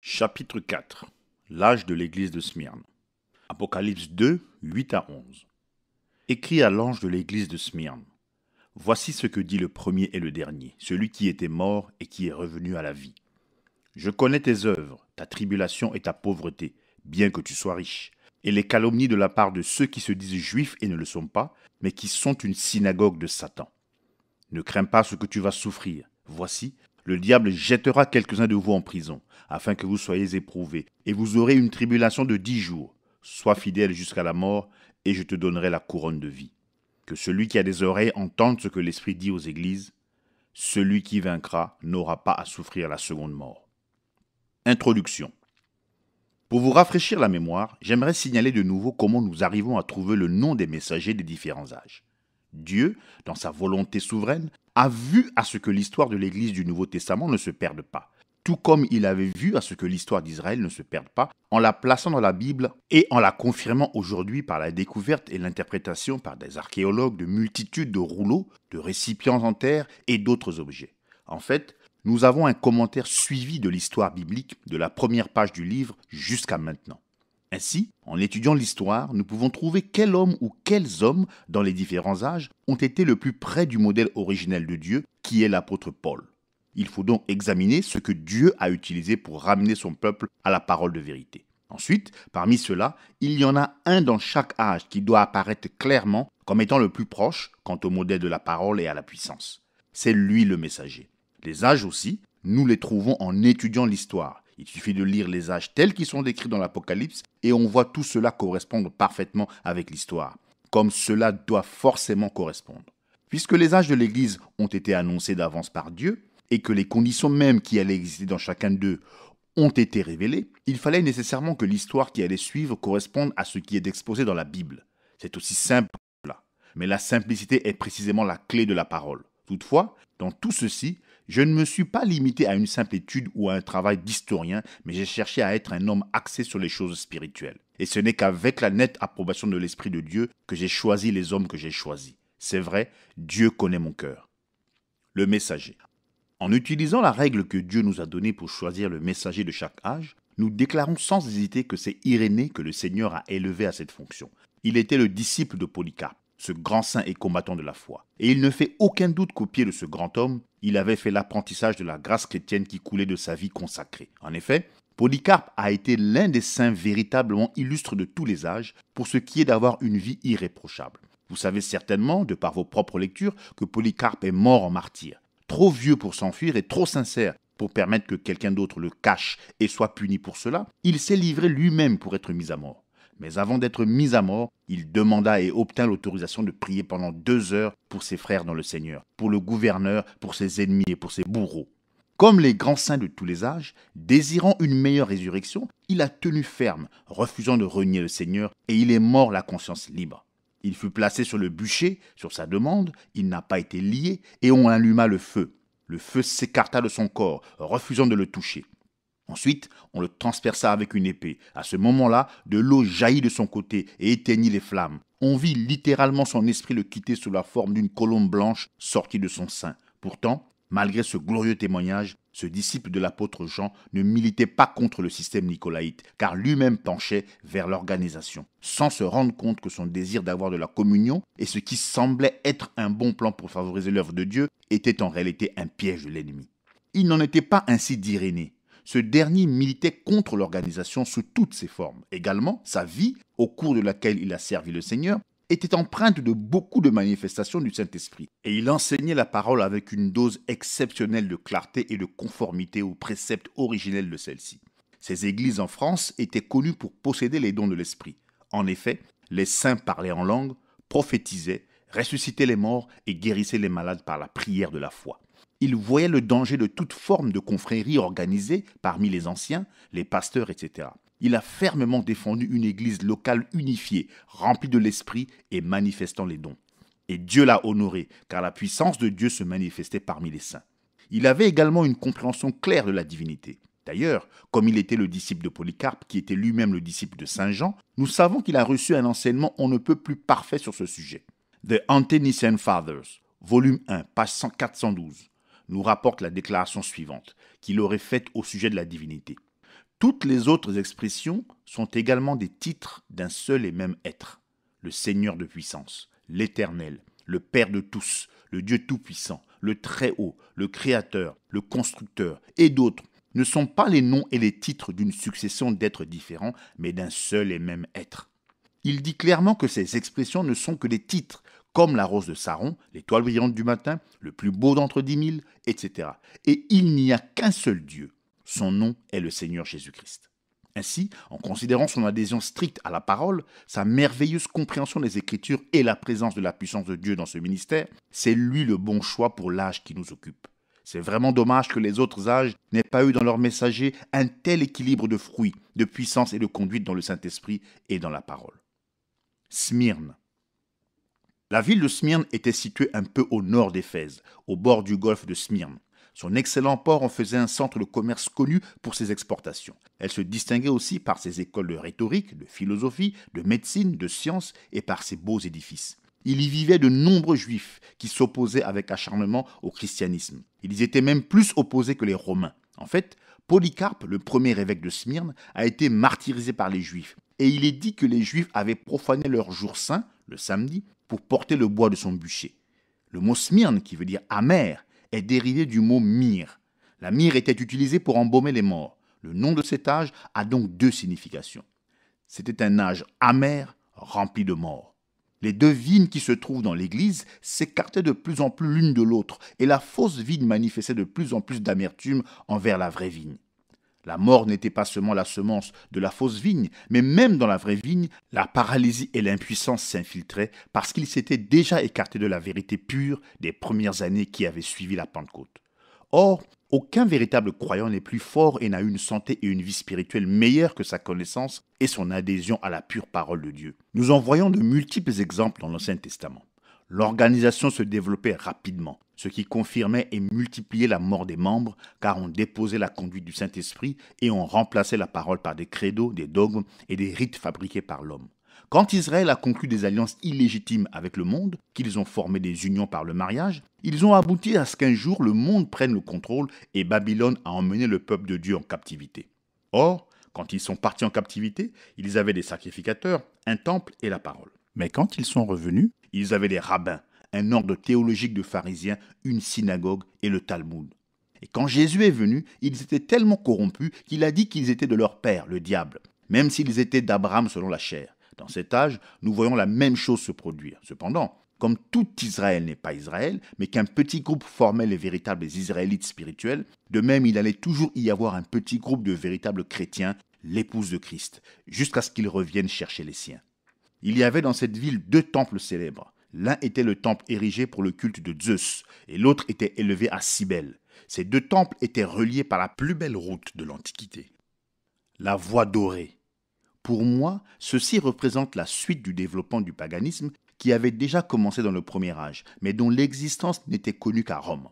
Chapitre 4. L'âge de l'église de Smyrne. Apocalypse 2, 8 à 11. Écrit à l'ange de l'église de Smyrne. Voici ce que dit le premier et le dernier, celui qui était mort et qui est revenu à la vie. Je connais tes œuvres, ta tribulation et ta pauvreté, bien que tu sois riche, et les calomnies de la part de ceux qui se disent juifs et ne le sont pas, mais qui sont une synagogue de Satan. Ne crains pas ce que tu vas souffrir. Voici, le diable jettera quelques-uns de vous en prison, afin que vous soyez éprouvés, et vous aurez une tribulation de 10 jours. Sois fidèle jusqu'à la mort, et je te donnerai la couronne de vie. Que celui qui a des oreilles entende ce que l'Esprit dit aux églises. Celui qui vaincra n'aura pas à souffrir la seconde mort. Introduction. Pour vous rafraîchir la mémoire, j'aimerais signaler de nouveau comment nous arrivons à trouver le nom des messagers des différents âges. Dieu, dans sa volonté souveraine, a vu à ce que l'histoire de l'Église du Nouveau Testament ne se perde pas, tout comme il avait vu à ce que l'histoire d'Israël ne se perde pas, en la plaçant dans la Bible et en la confirmant aujourd'hui par la découverte et l'interprétation par des archéologues de multitudes de rouleaux, de récipients en terre et d'autres objets. En fait, nous avons un commentaire suivi de l'histoire biblique de la première page du livre jusqu'à maintenant. Ainsi, en étudiant l'histoire, nous pouvons trouver quel homme ou quels hommes, dans les différents âges, ont été le plus près du modèle originel de Dieu, qui est l'apôtre Paul. Il faut donc examiner ce que Dieu a utilisé pour ramener son peuple à la parole de vérité. Ensuite, parmi ceux-là, il y en a un dans chaque âge qui doit apparaître clairement comme étant le plus proche quant au modèle de la parole et à la puissance. C'est lui le messager. Les âges aussi, nous les trouvons en étudiant l'histoire. Il suffit de lire les âges tels qu'ils sont décrits dans l'Apocalypse et on voit tout cela correspondre parfaitement avec l'histoire, comme cela doit forcément correspondre. Puisque les âges de l'Église ont été annoncés d'avance par Dieu et que les conditions même qui allaient exister dans chacun d'eux ont été révélées, il fallait nécessairement que l'histoire qui allait suivre corresponde à ce qui est exposé dans la Bible. C'est aussi simple que cela. Mais la simplicité est précisément la clé de la parole. Toutefois, dans tout ceci, je ne me suis pas limité à une simple étude ou à un travail d'historien, mais j'ai cherché à être un homme axé sur les choses spirituelles. Et ce n'est qu'avec la nette approbation de l'Esprit de Dieu que j'ai choisi les hommes que j'ai choisis. C'est vrai, Dieu connaît mon cœur. Le messager. En utilisant la règle que Dieu nous a donnée pour choisir le messager de chaque âge, nous déclarons sans hésiter que c'est Irénée que le Seigneur a élevé à cette fonction. Il était le disciple de Polycarpe, ce grand saint et combattant de la foi. Et il ne fait aucun doute qu'au pied de ce grand homme, il avait fait l'apprentissage de la grâce chrétienne qui coulait de sa vie consacrée. En effet, Polycarpe a été l'un des saints véritablement illustres de tous les âges pour ce qui est d'avoir une vie irréprochable. Vous savez certainement, de par vos propres lectures, que Polycarpe est mort en martyr. Trop vieux pour s'enfuir et trop sincère pour permettre que quelqu'un d'autre le cache et soit puni pour cela, il s'est livré lui-même pour être mis à mort. Mais avant d'être mis à mort, il demanda et obtint l'autorisation de prier pendant 2 heures pour ses frères dans le Seigneur, pour le gouverneur, pour ses ennemis et pour ses bourreaux. Comme les grands saints de tous les âges, désirant une meilleure résurrection, il a tenu ferme, refusant de renier le Seigneur, et il est mort la conscience libre. Il fut placé sur le bûcher, sur sa demande, il n'a pas été lié, et on alluma le feu. Le feu s'écarta de son corps, refusant de le toucher. Ensuite, on le transperça avec une épée. À ce moment-là, de l'eau jaillit de son côté et éteignit les flammes. On vit littéralement son esprit le quitter sous la forme d'une colombe blanche sortie de son sein. Pourtant, malgré ce glorieux témoignage, ce disciple de l'apôtre Jean ne militait pas contre le système nicolaïte, car lui-même penchait vers l'organisation, sans se rendre compte que son désir d'avoir de la communion et ce qui semblait être un bon plan pour favoriser l'œuvre de Dieu était en réalité un piège de l'ennemi. Il n'en était pas ainsi d'Irénée. Ce dernier militait contre l'organisation sous toutes ses formes. Également, sa vie, au cours de laquelle il a servi le Seigneur, était empreinte de beaucoup de manifestations du Saint-Esprit. Et il enseignait la parole avec une dose exceptionnelle de clarté et de conformité aux préceptes originels de celle-ci. Ces églises en France étaient connues pour posséder les dons de l'Esprit. En effet, les saints parlaient en langue, prophétisaient, ressuscitaient les morts et guérissaient les malades par la prière de la foi. Il voyait le danger de toute forme de confrérie organisée parmi les anciens, les pasteurs, etc. Il a fermement défendu une église locale unifiée, remplie de l'esprit et manifestant les dons. Et Dieu l'a honoré, car la puissance de Dieu se manifestait parmi les saints. Il avait également une compréhension claire de la divinité. D'ailleurs, comme il était le disciple de Polycarpe, qui était lui-même le disciple de Saint Jean, nous savons qu'il a reçu un enseignement on ne peut plus parfait sur ce sujet. The Ante-Nicene Fathers, volume 1, page 412. Nous rapporte la déclaration suivante qu'il aurait faite au sujet de la divinité. Toutes les autres expressions sont également des titres d'un seul et même être, le Seigneur de puissance, l'Éternel, le Père de tous, le Dieu tout-puissant, le Très-Haut, le Créateur, le Constructeur et d'autres ne sont pas les noms et les titres d'une succession d'êtres différents, mais d'un seul et même être. Il dit clairement que ces expressions ne sont que des titres, comme la rose de Saron, l'étoile brillante du matin, le plus beau d'entre 10 000, etc. Et il n'y a qu'un seul Dieu. Son nom est le Seigneur Jésus-Christ. Ainsi, en considérant son adhésion stricte à la parole, sa merveilleuse compréhension des Écritures et la présence de la puissance de Dieu dans ce ministère, c'est lui le bon choix pour l'âge qui nous occupe. C'est vraiment dommage que les autres âges n'aient pas eu dans leur messager un tel équilibre de fruits, de puissance et de conduite dans le Saint-Esprit et dans la parole. Smyrne. La ville de Smyrne était située un peu au nord d'Éphèse, au bord du golfe de Smyrne. Son excellent port en faisait un centre de commerce connu pour ses exportations. Elle se distinguait aussi par ses écoles de rhétorique, de philosophie, de médecine, de sciences et par ses beaux édifices. Il y vivait de nombreux juifs qui s'opposaient avec acharnement au christianisme. Ils étaient même plus opposés que les Romains. En fait, Polycarpe, le premier évêque de Smyrne, a été martyrisé par les juifs. Et il est dit que les juifs avaient profané leur jour saint, le samedi, pour porter le bois de son bûcher. Le mot Smyrne, qui veut dire amer, est dérivé du mot myrrhe. La myrrhe était utilisée pour embaumer les morts. Le nom de cet âge a donc deux significations. C'était un âge amer, rempli de morts. Les deux vignes qui se trouvent dans l'église s'écartaient de plus en plus l'une de l'autre et la fausse vigne manifestait de plus en plus d'amertume envers la vraie vigne. La mort n'était pas seulement la semence de la fausse vigne, mais même dans la vraie vigne, la paralysie et l'impuissance s'infiltraient parce qu'ils s'étaient déjà écartés de la vérité pure des premières années qui avaient suivi la Pentecôte. Or, aucun véritable croyant n'est plus fort et n'a une santé et une vie spirituelle meilleure que sa connaissance et son adhésion à la pure parole de Dieu. Nous en voyons de multiples exemples dans l'Ancien Testament. L'organisation se développait rapidement, ce qui confirmait et multipliait la mort des membres, car on déposait la conduite du Saint-Esprit et on remplaçait la parole par des credos, des dogmes et des rites fabriqués par l'homme. Quand Israël a conclu des alliances illégitimes avec le monde, qu'ils ont formé des unions par le mariage, ils ont abouti à ce qu'un jour le monde prenne le contrôle et Babylone a emmené le peuple de Dieu en captivité. Or, quand ils sont partis en captivité, ils avaient des sacrificateurs, un temple et la parole. Mais quand ils sont revenus, ils avaient des rabbins, un ordre théologique de pharisiens, une synagogue et le Talmud. Et quand Jésus est venu, ils étaient tellement corrompus qu'il a dit qu'ils étaient de leur père, le diable, même s'ils étaient d'Abraham selon la chair. Dans cet âge, nous voyons la même chose se produire. Cependant, comme tout Israël n'est pas Israël, mais qu'un petit groupe formait les véritables Israélites spirituels, de même il allait toujours y avoir un petit groupe de véritables chrétiens, l'épouse de Christ, jusqu'à ce qu'ils reviennent chercher les siens. Il y avait dans cette ville deux temples célèbres. L'un était le temple érigé pour le culte de Zeus, et l'autre était élevé à Cybèle. Ces deux temples étaient reliés par la plus belle route de l'Antiquité. La voie dorée. Pour moi, ceci représente la suite du développement du paganisme qui avait déjà commencé dans le premier âge, mais dont l'existence n'était connue qu'à Rome.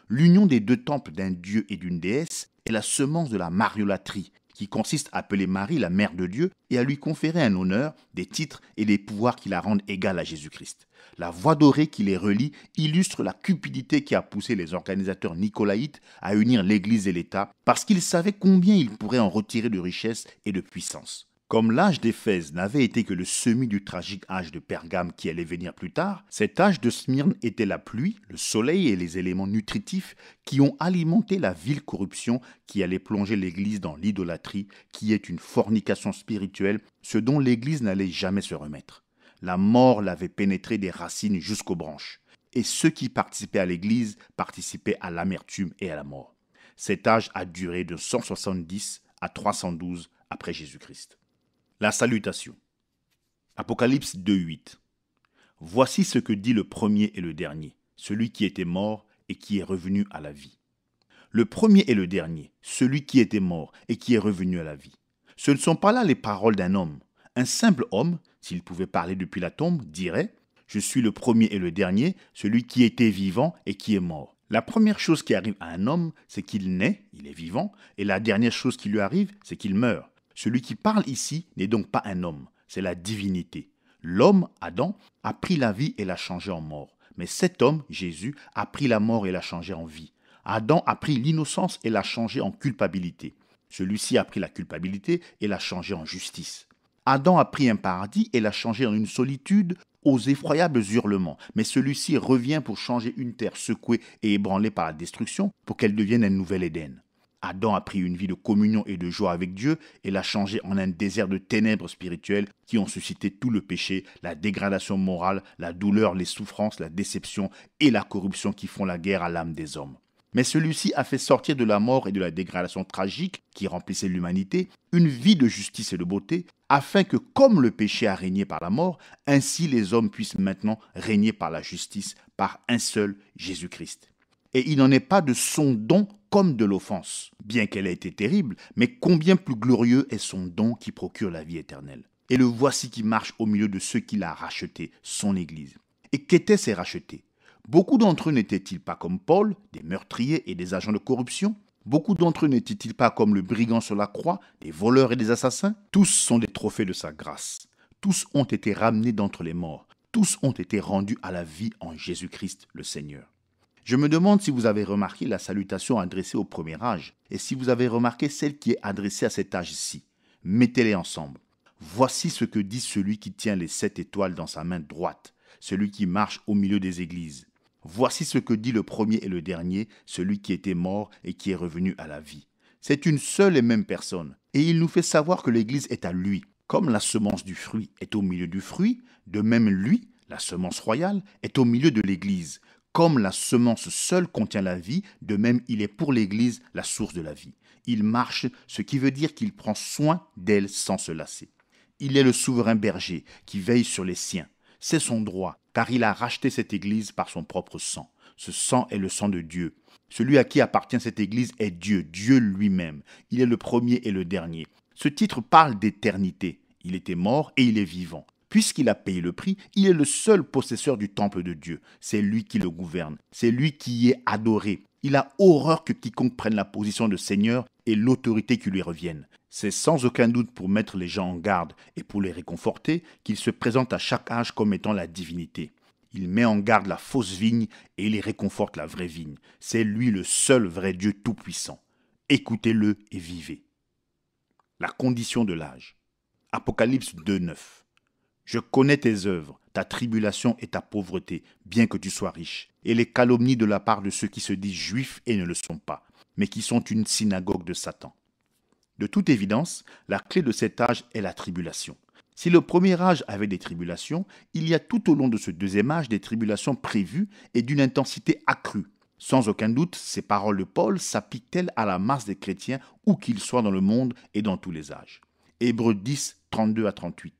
L'union des deux temples d'un dieu et d'une déesse est la semence de la mariolâtrie, qui consiste à appeler Marie la mère de Dieu et à lui conférer un honneur, des titres et des pouvoirs qui la rendent égale à Jésus-Christ. La voie dorée qui les relie illustre la cupidité qui a poussé les organisateurs nicolaïtes à unir l'Église et l'État parce qu'ils savaient combien ils pourraient en retirer de richesse et de puissance. Comme l'âge d'Éphèse n'avait été que le semis du tragique âge de Pergame qui allait venir plus tard, cet âge de Smyrne était la pluie, le soleil et les éléments nutritifs qui ont alimenté la vile corruption qui allait plonger l'Église dans l'idolâtrie, qui est une fornication spirituelle, ce dont l'Église n'allait jamais se remettre. La mort l'avait pénétré des racines jusqu'aux branches, et ceux qui participaient à l'Église participaient à l'amertume et à la mort. Cet âge a duré de 170 à 312 après Jésus-Christ. La salutation. Apocalypse 2:8. Voici ce que dit le premier et le dernier, celui qui était mort et qui est revenu à la vie. Le premier et le dernier, celui qui était mort et qui est revenu à la vie. Ce ne sont pas là les paroles d'un homme. Un simple homme, s'il pouvait parler depuis la tombe, dirait « Je suis le premier et le dernier, celui qui était vivant et qui est mort ». La première chose qui arrive à un homme, c'est qu'il naît, il est vivant, et la dernière chose qui lui arrive, c'est qu'il meurt. Celui qui parle ici n'est donc pas un homme, c'est la divinité. L'homme, Adam, a pris la vie et l'a changée en mort. Mais cet homme, Jésus, a pris la mort et l'a changée en vie. Adam a pris l'innocence et l'a changée en culpabilité. Celui-ci a pris la culpabilité et l'a changée en justice. Adam a pris un paradis et l'a changé en une solitude aux effroyables hurlements. Mais celui-ci revient pour changer une terre secouée et ébranlée par la destruction pour qu'elle devienne un nouvel Éden. Adam a pris une vie de communion et de joie avec Dieu et l'a changé en un désert de ténèbres spirituelles qui ont suscité tout le péché, la dégradation morale, la douleur, les souffrances, la déception et la corruption qui font la guerre à l'âme des hommes. Mais celui-ci a fait sortir de la mort et de la dégradation tragique qui remplissait l'humanité une vie de justice et de beauté, afin que, comme le péché a régné par la mort, ainsi les hommes puissent maintenant régner par la justice, par un seul Jésus-Christ. Et il n'en est pas de son don comme de l'offense, bien qu'elle ait été terrible, mais combien plus glorieux est son don qui procure la vie éternelle. Et le voici qui marche au milieu de ceux qu'il a rachetés, son Église. Et qu'étaient ces rachetés ? Beaucoup d'entre eux n'étaient-ils pas comme Paul, des meurtriers et des agents de corruption ? Beaucoup d'entre eux n'étaient-ils pas comme le brigand sur la croix, des voleurs et des assassins ? Tous sont des trophées de sa grâce. Tous ont été ramenés d'entre les morts. Tous ont été rendus à la vie en Jésus-Christ le Seigneur. Je me demande si vous avez remarqué la salutation adressée au premier âge et si vous avez remarqué celle qui est adressée à cet âge-ci. Mettez-les ensemble. Voici ce que dit celui qui tient les 7 étoiles dans sa main droite, celui qui marche au milieu des églises. Voici ce que dit le premier et le dernier, celui qui était mort et qui est revenu à la vie. C'est une seule et même personne, et il nous fait savoir que l'Église est à lui. Comme la semence du fruit est au milieu du fruit, de même lui, la semence royale, est au milieu de l'Église. Comme la semence seule contient la vie, de même il est pour l'Église la source de la vie. Il marche, ce qui veut dire qu'il prend soin d'elle sans se lasser. Il est le souverain berger qui veille sur les siens. C'est son droit, car il a racheté cette Église par son propre sang. Ce sang est le sang de Dieu. Celui à qui appartient cette Église est Dieu, Dieu lui-même. Il est le premier et le dernier. Ce titre parle d'éternité. Il était mort et il est vivant. Puisqu'il a payé le prix, il est le seul possesseur du temple de Dieu. C'est lui qui le gouverne. C'est lui qui y est adoré. Il a horreur que quiconque prenne la position de Seigneur et l'autorité qui lui revienne. C'est sans aucun doute pour mettre les gens en garde et pour les réconforter qu'il se présente à chaque âge comme étant la divinité. Il met en garde la fausse vigne et il réconforte la vraie vigne. C'est lui le seul vrai Dieu tout-puissant. Écoutez-le et vivez. La condition de l'âge. Apocalypse 2:9. Je connais tes œuvres, ta tribulation et ta pauvreté, bien que tu sois riche, et les calomnies de la part de ceux qui se disent juifs et ne le sont pas, mais qui sont une synagogue de Satan. De toute évidence, la clé de cet âge est la tribulation. Si le premier âge avait des tribulations, il y a tout au long de ce deuxième âge des tribulations prévues et d'une intensité accrue. Sans aucun doute, ces paroles de Paul s'appliquent-elles à la masse des chrétiens où qu'ils soient dans le monde et dans tous les âges. Hébreux 10, 32 à 38.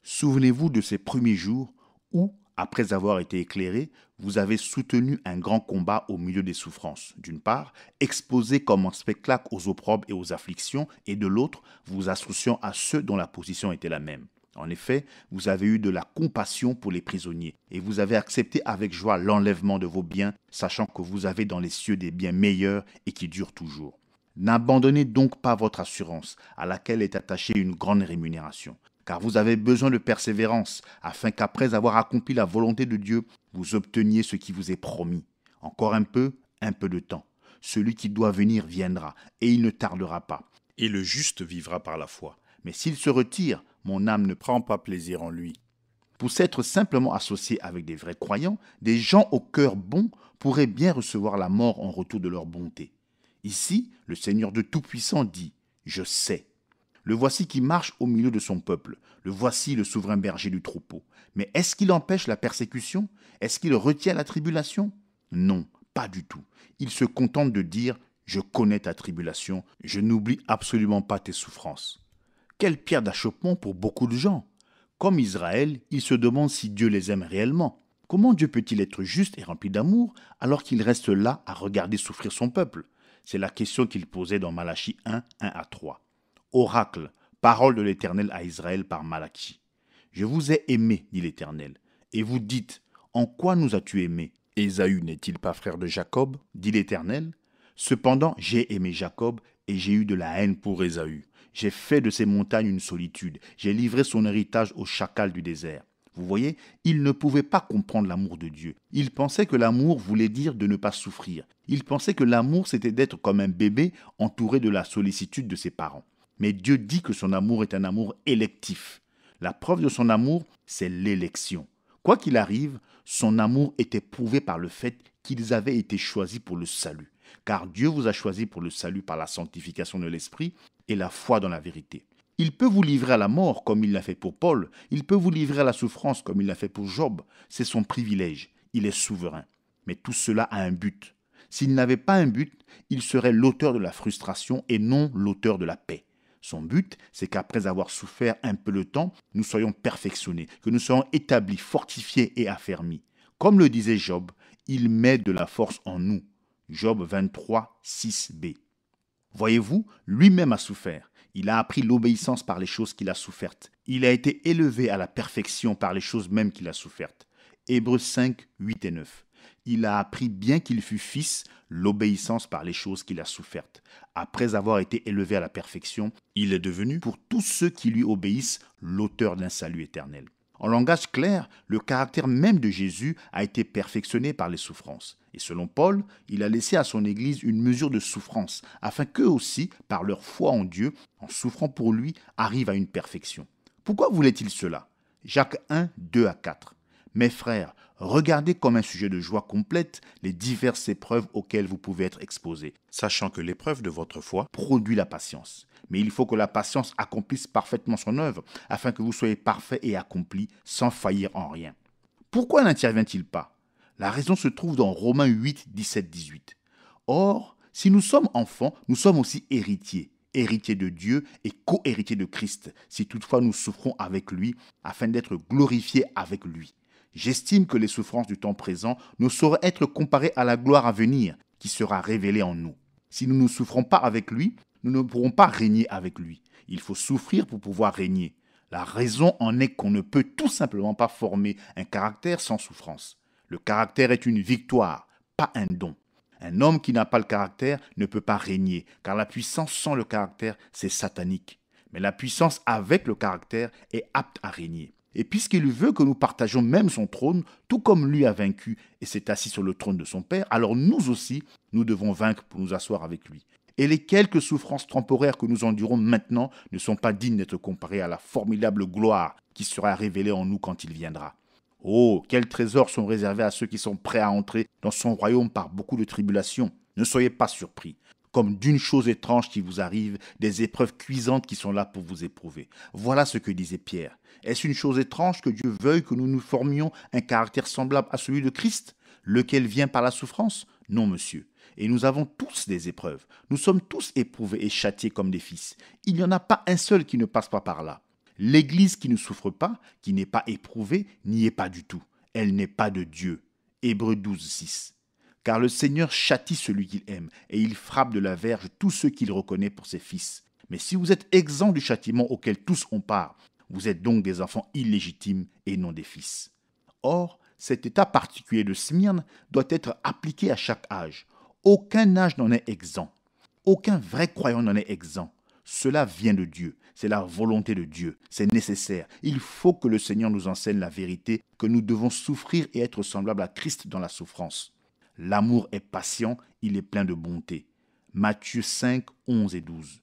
Souvenez-vous de ces premiers jours où, après avoir été éclairés, vous avez soutenu un grand combat au milieu des souffrances. D'une part, exposé comme un spectacle aux opprobres et aux afflictions, et de l'autre, vous associant à ceux dont la position était la même. En effet, vous avez eu de la compassion pour les prisonniers, et vous avez accepté avec joie l'enlèvement de vos biens, sachant que vous avez dans les cieux des biens meilleurs et qui durent toujours. N'abandonnez donc pas votre assurance, à laquelle est attachée une grande rémunération. Car vous avez besoin de persévérance, afin qu'après avoir accompli la volonté de Dieu, vous obteniez ce qui vous est promis. Encore un peu de temps. Celui qui doit venir viendra, et il ne tardera pas. Et le juste vivra par la foi. Mais s'il se retire, mon âme ne prend pas plaisir en lui. Pour s'être simplement associé avec des vrais croyants, des gens au cœur bon pourraient bien recevoir la mort en retour de leur bonté. Ici, le Seigneur de Tout-Puissant dit « Je sais ». Le voici qui marche au milieu de son peuple. Le voici le souverain berger du troupeau. Mais est-ce qu'il empêche la persécution? Est-ce qu'il retient la tribulation? Non, pas du tout. Il se contente de dire « Je connais ta tribulation, je n'oublie absolument pas tes souffrances ». Quelle pierre d'achoppement pour beaucoup de gens. Comme Israël, ils se demandent si Dieu les aime réellement. Comment Dieu peut-il être juste et rempli d'amour alors qu'il reste là à regarder souffrir son peuple? C'est la question qu'il posait dans Malachie 1, 1 à 3. Oracle, parole de l'Éternel à Israël par Malachie. Je vous ai aimé, dit l'Éternel. Et vous dites, en quoi nous as-tu aimés? Ésaü n'est-il pas frère de Jacob, dit l'Éternel? Cependant, j'ai aimé Jacob et j'ai eu de la haine pour Ésaü. J'ai fait de ses montagnes une solitude. J'ai livré son héritage aux chacals du désert. Vous voyez, il ne pouvait pas comprendre l'amour de Dieu. Il pensait que l'amour voulait dire de ne pas souffrir. Il pensait que l'amour, c'était d'être comme un bébé entouré de la sollicitude de ses parents. Mais Dieu dit que son amour est un amour électif. La preuve de son amour, c'est l'élection. Quoi qu'il arrive, son amour était prouvé par le fait qu'ils avaient été choisis pour le salut. Car Dieu vous a choisi pour le salut par la sanctification de l'esprit et la foi dans la vérité. Il peut vous livrer à la mort comme il l'a fait pour Paul. Il peut vous livrer à la souffrance comme il l'a fait pour Job. C'est son privilège. Il est souverain. Mais tout cela a un but. S'il n'avait pas un but, il serait l'auteur de la frustration et non l'auteur de la paix. Son but, c'est qu'après avoir souffert un peu de temps, nous soyons perfectionnés, que nous soyons établis, fortifiés et affermis. Comme le disait Job, il met de la force en nous. Job 23, 6b. Voyez-vous, lui-même a souffert. Il a appris l'obéissance par les choses qu'il a souffertes. Il a été élevé à la perfection par les choses mêmes qu'il a souffertes. Hébreux 5, 8 et 9. Il a appris, bien qu'il fût fils, l'obéissance par les choses qu'il a souffertes. Après avoir été élevé à la perfection, il est devenu, pour tous ceux qui lui obéissent, l'auteur d'un salut éternel. En langage clair, le caractère même de Jésus a été perfectionné par les souffrances. Et selon Paul, il a laissé à son Église une mesure de souffrance, afin qu'eux aussi, par leur foi en Dieu, en souffrant pour lui, arrivent à une perfection. Pourquoi voulait-il cela? Jacques 1, 2 à 4. Mes frères, regardez comme un sujet de joie complète les diverses épreuves auxquelles vous pouvez être exposés, sachant que l'épreuve de votre foi produit la patience. Mais il faut que la patience accomplisse parfaitement son œuvre, afin que vous soyez parfaits et accomplis, sans faillir en rien. Pourquoi n'intervient-il pas? La raison se trouve dans Romains 8, 17, 18. Or, si nous sommes enfants, nous sommes aussi héritiers, héritiers de Dieu et co-héritiers de Christ, si toutefois nous souffrons avec lui, afin d'être glorifiés avec lui. J'estime que les souffrances du temps présent ne sauraient être comparées à la gloire à venir, qui sera révélée en nous. Si nous ne souffrons pas avec lui, nous ne pourrons pas régner avec lui. Il faut souffrir pour pouvoir régner. La raison en est qu'on ne peut tout simplement pas former un caractère sans souffrance. Le caractère est une victoire, pas un don. Un homme qui n'a pas le caractère ne peut pas régner, car la puissance sans le caractère, c'est satanique. Mais la puissance avec le caractère est apte à régner. Et puisqu'il veut que nous partagions même son trône, tout comme lui a vaincu et s'est assis sur le trône de son Père, alors nous aussi, nous devons vaincre pour nous asseoir avec lui. Et les quelques souffrances temporaires que nous endurons maintenant ne sont pas dignes d'être comparées à la formidable gloire qui sera révélée en nous quand il viendra. Oh, quels trésors sont réservés à ceux qui sont prêts à entrer dans son royaume par beaucoup de tribulations. Ne soyez pas surpris. Comme d'une chose étrange qui vous arrive, des épreuves cuisantes qui sont là pour vous éprouver. Voilà ce que disait Pierre. Est-ce une chose étrange que Dieu veuille que nous nous formions un caractère semblable à celui de Christ, lequel vient par la souffrance? Non, monsieur. Et nous avons tous des épreuves. Nous sommes tous éprouvés et châtiés comme des fils. Il n'y en a pas un seul qui ne passe pas par là. L'Église qui ne souffre pas, qui n'est pas éprouvée, n'y est pas du tout. Elle n'est pas de Dieu. Hébreux 12, 6. Car le Seigneur châtie celui qu'il aime, et il frappe de la verge tous ceux qu'il reconnaît pour ses fils. Mais si vous êtes exempts du châtiment auquel tous ont part, vous êtes donc des enfants illégitimes et non des fils. Or, cet état particulier de Smyrne doit être appliqué à chaque âge. Aucun âge n'en est exempt. Aucun vrai croyant n'en est exempt. Cela vient de Dieu. C'est la volonté de Dieu. C'est nécessaire. Il faut que le Seigneur nous enseigne la vérité, que nous devons souffrir et être semblables à Christ dans la souffrance. L'amour est patient, il est plein de bonté. Matthieu 5, 11 et 12.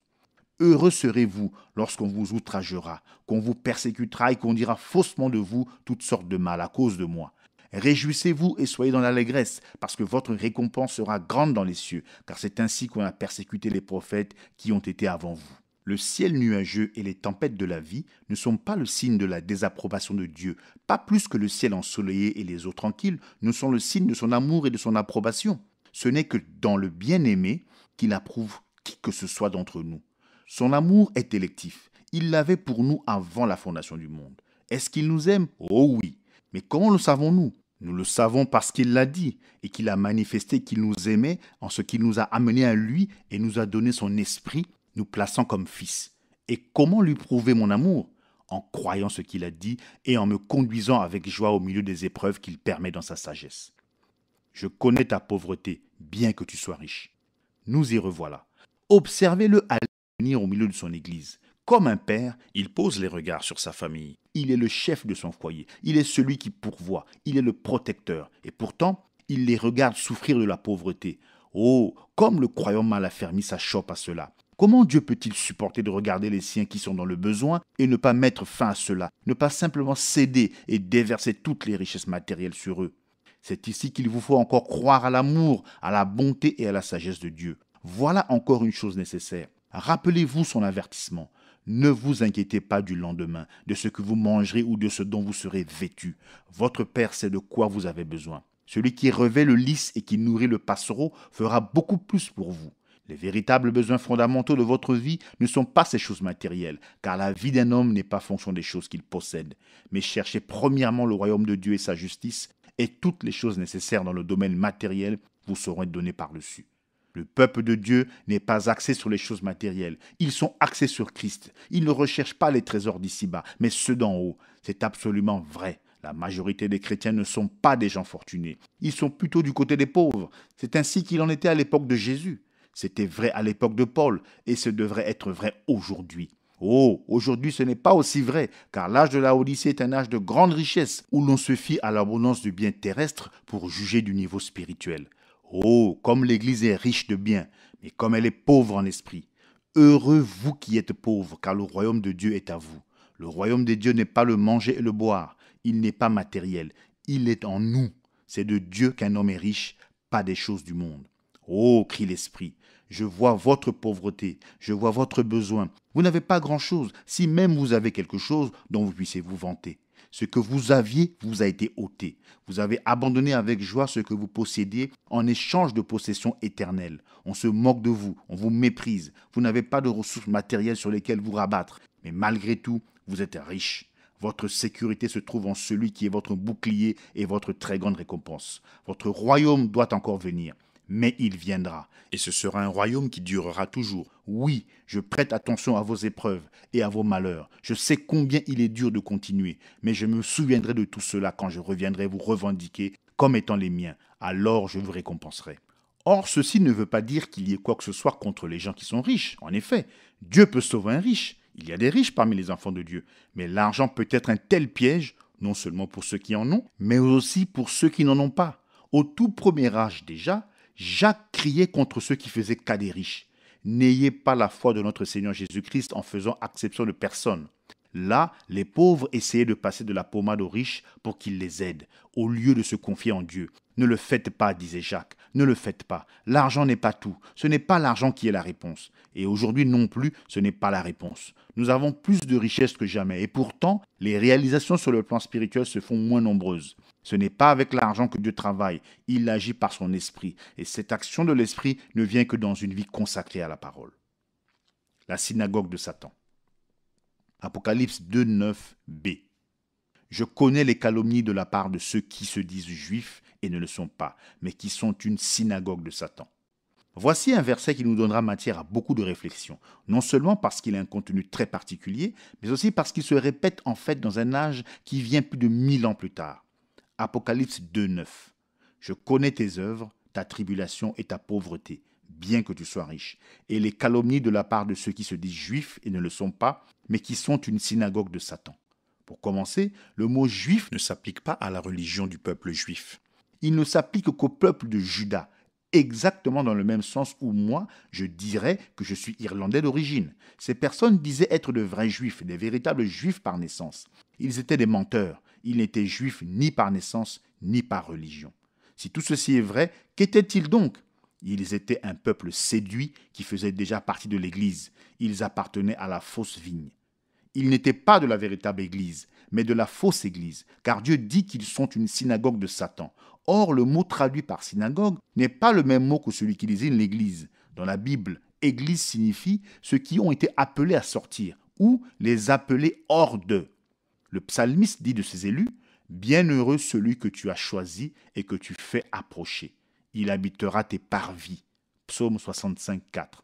Heureux serez-vous lorsqu'on vous outragera, qu'on vous persécutera et qu'on dira faussement de vous toutes sortes de mal à cause de moi. Réjouissez-vous et soyez dans l'allégresse, parce que votre récompense sera grande dans les cieux, car c'est ainsi qu'on a persécuté les prophètes qui ont été avant vous. Le ciel nuageux et les tempêtes de la vie ne sont pas le signe de la désapprobation de Dieu, pas plus que le ciel ensoleillé et les eaux tranquilles ne sont le signe de son amour et de son approbation. Ce n'est que dans le bien-aimé qu'il approuve qui que ce soit d'entre nous. Son amour est électif. Il l'avait pour nous avant la fondation du monde. Est-ce qu'il nous aime? Oh oui. Mais comment le savons-nous? Nous le savons parce qu'il l'a dit et qu'il a manifesté qu'il nous aimait en ce qu'il nous a amenés à lui et nous a donné son esprit, nous plaçant comme fils. Et comment lui prouver mon amour? En croyant ce qu'il a dit et en me conduisant avec joie au milieu des épreuves qu'il permet dans sa sagesse. Je connais ta pauvreté, bien que tu sois riche. Nous y revoilà. Observez-le à venir au milieu de son église. Comme un père, il pose les regards sur sa famille. Il est le chef de son foyer. Il est celui qui pourvoit. Il est le protecteur. Et pourtant, il les regarde souffrir de la pauvreté. Oh, comme le croyant mal affermi s'achoppe à cela. Comment Dieu peut-il supporter de regarder les siens qui sont dans le besoin et ne pas mettre fin à cela, ne pas simplement céder et déverser toutes les richesses matérielles sur eux? C'est ici qu'il vous faut encore croire à l'amour, à la bonté et à la sagesse de Dieu. Voilà encore une chose nécessaire. Rappelez-vous son avertissement. Ne vous inquiétez pas du lendemain, de ce que vous mangerez ou de ce dont vous serez vêtus. Votre Père sait de quoi vous avez besoin. Celui qui revêt le lys et qui nourrit le passereau fera beaucoup plus pour vous. Les véritables besoins fondamentaux de votre vie ne sont pas ces choses matérielles, car la vie d'un homme n'est pas fonction des choses qu'il possède. Mais cherchez premièrement le royaume de Dieu et sa justice, et toutes les choses nécessaires dans le domaine matériel vous seront données par-dessus. Le peuple de Dieu n'est pas axé sur les choses matérielles. Ils sont axés sur Christ. Ils ne recherchent pas les trésors d'ici-bas, mais ceux d'en haut. C'est absolument vrai. La majorité des chrétiens ne sont pas des gens fortunés. Ils sont plutôt du côté des pauvres. C'est ainsi qu'il en était à l'époque de Jésus. C'était vrai à l'époque de Paul, et ce devrait être vrai aujourd'hui. Oh, aujourd'hui ce n'est pas aussi vrai, car l'âge de la Odyssée est un âge de grande richesse, où l'on se fie à l'abondance du bien terrestre pour juger du niveau spirituel. Oh, comme l'Église est riche de biens, mais comme elle est pauvre en esprit. Heureux vous qui êtes pauvres, car le royaume de Dieu est à vous. Le royaume de Dieu n'est pas le manger et le boire. Il n'est pas matériel. Il est en nous. C'est de Dieu qu'un homme est riche, pas des choses du monde. Oh, crie l'Esprit, je vois votre pauvreté, je vois votre besoin. Vous n'avez pas grand-chose, si même vous avez quelque chose dont vous puissiez vous vanter. Ce que vous aviez vous a été ôté. Vous avez abandonné avec joie ce que vous possédiez en échange de possessions éternelles. On se moque de vous, on vous méprise. Vous n'avez pas de ressources matérielles sur lesquelles vous rabattre. Mais malgré tout, vous êtes riche. Votre sécurité se trouve en celui qui est votre bouclier et votre très grande récompense. Votre royaume doit encore venir. Mais il viendra, et ce sera un royaume qui durera toujours. Oui, je prête attention à vos épreuves et à vos malheurs. Je sais combien il est dur de continuer, mais je me souviendrai de tout cela quand je reviendrai vous revendiquer comme étant les miens. Alors je vous récompenserai. Or, ceci ne veut pas dire qu'il y ait quoi que ce soit contre les gens qui sont riches. En effet, Dieu peut sauver un riche. Il y a des riches parmi les enfants de Dieu. Mais l'argent peut être un tel piège, non seulement pour ceux qui en ont, mais aussi pour ceux qui n'en ont pas. Au tout premier âge déjà, Jacques criait contre ceux qui faisaient cas des riches. N'ayez pas la foi de notre Seigneur Jésus-Christ en faisant acception de personne. Là, les pauvres essayaient de passer de la pommade aux riches pour qu'ils les aident, au lieu de se confier en Dieu. Ne le faites pas, disait Jacques, ne le faites pas. L'argent n'est pas tout, ce n'est pas l'argent qui est la réponse. Et aujourd'hui non plus, ce n'est pas la réponse. Nous avons plus de richesses que jamais, et pourtant, les réalisations sur le plan spirituel se font moins nombreuses. Ce n'est pas avec l'argent que Dieu travaille, il agit par son esprit, et cette action de l'esprit ne vient que dans une vie consacrée à la parole. La synagogue de Satan. Apocalypse 2, 9b. Je connais les calomnies de la part de ceux qui se disent juifs et ne le sont pas, mais qui sont une synagogue de Satan. Voici un verset qui nous donnera matière à beaucoup de réflexions, non seulement parce qu'il a un contenu très particulier, mais aussi parce qu'il se répète en fait dans un âge qui vient plus de 1000 ans plus tard. Apocalypse 2, 9. Je connais tes œuvres, ta tribulation et ta pauvreté, bien que tu sois riche, et les calomnies de la part de ceux qui se disent juifs et ne le sont pas, mais qui sont une synagogue de Satan. Pour commencer, le mot juif ne s'applique pas à la religion du peuple juif. Il ne s'applique qu'au peuple de Juda, exactement dans le même sens où moi, je dirais que je suis irlandais d'origine. Ces personnes disaient être de vrais juifs, des véritables juifs par naissance. Ils étaient des menteurs. Ils n'étaient juifs ni par naissance, ni par religion. Si tout ceci est vrai, qu'étaient-ils donc ? Ils étaient un peuple séduit qui faisait déjà partie de l'Église. Ils appartenaient à la fausse vigne. Ils n'étaient pas de la véritable Église, mais de la fausse Église, car Dieu dit qu'ils sont une synagogue de Satan. Or, le mot traduit par synagogue n'est pas le même mot que celui qui désigne l'Église. Dans la Bible, Église signifie ceux qui ont été appelés à sortir, ou les appelés hors d'eux. Le psalmiste dit de ses élus, « Bienheureux celui que tu as choisi et que tu fais approcher. Il habitera tes parvis. » Psaume 65, 4.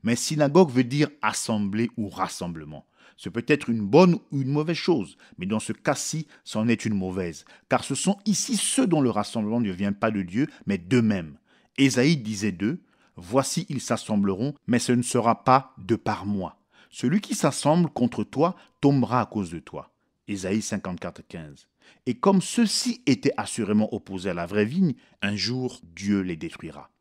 Mais synagogue veut dire assemblée ou rassemblement. Ce peut être une bonne ou une mauvaise chose, mais dans ce cas-ci, c'en est une mauvaise, car ce sont ici ceux dont le rassemblement ne vient pas de Dieu, mais d'eux-mêmes. Ésaïe disait d'eux, « Voici ils s'assembleront, mais ce ne sera pas de par moi. Celui qui s'assemble contre toi tombera à cause de toi. Ésaïe 54, 15. Et comme ceux-ci étaient assurément opposés à la vraie vigne, un jour Dieu les détruira.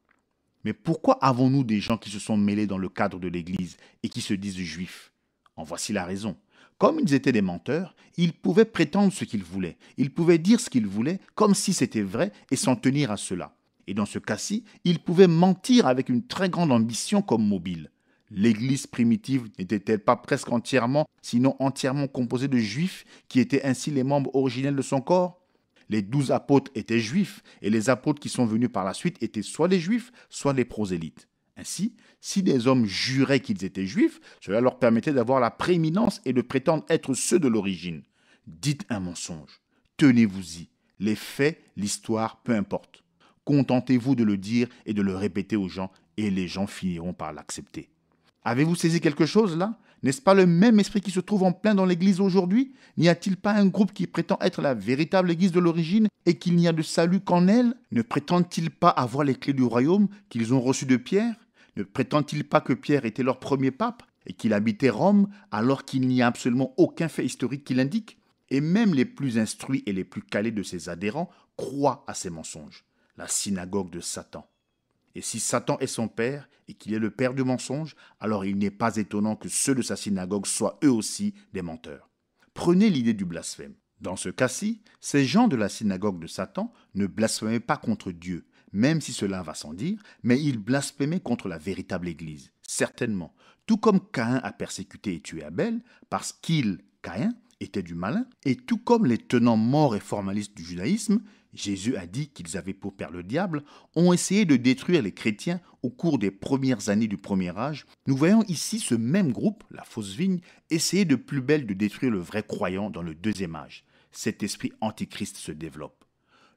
Mais pourquoi avons-nous des gens qui se sont mêlés dans le cadre de l'Église et qui se disent juifs? En voici la raison. Comme ils étaient des menteurs, ils pouvaient prétendre ce qu'ils voulaient. Ils pouvaient dire ce qu'ils voulaient comme si c'était vrai et s'en tenir à cela. Et dans ce cas-ci, ils pouvaient mentir avec une très grande ambition comme mobile. L'Église primitive n'était-elle pas presque entièrement, sinon entièrement composée de juifs qui étaient ainsi les membres originels de son corps? Les 12 apôtres étaient juifs et les apôtres qui sont venus par la suite étaient soit des juifs, soit des prosélytes. Ainsi, si des hommes juraient qu'ils étaient juifs, cela leur permettait d'avoir la prééminence et de prétendre être ceux de l'origine. Dites un mensonge. Tenez-vous-y. Les faits, l'histoire, peu importe. Contentez-vous de le dire et de le répéter aux gens et les gens finiront par l'accepter. Avez-vous saisi quelque chose là? N'est-ce pas le même esprit qui se trouve en plein dans l'Église aujourd'hui? N'y a-t-il pas un groupe qui prétend être la véritable Église de l'origine et qu'il n'y a de salut qu'en elle? Ne prétendent-ils pas avoir les clés du royaume qu'ils ont reçues de Pierre? Ne prétendent-ils pas que Pierre était leur premier pape et qu'il habitait Rome alors qu'il n'y a absolument aucun fait historique qui l'indique? Et même les plus instruits et les plus calés de ses adhérents croient à ces mensonges. La synagogue de Satan. Et si Satan est son père et qu'il est le père du mensonge, alors il n'est pas étonnant que ceux de sa synagogue soient eux aussi des menteurs. Prenez l'idée du blasphème. Dans ce cas-ci, ces gens de la synagogue de Satan ne blasphémaient pas contre Dieu, même si cela va sans dire, mais ils blasphémaient contre la véritable Église, certainement. Tout comme Caïn a persécuté et tué Abel, parce qu'il, Caïn, était du malin, et tout comme les tenants morts et formalistes du judaïsme, Jésus a dit qu'ils avaient pour père le diable, ont essayé de détruire les chrétiens au cours des premières années du premier âge. Nous voyons ici ce même groupe, la fausse vigne, essayer de plus belle de détruire le vrai croyant dans le deuxième âge. Cet esprit antichrist se développe.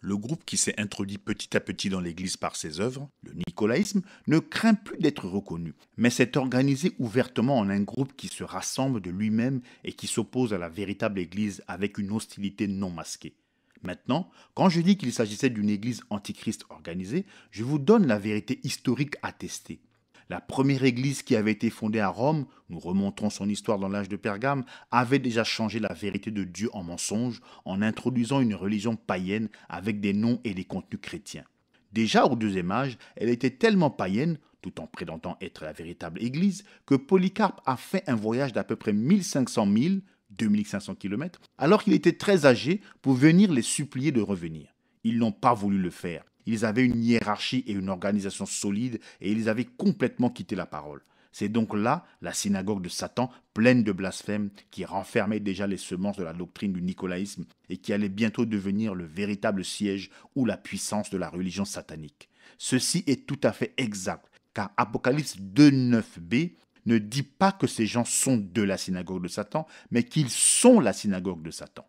Le groupe qui s'est introduit petit à petit dans l'Église par ses œuvres, le nicolaïsme, ne craint plus d'être reconnu, mais s'est organisé ouvertement en un groupe qui se rassemble de lui-même et qui s'oppose à la véritable Église avec une hostilité non masquée. Maintenant, quand je dis qu'il s'agissait d'une église antichrist organisée, je vous donne la vérité historique attestée. La première église qui avait été fondée à Rome, nous remontons son histoire dans l'âge de Pergame, avait déjà changé la vérité de Dieu en mensonge en introduisant une religion païenne avec des noms et des contenus chrétiens. Déjà au deuxième âge, elle était tellement païenne, tout en prétendant être la véritable église, que Polycarpe a fait un voyage d'à peu près 1500 milles 2500 km, alors qu'il était très âgé pour venir les supplier de revenir. Ils n'ont pas voulu le faire. Ils avaient une hiérarchie et une organisation solide et ils avaient complètement quitté la parole. C'est donc là la synagogue de Satan, pleine de blasphèmes, qui renfermait déjà les semences de la doctrine du nicolaïsme et qui allait bientôt devenir le véritable siège ou la puissance de la religion satanique. Ceci est tout à fait exact, car Apocalypse 2.9b ne dit pas que ces gens sont de la synagogue de Satan, mais qu'ils sont la synagogue de Satan.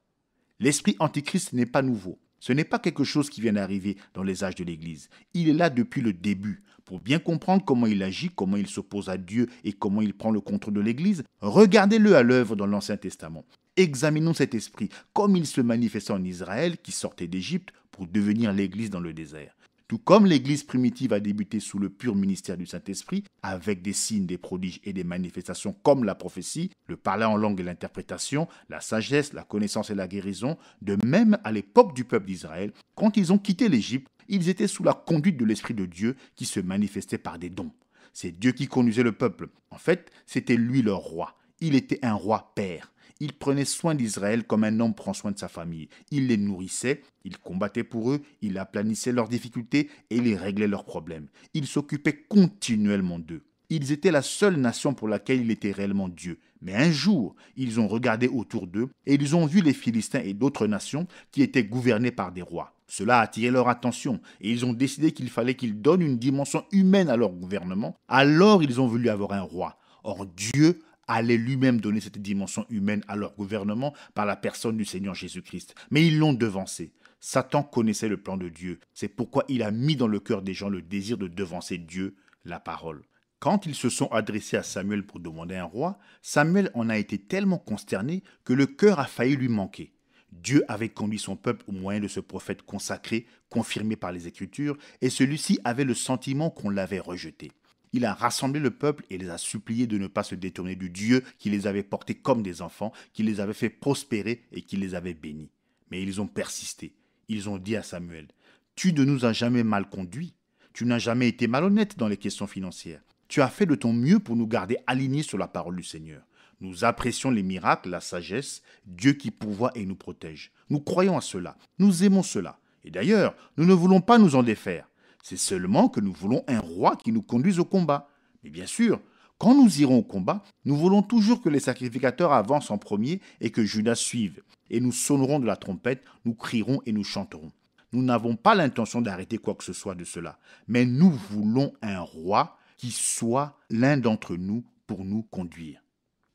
L'esprit antichrist n'est pas nouveau. Ce n'est pas quelque chose qui vient d'arriver dans les âges de l'Église. Il est là depuis le début. Pour bien comprendre comment il agit, comment il s'oppose à Dieu et comment il prend le contrôle de l'Église, regardez-le à l'œuvre dans l'Ancien Testament. Examinons cet esprit, comme il se manifestait en Israël qui sortait d'Égypte pour devenir l'Église dans le désert. Tout comme l'Église primitive a débuté sous le pur ministère du Saint-Esprit, avec des signes, des prodiges et des manifestations comme la prophétie, le parler en langue et l'interprétation, la sagesse, la connaissance et la guérison, de même à l'époque du peuple d'Israël, quand ils ont quitté l'Égypte, ils étaient sous la conduite de l'Esprit de Dieu qui se manifestait par des dons. C'est Dieu qui conduisait le peuple. En fait, c'était lui leur roi. Il était un roi père. Il prenait soin d'Israël comme un homme prend soin de sa famille. Il les nourrissait, il combattait pour eux, il aplanissait leurs difficultés et il réglait leurs problèmes. Il s'occupait continuellement d'eux. Ils étaient la seule nation pour laquelle il était réellement Dieu. Mais un jour, ils ont regardé autour d'eux et ils ont vu les Philistins et d'autres nations qui étaient gouvernées par des rois. Cela a attiré leur attention et ils ont décidé qu'il fallait qu'ils donnent une dimension humaine à leur gouvernement. Alors ils ont voulu avoir un roi. Or Dieu allait lui-même donner cette dimension humaine à leur gouvernement par la personne du Seigneur Jésus-Christ. Mais ils l'ont devancé. Satan connaissait le plan de Dieu. C'est pourquoi il a mis dans le cœur des gens le désir de devancer Dieu, la parole. Quand ils se sont adressés à Samuel pour demander un roi, Samuel en a été tellement consterné que le cœur a failli lui manquer. Dieu avait conduit son peuple au moyen de ce prophète consacré, confirmé par les Écritures, et celui-ci avait le sentiment qu'on l'avait rejeté. Il a rassemblé le peuple et les a suppliés de ne pas se détourner du Dieu qui les avait portés comme des enfants, qui les avait fait prospérer et qui les avait bénis. Mais ils ont persisté. Ils ont dit à Samuel, « Tu ne nous as jamais mal conduits. Tu n'as jamais été malhonnête dans les questions financières. Tu as fait de ton mieux pour nous garder alignés sur la parole du Seigneur. Nous apprécions les miracles, la sagesse, Dieu qui pourvoit et nous protège. Nous croyons à cela. Nous aimons cela. Et d'ailleurs, nous ne voulons pas nous en défaire. C'est seulement que nous voulons un roi qui nous conduise au combat. Mais bien sûr, quand nous irons au combat, nous voulons toujours que les sacrificateurs avancent en premier et que Judas suive. Et nous sonnerons de la trompette, nous crierons et nous chanterons. Nous n'avons pas l'intention d'arrêter quoi que ce soit de cela, mais nous voulons un roi qui soit l'un d'entre nous pour nous conduire.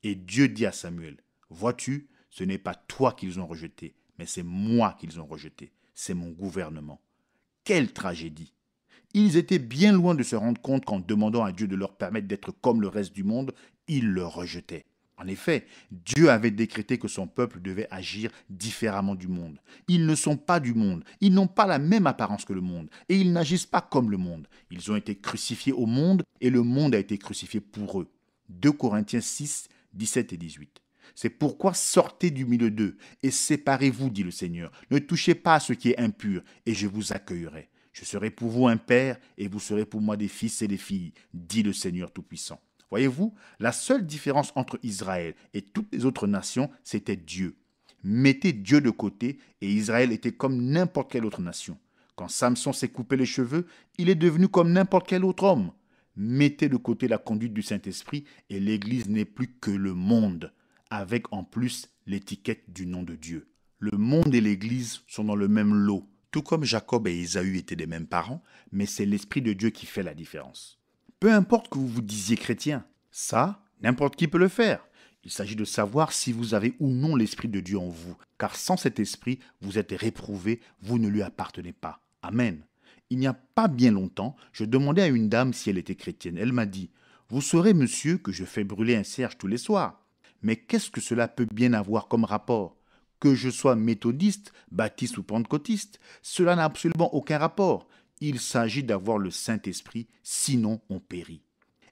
Et Dieu dit à Samuel, « Vois-tu, ce n'est pas toi qu'ils ont rejeté, mais c'est moi qu'ils ont rejeté. C'est mon gouvernement. » Quelle tragédie! Ils étaient bien loin de se rendre compte qu'en demandant à Dieu de leur permettre d'être comme le reste du monde, ils le rejetaient. En effet, Dieu avait décrété que son peuple devait agir différemment du monde. Ils ne sont pas du monde, ils n'ont pas la même apparence que le monde, et ils n'agissent pas comme le monde. Ils ont été crucifiés au monde, et le monde a été crucifié pour eux. 2 Corinthiens 6, 17 et 18. C'est pourquoi sortez du milieu d'eux, et séparez-vous, dit le Seigneur. Ne touchez pas à ce qui est impur, et je vous accueillerai. Je serai pour vous un père, et vous serez pour moi des fils et des filles, dit le Seigneur Tout-Puissant. Voyez-vous, la seule différence entre Israël et toutes les autres nations, c'était Dieu. Mettez Dieu de côté et Israël était comme n'importe quelle autre nation. Quand Samson s'est coupé les cheveux, il est devenu comme n'importe quel autre homme. Mettez de côté la conduite du Saint-Esprit et l'Église n'est plus que le monde, avec en plus l'étiquette du nom de Dieu. Le monde et l'Église sont dans le même lot, tout comme Jacob et Ésaü étaient des mêmes parents, mais c'est l'Esprit de Dieu qui fait la différence. Peu importe que vous vous disiez chrétien, ça, n'importe qui peut le faire. Il s'agit de savoir si vous avez ou non l'Esprit de Dieu en vous, car sans cet Esprit, vous êtes réprouvé, vous ne lui appartenez pas. Amen. Il n'y a pas bien longtemps, je demandais à une dame si elle était chrétienne. Elle m'a dit, « Vous saurez, monsieur, que je fais brûler un cierge tous les soirs. Mais qu'est-ce que cela peut bien avoir comme rapport ? Que je sois méthodiste, baptiste ou pentecôtiste, cela n'a absolument aucun rapport. Il s'agit d'avoir le Saint-Esprit, sinon on périt. »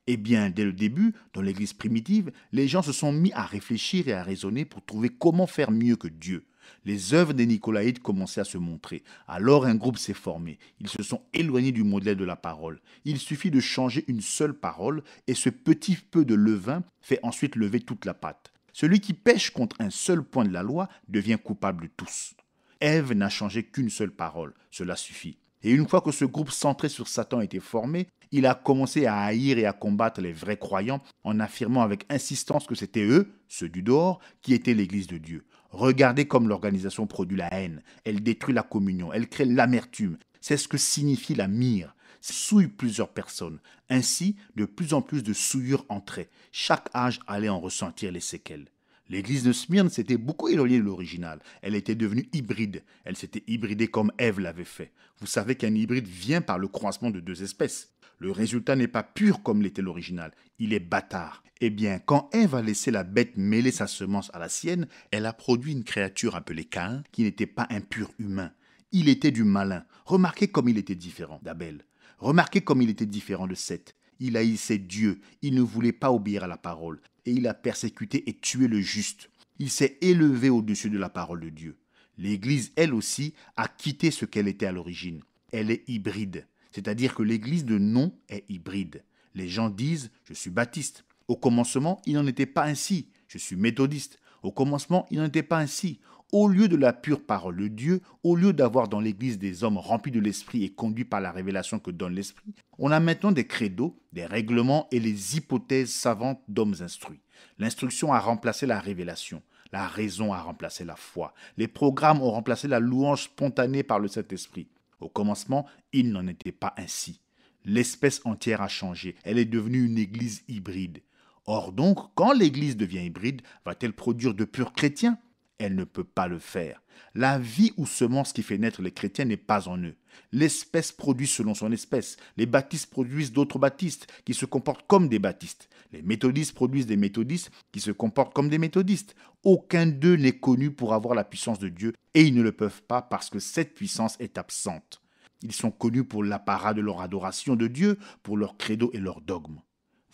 Eh bien, dès le début, dans l'Église primitive, les gens se sont mis à réfléchir et à raisonner pour trouver comment faire mieux que Dieu. Les œuvres des Nicolaïtes commençaient à se montrer. Alors un groupe s'est formé. Ils se sont éloignés du modèle de la parole. Il suffit de changer une seule parole et ce petit peu de levain fait ensuite lever toute la pâte. Celui qui pêche contre un seul point de la loi devient coupable de tous. Ève n'a changé qu'une seule parole. Cela suffit. Et une fois que ce groupe centré sur Satan était formé, il a commencé à haïr et à combattre les vrais croyants en affirmant avec insistance que c'était eux, ceux du dehors, qui étaient l'Église de Dieu. Regardez comme l'organisation produit la haine, elle détruit la communion, elle crée l'amertume. C'est ce que signifie la myrrhe. Souille plusieurs personnes. Ainsi, de plus en plus de souillures entraient. Chaque âge allait en ressentir les séquelles. L'église de Smyrne s'était beaucoup éloignée de l'original. Elle était devenue hybride. Elle s'était hybridée comme Ève l'avait fait. Vous savez qu'un hybride vient par le croisement de deux espèces. Le résultat n'est pas pur comme l'était l'original. Il est bâtard. Eh bien, quand Ève a laissé la bête mêler sa semence à la sienne, elle a produit une créature appelée Caïn qui n'était pas un pur humain. Il était du malin. Remarquez comme il était différent d'Abel. Remarquez comme il était différent de Seth. Il haïssait Dieu, il ne voulait pas obéir à la parole, et il a persécuté et tué le juste. Il s'est élevé au-dessus de la parole de Dieu. L'Église, elle aussi, a quitté ce qu'elle était à l'origine. Elle est hybride, c'est-à-dire que l'Église de nom est hybride. Les gens disent « je suis baptiste ». Au commencement, il n'en était pas ainsi. « Je suis méthodiste ». Au commencement, il n'en était pas ainsi. Au lieu de la pure parole de Dieu, au lieu d'avoir dans l'Église des hommes remplis de l'Esprit et conduits par la révélation que donne l'Esprit, on a maintenant des credos, des règlements et les hypothèses savantes d'hommes instruits. L'instruction a remplacé la révélation. La raison a remplacé la foi. Les programmes ont remplacé la louange spontanée par le Saint-Esprit. Au commencement, il n'en était pas ainsi. L'espèce entière a changé. Elle est devenue une Église hybride. Or donc, quand l'Église devient hybride, va-t-elle produire de purs chrétiens ? Elle ne peut pas le faire. La vie ou semence qui fait naître les chrétiens n'est pas en eux. L'espèce produit selon son espèce. Les baptistes produisent d'autres baptistes qui se comportent comme des baptistes. Les méthodistes produisent des méthodistes qui se comportent comme des méthodistes. Aucun d'eux n'est connu pour avoir la puissance de Dieu et ils ne le peuvent pas parce que cette puissance est absente. Ils sont connus pour l'apparat de leur adoration de Dieu, pour leur credo et leur dogme.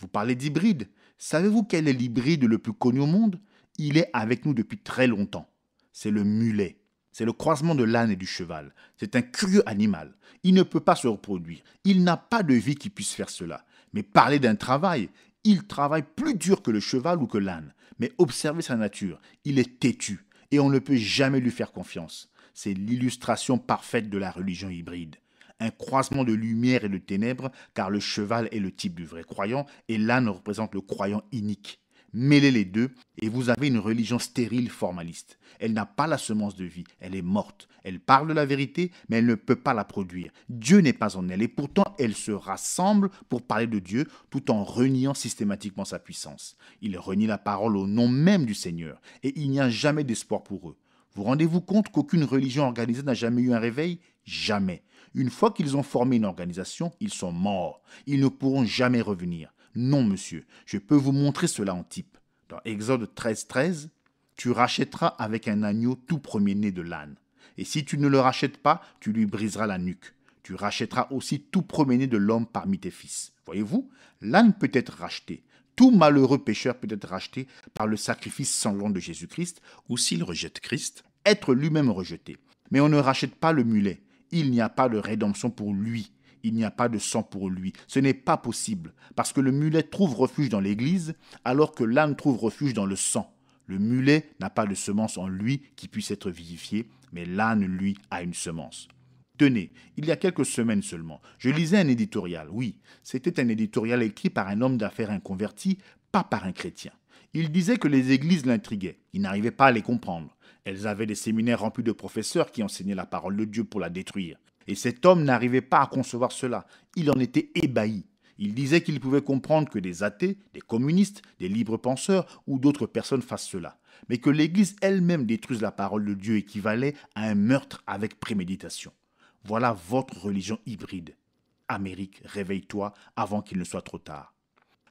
Vous parlez d'hybride. Savez-vous quel est l'hybride le plus connu au monde? Il est avec nous depuis très longtemps. C'est le mulet. C'est le croisement de l'âne et du cheval. C'est un curieux animal. Il ne peut pas se reproduire. Il n'a pas de vie qui puisse faire cela. Mais parler d'un travail, il travaille plus dur que le cheval ou que l'âne. Mais observez sa nature. Il est têtu et on ne peut jamais lui faire confiance. C'est l'illustration parfaite de la religion hybride. Un croisement de lumière et de ténèbres, car le cheval est le type du vrai croyant et l'âne représente le croyant inique. Mêlez les deux et vous avez une religion stérile formaliste. Elle n'a pas la semence de vie, elle est morte. Elle parle de la vérité, mais elle ne peut pas la produire. Dieu n'est pas en elle et pourtant elle se rassemble pour parler de Dieu tout en reniant systématiquement sa puissance. Ils renient la parole au nom même du Seigneur et il n'y a jamais d'espoir pour eux. Vous rendez-vous compte qu'aucune religion organisée n'a jamais eu un réveil? Jamais. Une fois qu'ils ont formé une organisation, ils sont morts. Ils ne pourront jamais revenir. Non, monsieur, je peux vous montrer cela en type. Dans Exode 13:13, tu rachèteras avec un agneau tout premier-né de l'âne. Et si tu ne le rachètes pas, tu lui briseras la nuque. Tu rachèteras aussi tout premier-né de l'homme parmi tes fils. Voyez-vous, l'âne peut être racheté. Tout malheureux pécheur peut être racheté par le sacrifice sanglant de Jésus-Christ, ou s'il rejette Christ, être lui-même rejeté. Mais on ne rachète pas le mulet. Il n'y a pas de rédemption pour lui. Il n'y a pas de sang pour lui. Ce n'est pas possible, parce que le mulet trouve refuge dans l'Église, alors que l'âne trouve refuge dans le sang. Le mulet n'a pas de semence en lui qui puisse être vivifiée, mais l'âne, lui, a une semence. Tenez, il y a quelques semaines seulement, je lisais un éditorial. Oui, c'était un éditorial écrit par un homme d'affaires inconverti, pas par un chrétien. Il disait que les églises l'intriguaient. Il n'arrivait pas à les comprendre. Elles avaient des séminaires remplis de professeurs qui enseignaient la parole de Dieu pour la détruire. Et cet homme n'arrivait pas à concevoir cela. Il en était ébahi. Il disait qu'il pouvait comprendre que des athées, des communistes, des libres penseurs ou d'autres personnes fassent cela. Mais que l'Église elle-même détruise la parole de Dieu équivalait à un meurtre avec préméditation. Voilà votre religion hybride. Amérique, réveille-toi avant qu'il ne soit trop tard.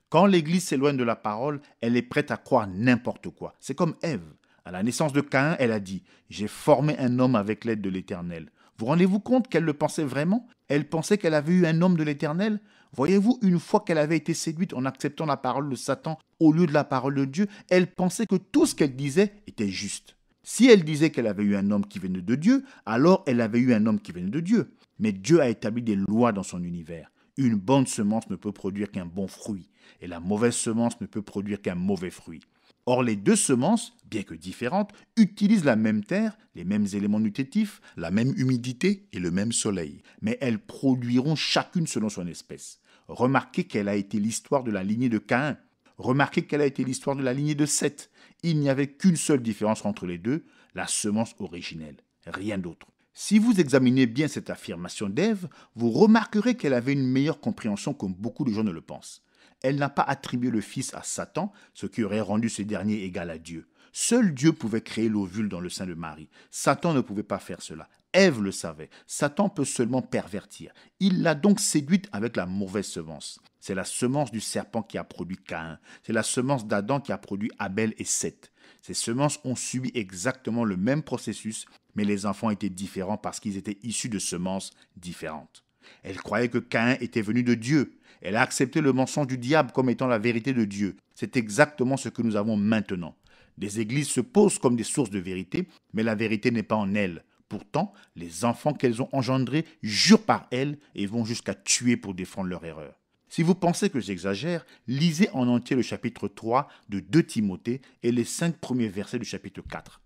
Quand l'Église s'éloigne de la parole, elle est prête à croire n'importe quoi. C'est comme Ève. À la naissance de Caïn, elle a dit « J'ai formé un homme avec l'aide de l'Éternel ». Vous rendez-vous compte qu'elle le pensait vraiment? Elle pensait qu'elle avait eu un homme de l'Éternel? Voyez-vous, une fois qu'elle avait été séduite en acceptant la parole de Satan au lieu de la parole de Dieu, elle pensait que tout ce qu'elle disait était juste. Si elle disait qu'elle avait eu un homme qui venait de Dieu, alors elle avait eu un homme qui venait de Dieu. Mais Dieu a établi des lois dans son univers. Une bonne semence ne peut produire qu'un bon fruit, et la mauvaise semence ne peut produire qu'un mauvais fruit. Or, les deux semences, bien que différentes, utilisent la même terre, les mêmes éléments nutritifs, la même humidité et le même soleil. Mais elles produiront chacune selon son espèce. Remarquez quelle a été l'histoire de la lignée de Caïn. Remarquez quelle a été l'histoire de la lignée de Seth. Il n'y avait qu'une seule différence entre les deux, la semence originelle. Rien d'autre. Si vous examinez bien cette affirmation d'Ève, vous remarquerez qu'elle avait une meilleure compréhension que beaucoup de gens ne le pensent. Elle n'a pas attribué le Fils à Satan, ce qui aurait rendu ce dernier égal à Dieu. Seul Dieu pouvait créer l'ovule dans le sein de Marie. Satan ne pouvait pas faire cela. Ève le savait. Satan peut seulement pervertir. Il l'a donc séduite avec la mauvaise semence. C'est la semence du serpent qui a produit Caïn. C'est la semence d'Adam qui a produit Abel et Seth. Ces semences ont subi exactement le même processus, mais les enfants étaient différents parce qu'ils étaient issus de semences différentes. Elle croyait que Caïn était venu de Dieu. Elle a accepté le mensonge du diable comme étant la vérité de Dieu. C'est exactement ce que nous avons maintenant. Des églises se posent comme des sources de vérité, mais la vérité n'est pas en elles. Pourtant, les enfants qu'elles ont engendrés jurent par elles et vont jusqu'à tuer pour défendre leur erreur. Si vous pensez que j'exagère, lisez en entier le chapitre 3 de 2 Timothée et les 5 premiers versets du chapitre 4.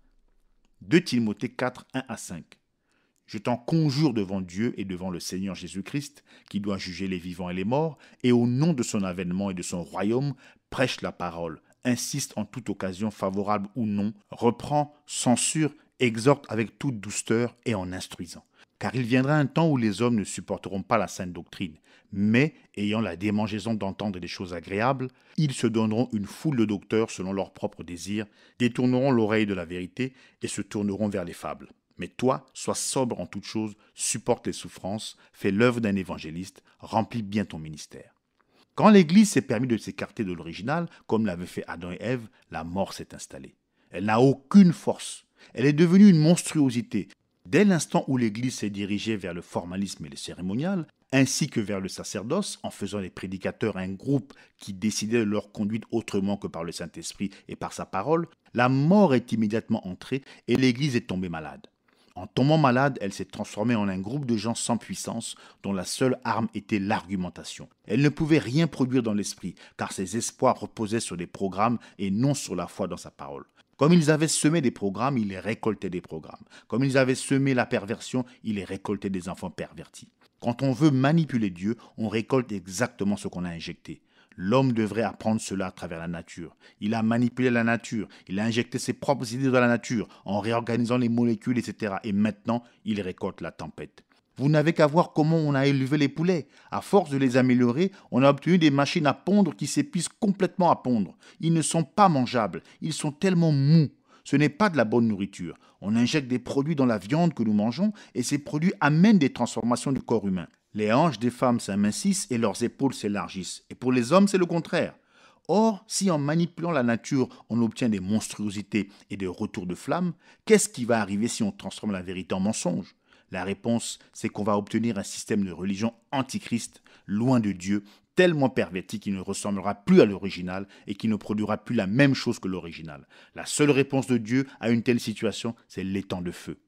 2 Timothée 4, 1 à 5. Je t'en conjure devant Dieu et devant le Seigneur Jésus-Christ, qui doit juger les vivants et les morts, et au nom de son avènement et de son royaume, prêche la parole, insiste en toute occasion, favorable ou non, reprend, censure, exhorte avec toute douceur et en instruisant. Car il viendra un temps où les hommes ne supporteront pas la sainte doctrine, mais, ayant la démangeaison d'entendre des choses agréables, ils se donneront une foule de docteurs selon leurs propres désirs, détourneront l'oreille de la vérité et se tourneront vers les fables. Mais toi, sois sobre en toutes choses, supporte les souffrances, fais l'œuvre d'un évangéliste, remplis bien ton ministère. Quand l'Église s'est permis de s'écarter de l'original, comme l'avaient fait Adam et Ève, la mort s'est installée. Elle n'a aucune force. Elle est devenue une monstruosité. Dès l'instant où l'Église s'est dirigée vers le formalisme et le cérémonial, ainsi que vers le sacerdoce, en faisant des prédicateurs un groupe qui décidait de leur conduite autrement que par le Saint-Esprit et par sa parole, la mort est immédiatement entrée et l'Église est tombée malade. En tombant malade, elle s'est transformée en un groupe de gens sans puissance dont la seule arme était l'argumentation. Elle ne pouvait rien produire dans l'esprit, car ses espoirs reposaient sur des programmes et non sur la foi dans sa parole. Comme ils avaient semé des programmes, ils récoltaient des programmes. Comme ils avaient semé la perversion, ils récoltaient des enfants pervertis. Quand on veut manipuler Dieu, on récolte exactement ce qu'on a injecté. L'homme devrait apprendre cela à travers la nature. Il a manipulé la nature, il a injecté ses propres idées dans la nature, en réorganisant les molécules, etc. Et maintenant, il récolte la tempête. Vous n'avez qu'à voir comment on a élevé les poulets. À force de les améliorer, on a obtenu des machines à pondre qui s'épuisent complètement à pondre. Ils ne sont pas mangeables, ils sont tellement mous. Ce n'est pas de la bonne nourriture. On injecte des produits dans la viande que nous mangeons et ces produits amènent des transformations du corps humain. Les hanches des femmes s'amincissent et leurs épaules s'élargissent. Et pour les hommes, c'est le contraire. Or, si en manipulant la nature, on obtient des monstruosités et des retours de flammes, qu'est-ce qui va arriver si on transforme la vérité en mensonge? La réponse, c'est qu'on va obtenir un système de religion antichrist, loin de Dieu, tellement perverti qu'il ne ressemblera plus à l'original et qui ne produira plus la même chose que l'original. La seule réponse de Dieu à une telle situation, c'est l'étang de feu.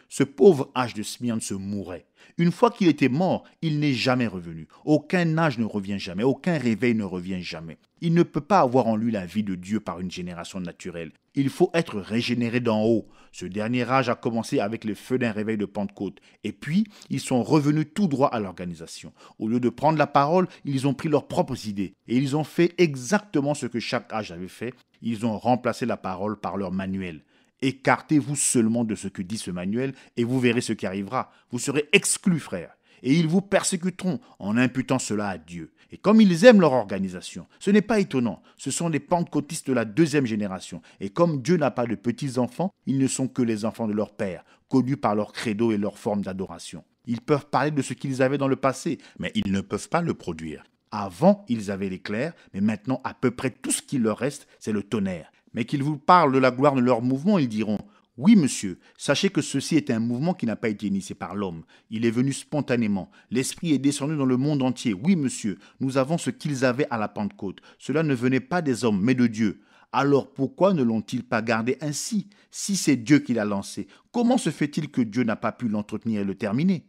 Ce pauvre âge de Smyrne se mourait. Une fois qu'il était mort, il n'est jamais revenu. Aucun âge ne revient jamais, aucun réveil ne revient jamais. Il ne peut pas avoir en lui la vie de Dieu par une génération naturelle. Il faut être régénéré d'en haut. Ce dernier âge a commencé avec le feu d'un réveil de Pentecôte. Et puis, ils sont revenus tout droit à l'organisation. Au lieu de prendre la parole, ils ont pris leurs propres idées. Et ils ont fait exactement ce que chaque âge avait fait. Ils ont remplacé la parole par leur manuel. Écartez-vous seulement de ce que dit ce manuel et vous verrez ce qui arrivera. Vous serez exclus, frères. Et ils vous persécuteront en imputant cela à Dieu. Et comme ils aiment leur organisation, ce n'est pas étonnant. Ce sont des pentecôtistes de la deuxième génération. Et comme Dieu n'a pas de petits-enfants, ils ne sont que les enfants de leur père, connus par leur credo et leur forme d'adoration. Ils peuvent parler de ce qu'ils avaient dans le passé, mais ils ne peuvent pas le produire. Avant, ils avaient l'éclair, mais maintenant, à peu près tout ce qui leur reste, c'est le tonnerre. Mais qu'ils vous parlent de la gloire de leur mouvement, ils diront « Oui, monsieur, sachez que ceci est un mouvement qui n'a pas été initié par l'homme. Il est venu spontanément. L'Esprit est descendu dans le monde entier. Oui, monsieur, nous avons ce qu'ils avaient à la Pentecôte. Cela ne venait pas des hommes, mais de Dieu. Alors pourquoi ne l'ont-ils pas gardé ainsi? Si c'est Dieu qui l'a lancé, comment se fait-il que Dieu n'a pas pu l'entretenir et le terminer?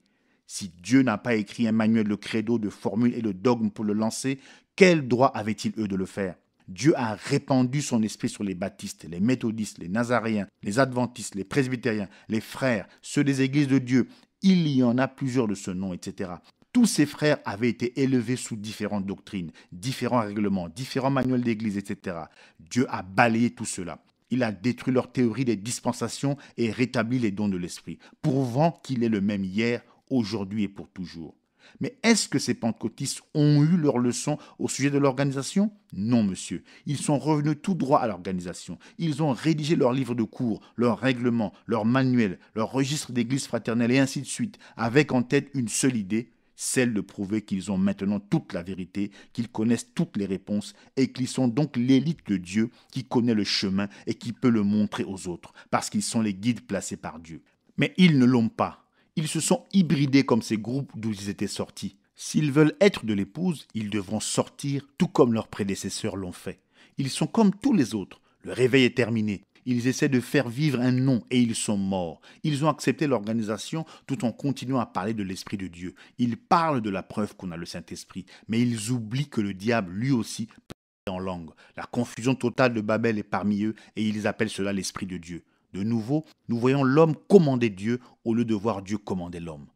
Si Dieu n'a pas écrit un manuel de credo, de formules et de dogmes pour le lancer, quel droit avaient-ils eux de le faire? Dieu a répandu son esprit sur les baptistes, les méthodistes, les nazaréens, les adventistes, les presbytériens, les frères, ceux des églises de Dieu. Il y en a plusieurs de ce nom, etc. Tous ces frères avaient été élevés sous différentes doctrines, différents règlements, différents manuels d'église, etc. Dieu a balayé tout cela. Il a détruit leur théorie des dispensations et rétabli les dons de l'esprit, prouvant qu'il est le même hier, aujourd'hui et pour toujours. Mais est-ce que ces pentecôtistes ont eu leur leçon au sujet de l'organisation? Non, monsieur. Ils sont revenus tout droit à l'organisation. Ils ont rédigé leurs livres de cours, leurs règlements, leurs manuels, leurs registres d'église fraternelle et ainsi de suite, avec en tête une seule idée, celle de prouver qu'ils ont maintenant toute la vérité, qu'ils connaissent toutes les réponses et qu'ils sont donc l'élite de Dieu qui connaît le chemin et qui peut le montrer aux autres, parce qu'ils sont les guides placés par Dieu. Mais ils ne l'ont pas. Ils se sont hybridés comme ces groupes d'où ils étaient sortis. S'ils veulent être de l'épouse, ils devront sortir tout comme leurs prédécesseurs l'ont fait. Ils sont comme tous les autres. Le réveil est terminé. Ils essaient de faire vivre un nom et ils sont morts. Ils ont accepté l'organisation tout en continuant à parler de l'Esprit de Dieu. Ils parlent de la preuve qu'on a le Saint-Esprit, mais ils oublient que le diable, lui aussi, peut parler en langue. La confusion totale de Babel est parmi eux et ils appellent cela l'Esprit de Dieu. De nouveau, nous voyons l'homme commander Dieu au lieu de voir Dieu commander l'homme.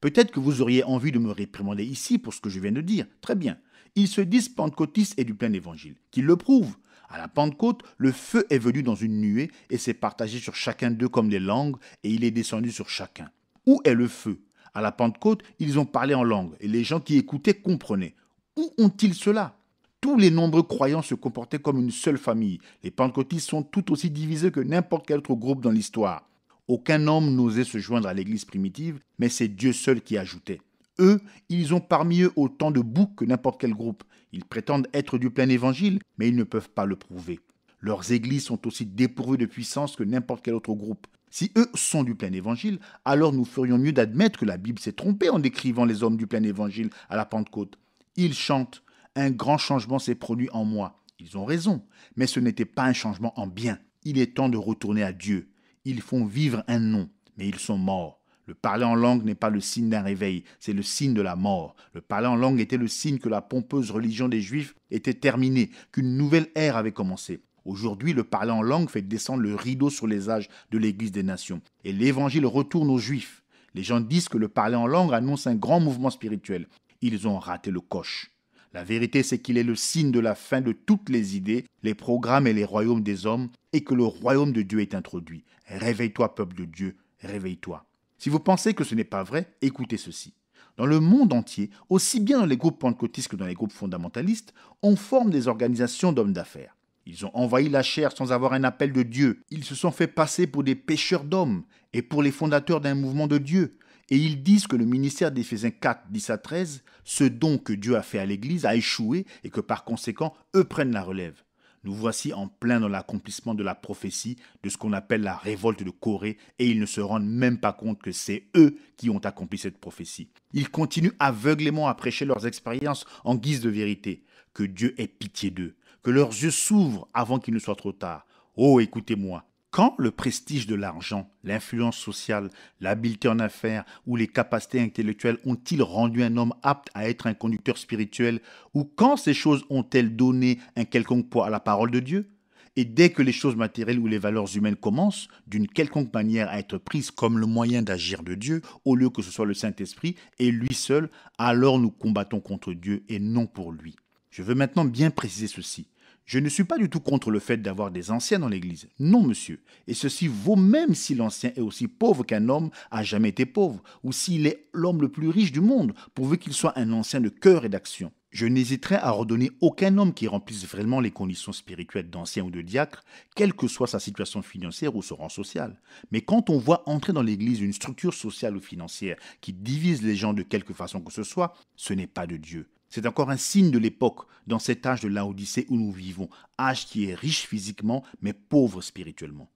Peut-être que vous auriez envie de me réprimander ici pour ce que je viens de dire. Très bien. Ils se disent pentecôtistes et du plein évangile. Qu'ils le prouvent. À la Pentecôte, le feu est venu dans une nuée et s'est partagé sur chacun d'eux comme des langues et il est descendu sur chacun. Où est le feu? À la Pentecôte, ils ont parlé en langue et les gens qui écoutaient comprenaient. Où ont-ils cela? Tous les nombreux croyants se comportaient comme une seule famille. Les pentecôtistes sont tout aussi divisés que n'importe quel autre groupe dans l'histoire. Aucun homme n'osait se joindre à l'église primitive, mais c'est Dieu seul qui ajoutait. Eux, ils ont parmi eux autant de boucs que n'importe quel groupe. Ils prétendent être du plein évangile, mais ils ne peuvent pas le prouver. Leurs églises sont aussi dépourvues de puissance que n'importe quel autre groupe. Si eux sont du plein évangile, alors nous ferions mieux d'admettre que la Bible s'est trompée en décrivant les hommes du plein évangile à la Pentecôte. Ils chantent, un grand changement s'est produit en moi. Ils ont raison, mais ce n'était pas un changement en bien. Il est temps de retourner à Dieu. Ils font vivre un nom, mais ils sont morts. Le parler en langue n'est pas le signe d'un réveil, c'est le signe de la mort. Le parler en langue était le signe que la pompeuse religion des Juifs était terminée, qu'une nouvelle ère avait commencé. Aujourd'hui, le parler en langue fait descendre le rideau sur les âges de l'Église des nations. Et l'Évangile retourne aux Juifs. Les gens disent que le parler en langue annonce un grand mouvement spirituel. Ils ont raté le coche. La vérité, c'est qu'il est le signe de la fin de toutes les idées, les programmes et les royaumes des hommes, et que le royaume de Dieu est introduit. Réveille-toi, peuple de Dieu, réveille-toi. Si vous pensez que ce n'est pas vrai, écoutez ceci. Dans le monde entier, aussi bien dans les groupes pentecôtistes que dans les groupes fondamentalistes, on forme des organisations d'hommes d'affaires. Ils ont envahi la chair sans avoir un appel de Dieu. Ils se sont fait passer pour des pêcheurs d'hommes et pour les fondateurs d'un mouvement de Dieu. Et ils disent que le ministère d'Éphésiens 4, 10 à 13, ce don que Dieu a fait à l'Église a échoué et que par conséquent, eux prennent la relève. Nous voici en plein dans l'accomplissement de la prophétie de ce qu'on appelle la révolte de Corée et ils ne se rendent même pas compte que c'est eux qui ont accompli cette prophétie. Ils continuent aveuglément à prêcher leurs expériences en guise de vérité. Que Dieu ait pitié d'eux, que leurs yeux s'ouvrent avant qu'il ne soit trop tard. Oh, écoutez-moi. Quand le prestige de l'argent, l'influence sociale, l'habileté en affaires ou les capacités intellectuelles ont-ils rendu un homme apte à être un conducteur spirituel ou quand ces choses ont-elles donné un quelconque poids à la parole de Dieu? Et dès que les choses matérielles ou les valeurs humaines commencent, d'une quelconque manière, à être prises comme le moyen d'agir de Dieu, au lieu que ce soit le Saint-Esprit et lui seul, alors nous combattons contre Dieu et non pour lui. Je veux maintenant bien préciser ceci. Je ne suis pas du tout contre le fait d'avoir des anciens dans l'Église. Non, monsieur. Et ceci vaut même si l'ancien est aussi pauvre qu'un homme a jamais été pauvre, ou s'il est l'homme le plus riche du monde, pourvu qu'il soit un ancien de cœur et d'action. Je n'hésiterai à ordonner aucun homme qui remplisse vraiment les conditions spirituelles d'ancien ou de diacre, quelle que soit sa situation financière ou son rang social. Mais quand on voit entrer dans l'Église une structure sociale ou financière qui divise les gens de quelque façon que ce soit, ce n'est pas de Dieu. C'est encore un signe de l'époque, dans cet âge de Laodicée où nous vivons, âge qui est riche physiquement, mais pauvre spirituellement.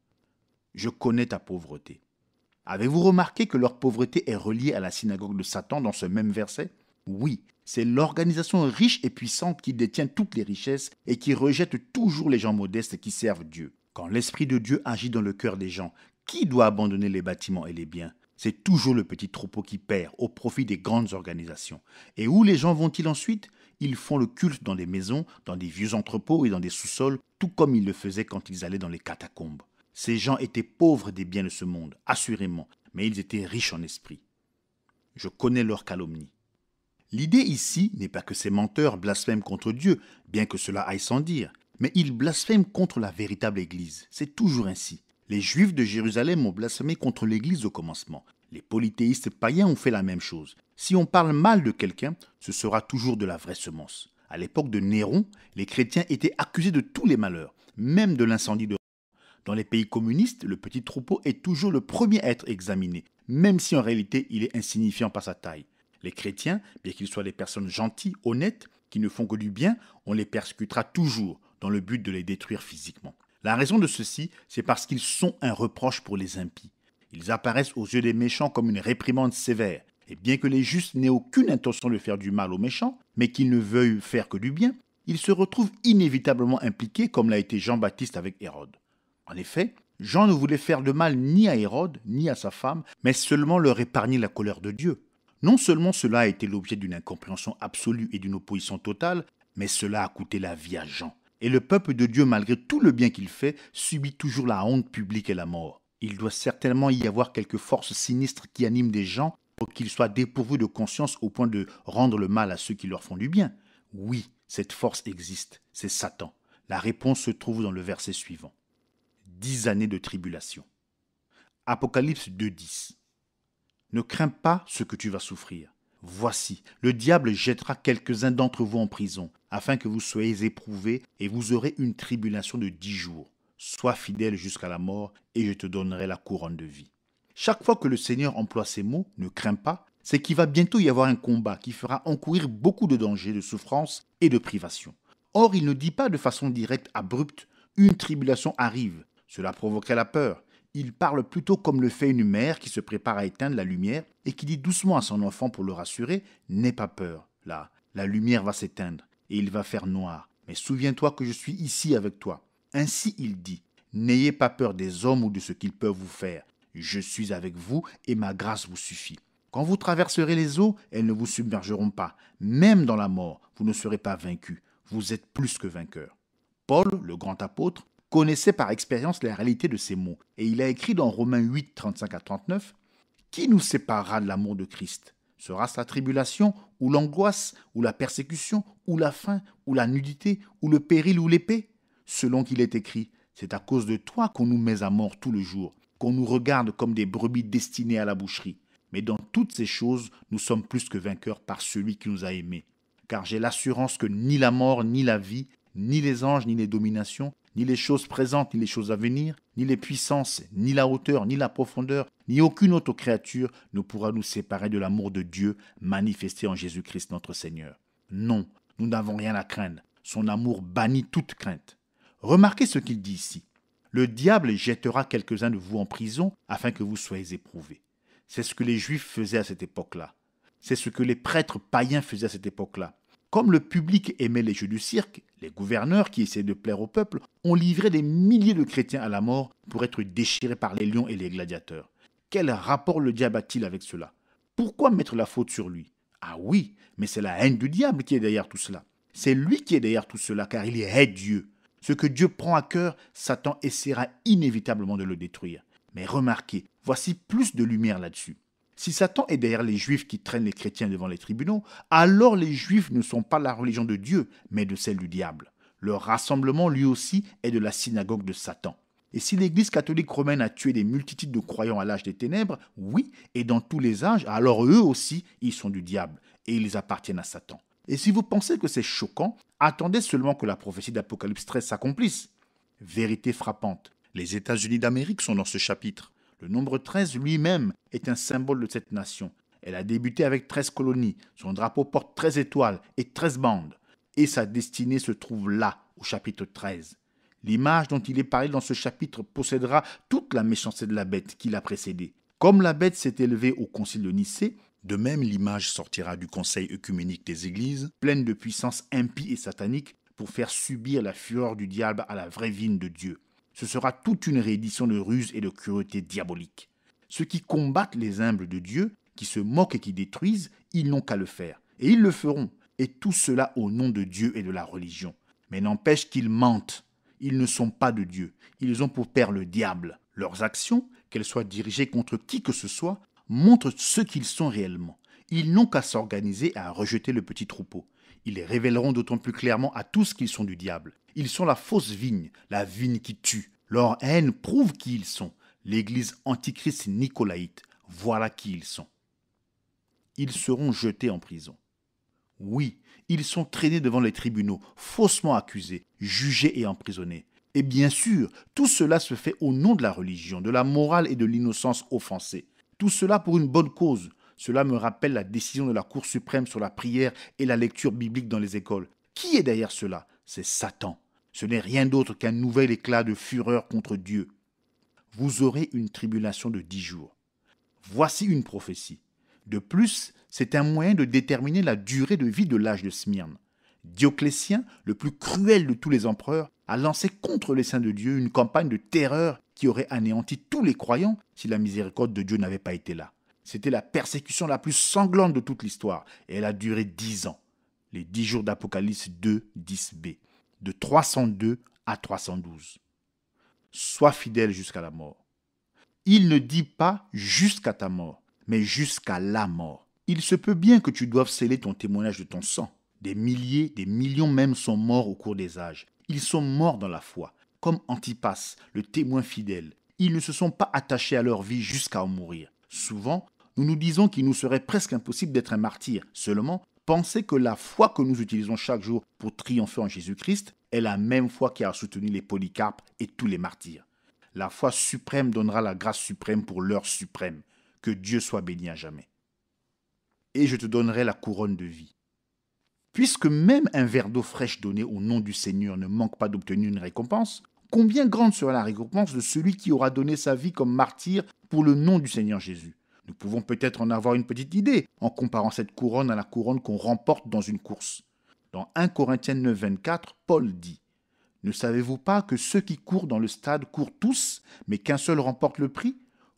Je connais ta pauvreté. Avez-vous remarqué que leur pauvreté est reliée à la synagogue de Satan dans ce même verset? Oui, c'est l'organisation riche et puissante qui détient toutes les richesses et qui rejette toujours les gens modestes qui servent Dieu. Quand l'Esprit de Dieu agit dans le cœur des gens, qui doit abandonner les bâtiments et les biens? C'est toujours le petit troupeau qui perd au profit des grandes organisations. Et où les gens vont-ils ensuite? Ils font le culte dans des maisons, dans des vieux entrepôts et dans des sous-sols, tout comme ils le faisaient quand ils allaient dans les catacombes. Ces gens étaient pauvres des biens de ce monde, assurément, mais ils étaient riches en esprit. Je connais leurs calomnies. L'idée ici n'est pas que ces menteurs blasphèment contre Dieu, bien que cela aille sans dire, mais ils blasphèment contre la véritable Église. C'est toujours ainsi. Les Juifs de Jérusalem ont blasphémé contre l'Église au commencement. Les polythéistes païens ont fait la même chose. Si on parle mal de quelqu'un, ce sera toujours de la vraie semence. À l'époque de Néron, les chrétiens étaient accusés de tous les malheurs, même de l'incendie de Rome. Dans les pays communistes, le petit troupeau est toujours le premier à être examiné, même si en réalité il est insignifiant par sa taille. Les chrétiens, bien qu'ils soient des personnes gentilles, honnêtes, qui ne font que du bien, on les persécutera toujours dans le but de les détruire physiquement. La raison de ceci, c'est parce qu'ils sont un reproche pour les impies. Ils apparaissent aux yeux des méchants comme une réprimande sévère. Et bien que les justes n'aient aucune intention de faire du mal aux méchants, mais qu'ils ne veuillent faire que du bien, ils se retrouvent inévitablement impliqués comme l'a été Jean-Baptiste avec Hérode. En effet, Jean ne voulait faire de mal ni à Hérode, ni à sa femme, mais seulement leur épargner la colère de Dieu. Non seulement cela a été l'objet d'une incompréhension absolue et d'une opposition totale, mais cela a coûté la vie à Jean. Et le peuple de Dieu, malgré tout le bien qu'il fait, subit toujours la honte publique et la mort. Il doit certainement y avoir quelques forces sinistres qui animent des gens pour qu'ils soient dépourvus de conscience au point de rendre le mal à ceux qui leur font du bien. Oui, cette force existe, c'est Satan. La réponse se trouve dans le verset suivant. 10 années de tribulation. Apocalypse 2:10. Ne crains pas ce que tu vas souffrir. Voici, le diable jettera quelques-uns d'entre vous en prison, afin que vous soyez éprouvés, et vous aurez une tribulation de 10 jours. Sois fidèle jusqu'à la mort, et je te donnerai la couronne de vie. Chaque fois que le Seigneur emploie ces mots, ne crains pas, c'est qu'il va bientôt y avoir un combat qui fera encourir beaucoup de dangers, de souffrances et de privations. Or, il ne dit pas de façon directe, abrupte, une tribulation arrive. Cela provoquerait la peur. Il parle plutôt comme le fait une mère qui se prépare à éteindre la lumière et qui dit doucement à son enfant pour le rassurer, « N'aie pas peur, là, la lumière va s'éteindre et il va faire noir. Mais souviens-toi que je suis ici avec toi. » Ainsi il dit, « N'ayez pas peur des hommes ou de ce qu'ils peuvent vous faire. Je suis avec vous et ma grâce vous suffit. Quand vous traverserez les eaux, elles ne vous submergeront pas. Même dans la mort, vous ne serez pas vaincus. Vous êtes plus que vainqueurs. » Paul, le grand apôtre, connaissait par expérience la réalité de ces mots, et il a écrit dans Romains 8, 35 à 39, « Qui nous séparera de l'amour de Christ ? Sera-ce la tribulation, ou l'angoisse, ou la persécution, ou la faim, ou la nudité, ou le péril, ou l'épée ? Selon qu'il est écrit, c'est à cause de toi qu'on nous met à mort tout le jour, qu'on nous regarde comme des brebis destinées à la boucherie. Mais dans toutes ces choses, nous sommes plus que vainqueurs par celui qui nous a aimés. Car j'ai l'assurance que ni la mort, ni la vie, ni les anges, ni les dominations, ni les choses présentes, ni les choses à venir, ni les puissances, ni la hauteur, ni la profondeur, ni aucune autre créature ne pourra nous séparer de l'amour de Dieu manifesté en Jésus-Christ notre Seigneur. Non, nous n'avons rien à craindre. Son amour bannit toute crainte. Remarquez ce qu'il dit ici. Le diable jettera quelques-uns de vous en prison afin que vous soyez éprouvés. C'est ce que les Juifs faisaient à cette époque-là. C'est ce que les prêtres païens faisaient à cette époque-là. Comme le public aimait les jeux du cirque, les gouverneurs qui essayaient de plaire au peuple ont livré des milliers de chrétiens à la mort pour être déchirés par les lions et les gladiateurs. Quel rapport le diable a-t-il avec cela ? Pourquoi mettre la faute sur lui ? Ah oui, mais c'est la haine du diable qui est derrière tout cela. C'est lui qui est derrière tout cela car il hait Dieu. Ce que Dieu prend à cœur, Satan essaiera inévitablement de le détruire. Mais remarquez, voici plus de lumière là-dessus. Si Satan est derrière les Juifs qui traînent les chrétiens devant les tribunaux, alors les Juifs ne sont pas la religion de Dieu, mais de celle du diable. Leur rassemblement, lui aussi, est de la synagogue de Satan. Et si l'Église catholique romaine a tué des multitudes de croyants à l'âge des ténèbres, oui, et dans tous les âges, alors eux aussi, ils sont du diable, et ils appartiennent à Satan. Et si vous pensez que c'est choquant, attendez seulement que la prophétie d'Apocalypse 13 s'accomplisse. Vérité frappante. Les États-Unis d'Amérique sont dans ce chapitre. Le nombre 13 lui-même est un symbole de cette nation. Elle a débuté avec 13 colonies. Son drapeau porte 13 étoiles et 13 bandes. Et sa destinée se trouve là, au chapitre 13. L'image dont il est parlé dans ce chapitre possédera toute la méchanceté de la bête qui l'a précédée. Comme la bête s'est élevée au concile de Nicée, de même l'image sortira du conseil œcuménique des églises, pleine de puissance impie et satanique, pour faire subir la fureur du diable à la vraie vigne de Dieu. Ce sera toute une réédition de ruses et de cruauté diabolique. Ceux qui combattent les humbles de Dieu, qui se moquent et qui détruisent, ils n'ont qu'à le faire. Et ils le feront. Et tout cela au nom de Dieu et de la religion. Mais n'empêche qu'ils mentent. Ils ne sont pas de Dieu. Ils ont pour père le diable. Leurs actions, qu'elles soient dirigées contre qui que ce soit, montrent ce qu'ils sont réellement. Ils n'ont qu'à s'organiser et à rejeter le petit troupeau. Ils les révéleront d'autant plus clairement à tous qu'ils sont du diable. Ils sont la fausse vigne, la vigne qui tue. Leur haine prouve qui ils sont. L'église antichrist nicolaïte, voilà qui ils sont. Ils seront jetés en prison. Oui, ils sont traînés devant les tribunaux, faussement accusés, jugés et emprisonnés. Et bien sûr, tout cela se fait au nom de la religion, de la morale et de l'innocence offensée. Tout cela pour une bonne cause. Cela me rappelle la décision de la Cour suprême sur la prière et la lecture biblique dans les écoles. Qui est derrière cela ? C'est Satan. Ce n'est rien d'autre qu'un nouvel éclat de fureur contre Dieu. Vous aurez une tribulation de 10 jours. Voici une prophétie. De plus, c'est un moyen de déterminer la durée de vie de l'âge de Smyrne. Dioclétien, le plus cruel de tous les empereurs, a lancé contre les saints de Dieu une campagne de terreur qui aurait anéanti tous les croyants si la miséricorde de Dieu n'avait pas été là. C'était la persécution la plus sanglante de toute l'histoire et elle a duré 10 ans. Les 10 jours d'Apocalypse 2, 10b, de 302 à 312. Sois fidèle jusqu'à la mort. Il ne dit pas jusqu'à ta mort, mais jusqu'à la mort. Il se peut bien que tu doives sceller ton témoignage de ton sang. Des milliers, des millions même sont morts au cours des âges. Ils sont morts dans la foi, comme Antipas, le témoin fidèle. Ils ne se sont pas attachés à leur vie jusqu'à en mourir. Souvent, nous nous disons qu'il nous serait presque impossible d'être un martyr. Seulement, pensez que la foi que nous utilisons chaque jour pour triompher en Jésus-Christ est la même foi qui a soutenu les Polycarpes et tous les martyrs. La foi suprême donnera la grâce suprême pour l'heure suprême. Que Dieu soit béni à jamais. Et je te donnerai la couronne de vie. Puisque même un verre d'eau fraîche donné au nom du Seigneur ne manque pas d'obtenir une récompense, Combien grande sera la récompense de celui qui aura donné sa vie comme martyr pour le nom du Seigneur Jésus? Nous pouvons peut-être en avoir une petite idée en comparant cette couronne à la couronne qu'on remporte dans une course. Dans 1 Corinthiens 9, 24, Paul dit: « Ne savez-vous pas que ceux qui courent dans le stade courent tous, mais qu'un seul remporte le prix?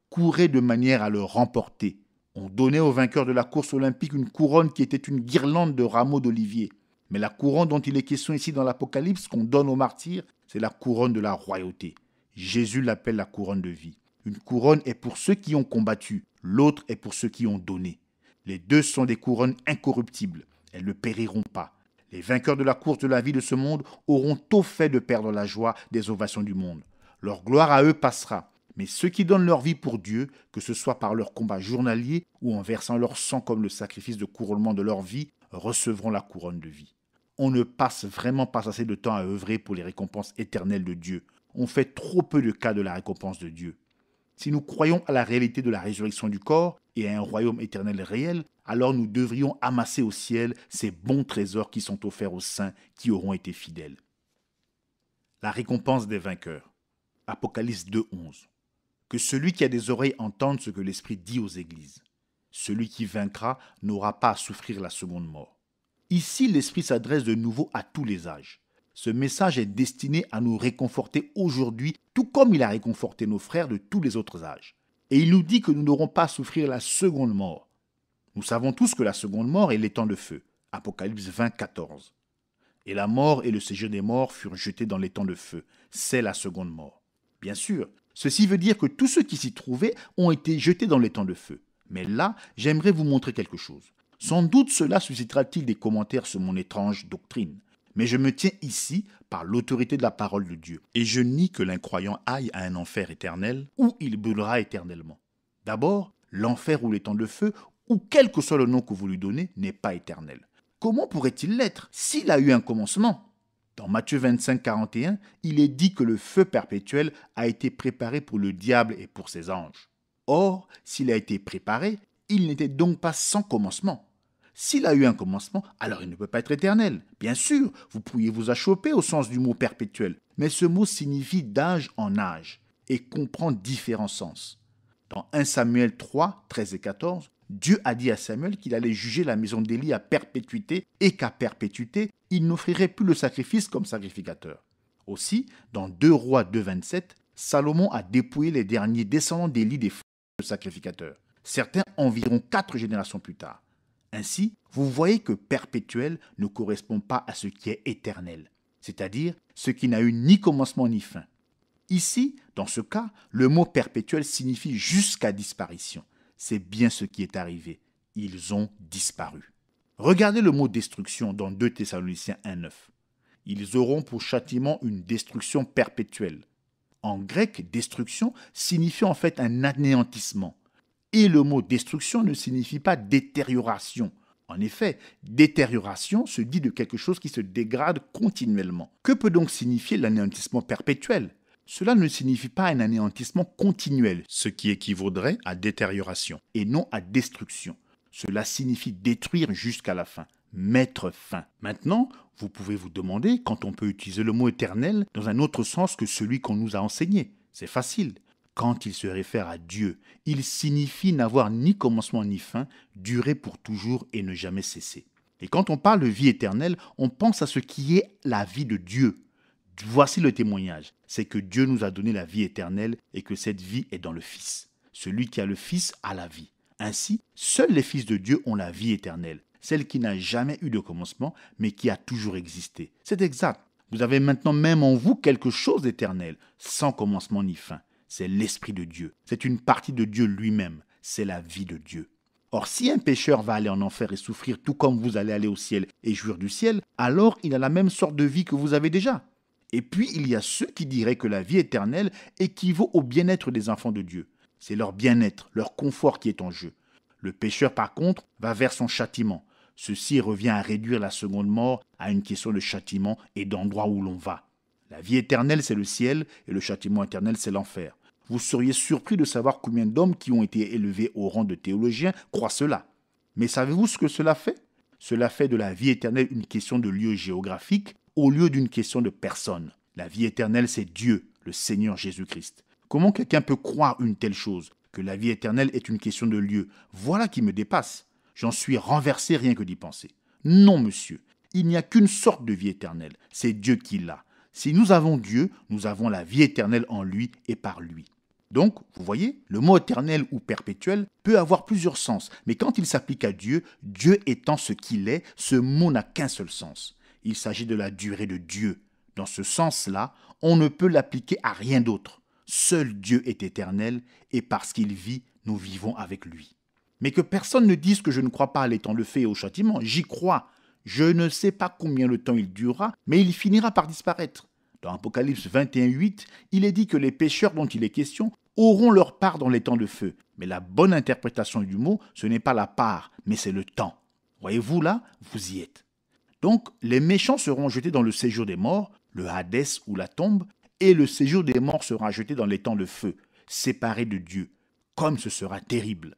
Courez de manière à le remporter. » On donnait au vainqueur de la course olympique une couronne qui était une guirlande de rameaux d'olivier. Mais la couronne dont il est question ici dans l'Apocalypse qu'on donne aux martyrs, c'est la couronne de la royauté. Jésus l'appelle la couronne de vie. Une couronne est pour ceux qui ont combattu, l'autre est pour ceux qui ont donné. Les deux sont des couronnes incorruptibles, elles ne périront pas. Les vainqueurs de la course de la vie de ce monde auront tôt fait de perdre la joie des ovations du monde. Leur gloire à eux passera. Mais ceux qui donnent leur vie pour Dieu, que ce soit par leur combat journalier ou en versant leur sang comme le sacrifice de couronnement de leur vie, recevront la couronne de vie. On ne passe vraiment pas assez de temps à œuvrer pour les récompenses éternelles de Dieu. On fait trop peu de cas de la récompense de Dieu. Si nous croyons à la réalité de la résurrection du corps et à un royaume éternel réel, alors nous devrions amasser au ciel ces bons trésors qui sont offerts aux saints qui auront été fidèles. La récompense des vainqueurs. Apocalypse 2, 11. Que celui qui a des oreilles entende ce que l'Esprit dit aux églises. Celui qui vaincra n'aura pas à souffrir la seconde mort. Ici, l'Esprit s'adresse de nouveau à tous les âges. Ce message est destiné à nous réconforter aujourd'hui, tout comme il a réconforté nos frères de tous les autres âges. Et il nous dit que nous n'aurons pas à souffrir la seconde mort. Nous savons tous que la seconde mort est l'étang de feu. Apocalypse 20, 14. Et la mort et le séjour des morts furent jetés dans l'étang de feu. C'est la seconde mort. Bien sûr, ceci veut dire que tous ceux qui s'y trouvaient ont été jetés dans l'étang de feu. Mais là, j'aimerais vous montrer quelque chose. Sans doute cela suscitera-t-il des commentaires sur mon étrange doctrine. Mais je me tiens ici par l'autorité de la parole de Dieu. Et je nie que l'incroyant aille à un enfer éternel où il brûlera éternellement. D'abord, l'enfer ou l'étang de feu, ou quel que soit le nom que vous lui donnez, n'est pas éternel. Comment pourrait-il l'être s'il a eu un commencement? Dans Matthieu 25, 41, il est dit que le feu perpétuel a été préparé pour le diable et pour ses anges. Or, s'il a été préparé, il n'était donc pas sans commencement. S'il a eu un commencement, alors il ne peut pas être éternel. Bien sûr, vous pourriez vous achoper au sens du mot perpétuel, mais ce mot signifie d'âge en âge et comprend différents sens. Dans 1 Samuel 3, 13 et 14, Dieu a dit à Samuel qu'il allait juger la maison d'Élie à perpétuité et qu'à perpétuité, il n'offrirait plus le sacrifice comme sacrificateur. Aussi, dans 2 Rois 2, 27, Salomon a dépouillé les derniers descendants d'Élie des de sacrificateurs, certains environ 4 générations plus tard. Ainsi, vous voyez que perpétuel ne correspond pas à ce qui est éternel, c'est-à-dire ce qui n'a eu ni commencement ni fin. Ici, dans ce cas, le mot perpétuel signifie jusqu'à disparition. C'est bien ce qui est arrivé. Ils ont disparu. Regardez le mot destruction dans 2 Thessaloniciens 1,9. Ils auront pour châtiment une destruction perpétuelle. En grec, destruction signifie en fait un anéantissement. Et le mot destruction ne signifie pas détérioration. En effet, détérioration se dit de quelque chose qui se dégrade continuellement. Que peut donc signifier l'anéantissement perpétuel? Cela ne signifie pas un anéantissement continuel, ce qui équivaudrait à détérioration, et non à destruction. Cela signifie détruire jusqu'à la fin, mettre fin. Maintenant, vous pouvez vous demander quand on peut utiliser le mot éternel dans un autre sens que celui qu'on nous a enseigné. C'est facile. Quand il se réfère à Dieu, il signifie n'avoir ni commencement ni fin, durer pour toujours et ne jamais cesser. Et quand on parle de vie éternelle, on pense à ce qui est la vie de Dieu. Voici le témoignage, c'est que Dieu nous a donné la vie éternelle et que cette vie est dans le Fils. Celui qui a le Fils a la vie. Ainsi, seuls les fils de Dieu ont la vie éternelle, celle qui n'a jamais eu de commencement, mais qui a toujours existé. C'est exact. Vous avez maintenant même en vous quelque chose d'éternel, sans commencement ni fin. C'est l'Esprit de Dieu. C'est une partie de Dieu lui-même. C'est la vie de Dieu. Or, si un pécheur va aller en enfer et souffrir tout comme vous allez aller au ciel et jouir du ciel, alors il a la même sorte de vie que vous avez déjà. Et puis, il y a ceux qui diraient que la vie éternelle équivaut au bien-être des enfants de Dieu. C'est leur bien-être, leur confort qui est en jeu. Le pécheur, par contre, va vers son châtiment. Ceci revient à réduire la seconde mort à une question de châtiment et d'endroit où l'on va. La vie éternelle, c'est le ciel, et le châtiment éternel, c'est l'enfer. Vous seriez surpris de savoir combien d'hommes qui ont été élevés au rang de théologiens croient cela. Mais savez-vous ce que cela fait? Cela fait de la vie éternelle une question de lieu géographique au lieu d'une question de personne. La vie éternelle, c'est Dieu, le Seigneur Jésus-Christ. Comment quelqu'un peut croire une telle chose, que la vie éternelle est une question de lieu? Voilà qui me dépasse. J'en suis renversé rien que d'y penser. Non, monsieur, il n'y a qu'une sorte de vie éternelle, c'est Dieu qui l'a. Si nous avons Dieu, nous avons la vie éternelle en lui et par lui. Donc, vous voyez, le mot éternel ou perpétuel peut avoir plusieurs sens, mais quand il s'applique à Dieu, Dieu étant ce qu'il est, ce mot n'a qu'un seul sens. Il s'agit de la durée de Dieu. Dans ce sens-là, on ne peut l'appliquer à rien d'autre. Seul Dieu est éternel et parce qu'il vit, nous vivons avec lui. Mais que personne ne dise que je ne crois pas à l'étang de feu et au châtiment, j'y crois. Je ne sais pas combien de temps il durera, mais il finira par disparaître. Dans Apocalypse 21:8, il est dit que les pécheurs dont il est question auront leur part dans les temps de feu. Mais la bonne interprétation du mot, ce n'est pas la part, mais c'est le temps. Voyez-vous là, vous y êtes. Donc, les méchants seront jetés dans le séjour des morts, le Hadès ou la tombe, et le séjour des morts sera jeté dans les temps de feu, séparés de Dieu. Comme ce sera terrible.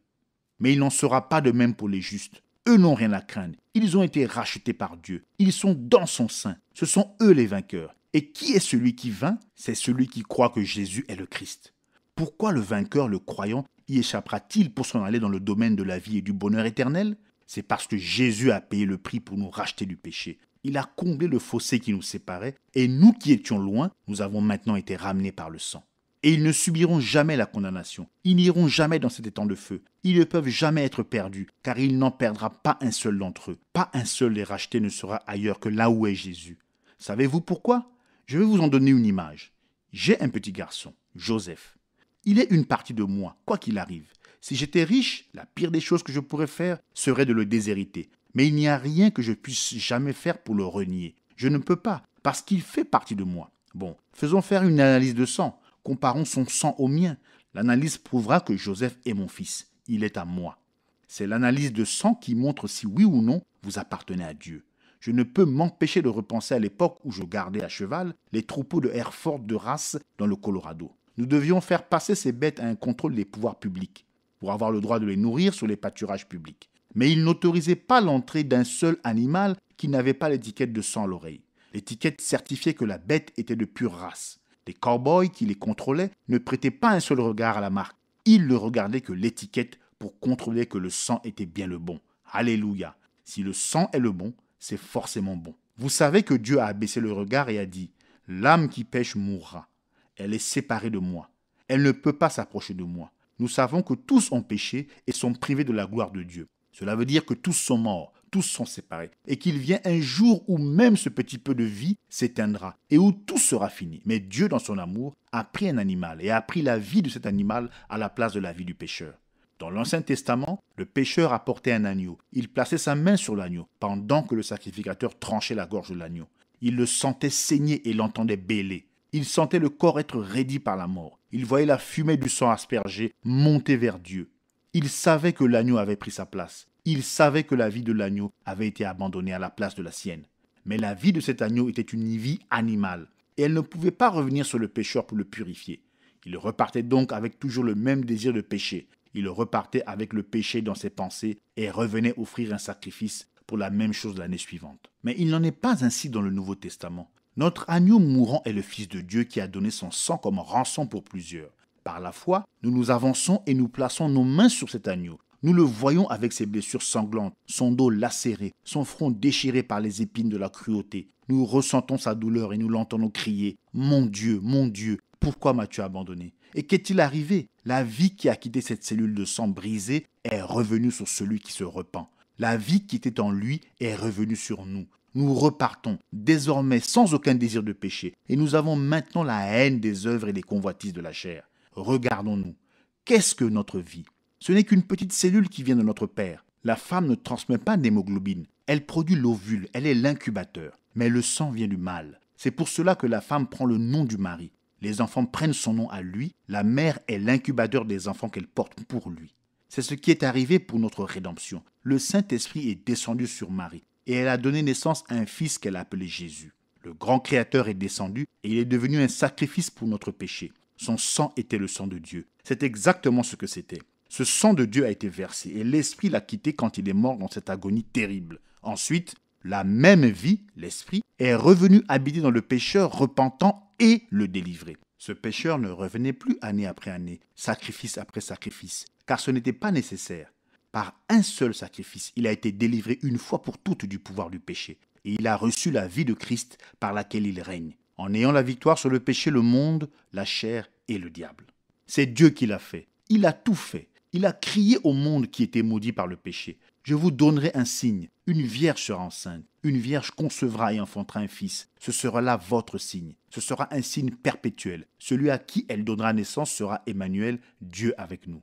Mais il n'en sera pas de même pour les justes. Eux n'ont rien à craindre. Ils ont été rachetés par Dieu. Ils sont dans son sein. Ce sont eux les vainqueurs. Et qui est celui qui vainc? C'est celui qui croit que Jésus est le Christ. Pourquoi le vainqueur, le croyant, y échappera-t-il pour s'en aller dans le domaine de la vie et du bonheur éternel? C'est parce que Jésus a payé le prix pour nous racheter du péché. Il a comblé le fossé qui nous séparait, et nous qui étions loin, nous avons maintenant été ramenés par le sang. Et ils ne subiront jamais la condamnation. Ils n'iront jamais dans cet étang de feu. Ils ne peuvent jamais être perdus, car il n'en perdra pas un seul d'entre eux. Pas un seul des rachetés ne sera ailleurs que là où est Jésus. Savez-vous pourquoi? Je vais vous en donner une image. J'ai un petit garçon, Joseph. Il est une partie de moi, quoi qu'il arrive. Si j'étais riche, la pire des choses que je pourrais faire serait de le déshériter. Mais il n'y a rien que je puisse jamais faire pour le renier. Je ne peux pas, parce qu'il fait partie de moi. Bon, faisons faire une analyse de sang. Comparons son sang au mien. L'analyse prouvera que Joseph est mon fils. Il est à moi. C'est l'analyse de sang qui montre si oui ou non vous appartenez à Dieu. Je ne peux m'empêcher de repenser à l'époque où je gardais à cheval les troupeaux de Hereford de race dans le Colorado. Nous devions faire passer ces bêtes à un contrôle des pouvoirs publics pour avoir le droit de les nourrir sur les pâturages publics. Mais ils n'autorisaient pas l'entrée d'un seul animal qui n'avait pas l'étiquette de sang à l'oreille. L'étiquette certifiait que la bête était de pure race. Les cow-boys qui les contrôlaient ne prêtaient pas un seul regard à la marque. Ils ne regardaient que l'étiquette pour contrôler que le sang était bien le bon. Alléluia. Si le sang est le bon, c'est forcément bon. Vous savez que Dieu a abaissé le regard et a dit « L'âme qui pêche mourra. Elle est séparée de moi. Elle ne peut pas s'approcher de moi. » Nous savons que tous ont péché et sont privés de la gloire de Dieu. Cela veut dire que tous sont morts, tous sont séparés, et qu'il vient un jour où même ce petit peu de vie s'éteindra, et où tout sera fini. Mais Dieu, dans son amour, a pris un animal, et a pris la vie de cet animal à la place de la vie du pécheur. Dans l'Ancien Testament, le pécheur apportait un agneau. Il plaçait sa main sur l'agneau, pendant que le sacrificateur tranchait la gorge de l'agneau. Il le sentait saigner et l'entendait bêler. Il sentait le corps être raidi par la mort. Il voyait la fumée du sang aspergé monter vers Dieu. Il savait que l'agneau avait pris sa place. Il savait que la vie de l'agneau avait été abandonnée à la place de la sienne. Mais la vie de cet agneau était une vie animale, et elle ne pouvait pas revenir sur le pécheur pour le purifier. Il repartait donc avec toujours le même désir de pécher. Il repartait avec le péché dans ses pensées et revenait offrir un sacrifice pour la même chose l'année suivante. Mais il n'en est pas ainsi dans le Nouveau Testament. Notre agneau mourant est le Fils de Dieu qui a donné son sang comme rançon pour plusieurs. Par la foi, nous nous avançons et nous plaçons nos mains sur cet agneau. Nous le voyons avec ses blessures sanglantes, son dos lacéré, son front déchiré par les épines de la cruauté. Nous ressentons sa douleur et nous l'entendons crier « Mon Dieu, pourquoi m'as-tu abandonné ?» Et qu'est-il arrivé? La vie qui a quitté cette cellule de sang brisée est revenue sur celui qui se repent. La vie qui était en lui est revenue sur nous. Nous repartons, désormais sans aucun désir de péché, et nous avons maintenant la haine des œuvres et des convoitises de la chair. Regardons-nous. Qu'est-ce que notre vie? Ce n'est qu'une petite cellule qui vient de notre père. La femme ne transmet pas d'hémoglobine. Elle produit l'ovule, elle est l'incubateur. Mais le sang vient du mâle. C'est pour cela que la femme prend le nom du mari. Les enfants prennent son nom à lui. La mère est l'incubateur des enfants qu'elle porte pour lui. C'est ce qui est arrivé pour notre rédemption. Le Saint-Esprit est descendu sur Marie et elle a donné naissance à un fils qu'elle a appelé Jésus. Le grand Créateur est descendu et il est devenu un sacrifice pour notre péché. Son sang était le sang de Dieu. C'est exactement ce que c'était. Ce sang de Dieu a été versé et l'Esprit l'a quitté quand il est mort dans cette agonie terrible. Ensuite, la même vie, l'Esprit, est revenu habiter dans le pécheur repentant et le délivrer. Ce pécheur ne revenait plus année après année, sacrifice après sacrifice, car ce n'était pas nécessaire. Par un seul sacrifice, il a été délivré une fois pour toutes du pouvoir du péché, et il a reçu la vie de Christ par laquelle il règne, en ayant la victoire sur le péché, le monde, la chair et le diable. C'est Dieu qui l'a fait. Il a tout fait. Il a crié au monde qui était maudit par le péché. Je vous donnerai un signe. Une vierge sera enceinte. Une vierge concevra et enfantera un fils. Ce sera là votre signe. Ce sera un signe perpétuel. Celui à qui elle donnera naissance sera Emmanuel, Dieu avec nous.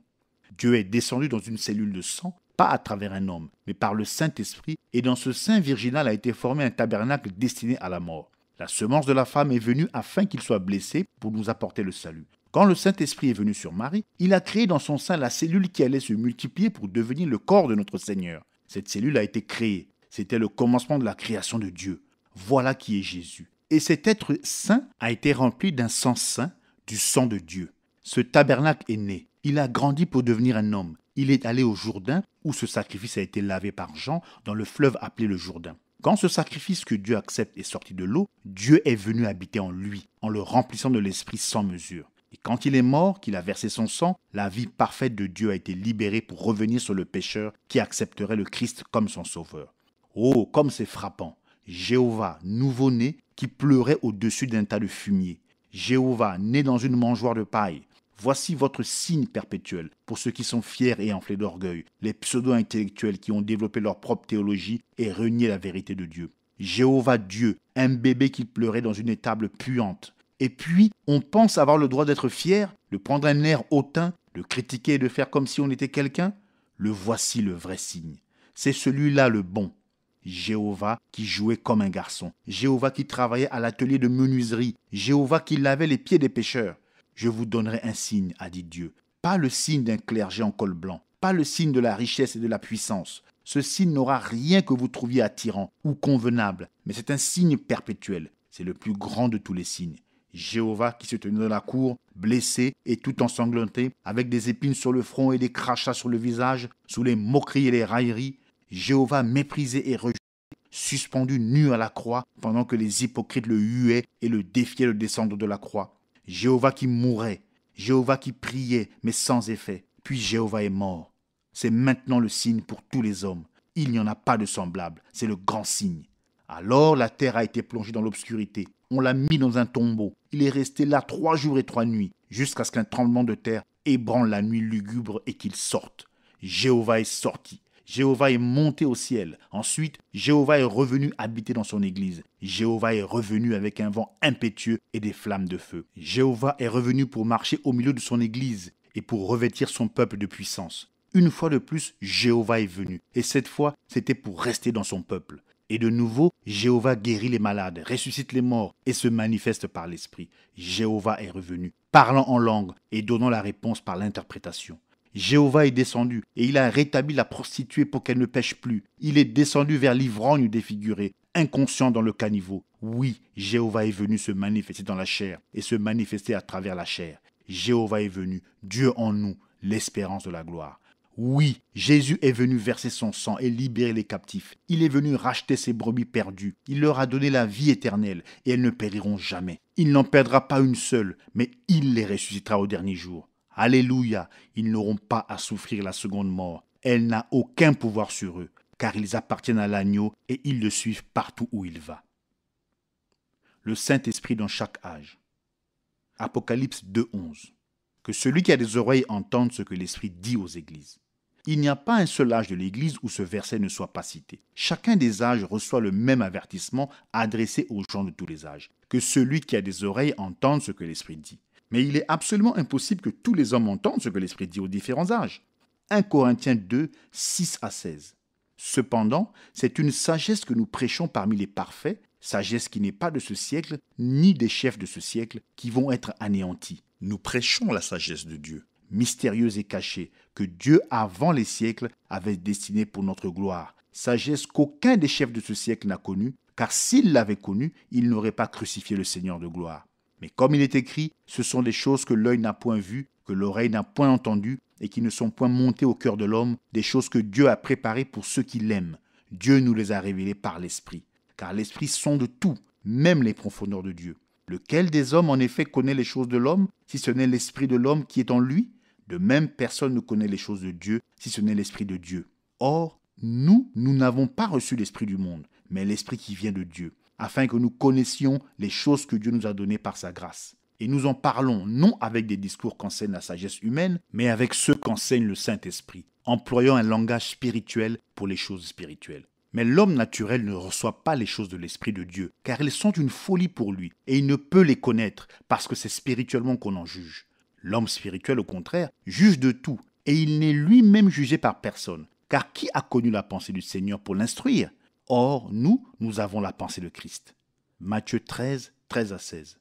Dieu est descendu dans une cellule de sang, pas à travers un homme, mais par le Saint-Esprit, et dans ce sein virginal a été formé un tabernacle destiné à la mort. La semence de la femme est venue afin qu'il soit blessé pour nous apporter le salut. Quand le Saint-Esprit est venu sur Marie, il a créé dans son sein la cellule qui allait se multiplier pour devenir le corps de notre Seigneur. Cette cellule a été créée. C'était le commencement de la création de Dieu. Voilà qui est Jésus. Et cet être saint a été rempli d'un sang saint, du sang de Dieu. Ce tabernacle est né. Il a grandi pour devenir un homme. Il est allé au Jourdain, où ce sacrifice a été lavé par Jean, dans le fleuve appelé le Jourdain. Quand ce sacrifice que Dieu accepte est sorti de l'eau, Dieu est venu habiter en lui, en le remplissant de l'Esprit sans mesure. Et quand il est mort, qu'il a versé son sang, la vie parfaite de Dieu a été libérée pour revenir sur le pécheur qui accepterait le Christ comme son sauveur. Oh, comme c'est frappant! Jéhovah, nouveau-né, qui pleurait au-dessus d'un tas de fumier. Jéhovah, né dans une mangeoire de paille. Voici votre signe perpétuel pour ceux qui sont fiers et enflés d'orgueil, les pseudo-intellectuels qui ont développé leur propre théologie et renié la vérité de Dieu. Jéhovah Dieu, un bébé qui pleurait dans une étable puante. Et puis, on pense avoir le droit d'être fier, de prendre un air hautain, de critiquer et de faire comme si on était quelqu'un. Le voici le vrai signe. C'est celui-là le bon. Jéhovah qui jouait comme un garçon. Jéhovah qui travaillait à l'atelier de menuiserie. Jéhovah qui lavait les pieds des pécheurs. Je vous donnerai un signe, a dit Dieu. Pas le signe d'un clergé en col blanc. Pas le signe de la richesse et de la puissance. Ce signe n'aura rien que vous trouviez attirant ou convenable, mais c'est un signe perpétuel. C'est le plus grand de tous les signes. Jéhovah qui se tenait dans la cour, blessé et tout ensanglanté, avec des épines sur le front et des crachats sur le visage, sous les moqueries et les railleries. Jéhovah méprisé et rejeté, suspendu nu à la croix, pendant que les hypocrites le huaient et le défiaient de descendre de la croix. Jéhovah qui mourait, Jéhovah qui priait, mais sans effet. Puis Jéhovah est mort. C'est maintenant le signe pour tous les hommes. Il n'y en a pas de semblable, c'est le grand signe. Alors la terre a été plongée dans l'obscurité. On l'a mis dans un tombeau. Il est resté là 3 jours et 3 nuits, jusqu'à ce qu'un tremblement de terre ébranle la nuit lugubre et qu'il sorte. Jéhovah est sorti. Jéhovah est monté au ciel. Ensuite, Jéhovah est revenu habiter dans son église. Jéhovah est revenu avec un vent impétueux et des flammes de feu. Jéhovah est revenu pour marcher au milieu de son église et pour revêtir son peuple de puissance. Une fois de plus, Jéhovah est venu. Et cette fois, c'était pour rester dans son peuple. Et de nouveau, Jéhovah guérit les malades, ressuscite les morts et se manifeste par l'Esprit. Jéhovah est revenu, parlant en langue et donnant la réponse par l'interprétation. Jéhovah est descendu et il a rétabli la prostituée pour qu'elle ne pêche plus. Il est descendu vers l'ivrogne défiguré, inconscient dans le caniveau. Oui, Jéhovah est venu se manifester dans la chair et se manifester à travers la chair. Jéhovah est venu, Dieu en nous, l'espérance de la gloire. Oui, Jésus est venu verser son sang et libérer les captifs. Il est venu racheter ses brebis perdues. Il leur a donné la vie éternelle et elles ne périront jamais. Il n'en perdra pas une seule, mais il les ressuscitera au dernier jour. Alléluia, ils n'auront pas à souffrir la seconde mort. Elle n'a aucun pouvoir sur eux, car ils appartiennent à l'agneau et ils le suivent partout où il va. Le Saint-Esprit dans chaque âge. Apocalypse 2:11. Que celui qui a des oreilles entende ce que l'Esprit dit aux églises. Il n'y a pas un seul âge de l'Église où ce verset ne soit pas cité. Chacun des âges reçoit le même avertissement adressé aux gens de tous les âges. Que celui qui a des oreilles entende ce que l'Esprit dit. Mais il est absolument impossible que tous les hommes entendent ce que l'Esprit dit aux différents âges. 1 Corinthiens 2, 6 à 16. Cependant, c'est une sagesse que nous prêchons parmi les parfaits, sagesse qui n'est pas de ce siècle, ni des chefs de ce siècle, qui vont être anéantis. Nous prêchons la sagesse de Dieu, mystérieuse et cachée, que Dieu avant les siècles avait destinée pour notre gloire. Sagesse qu'aucun des chefs de ce siècle n'a connue, car s'il l'avait connue, il n'aurait pas crucifié le Seigneur de gloire. Mais comme il est écrit, ce sont des choses que l'œil n'a point vues, que l'oreille n'a point entendues, et qui ne sont point montées au cœur de l'homme, des choses que Dieu a préparées pour ceux qui l'aiment. Dieu nous les a révélées par l'Esprit, car l'Esprit sonde tout, même les profondeurs de Dieu. Lequel des hommes en effet connaît les choses de l'homme, si ce n'est l'esprit de l'homme qui est en lui? De même, personne ne connaît les choses de Dieu, si ce n'est l'esprit de Dieu. Or, nous n'avons pas reçu l'esprit du monde, mais l'esprit qui vient de Dieu, afin que nous connaissions les choses que Dieu nous a données par sa grâce. Et nous en parlons non avec des discours qu'enseigne la sagesse humaine, mais avec ceux qu'enseigne le Saint-Esprit, employant un langage spirituel pour les choses spirituelles. Mais l'homme naturel ne reçoit pas les choses de l'Esprit de Dieu, car elles sont une folie pour lui, et il ne peut les connaître, parce que c'est spirituellement qu'on en juge. L'homme spirituel, au contraire, juge de tout, et il n'est lui-même jugé par personne, car qui a connu la pensée du Seigneur pour l'instruire? Or, nous avons la pensée de Christ. Matthieu 13, 13 à 16.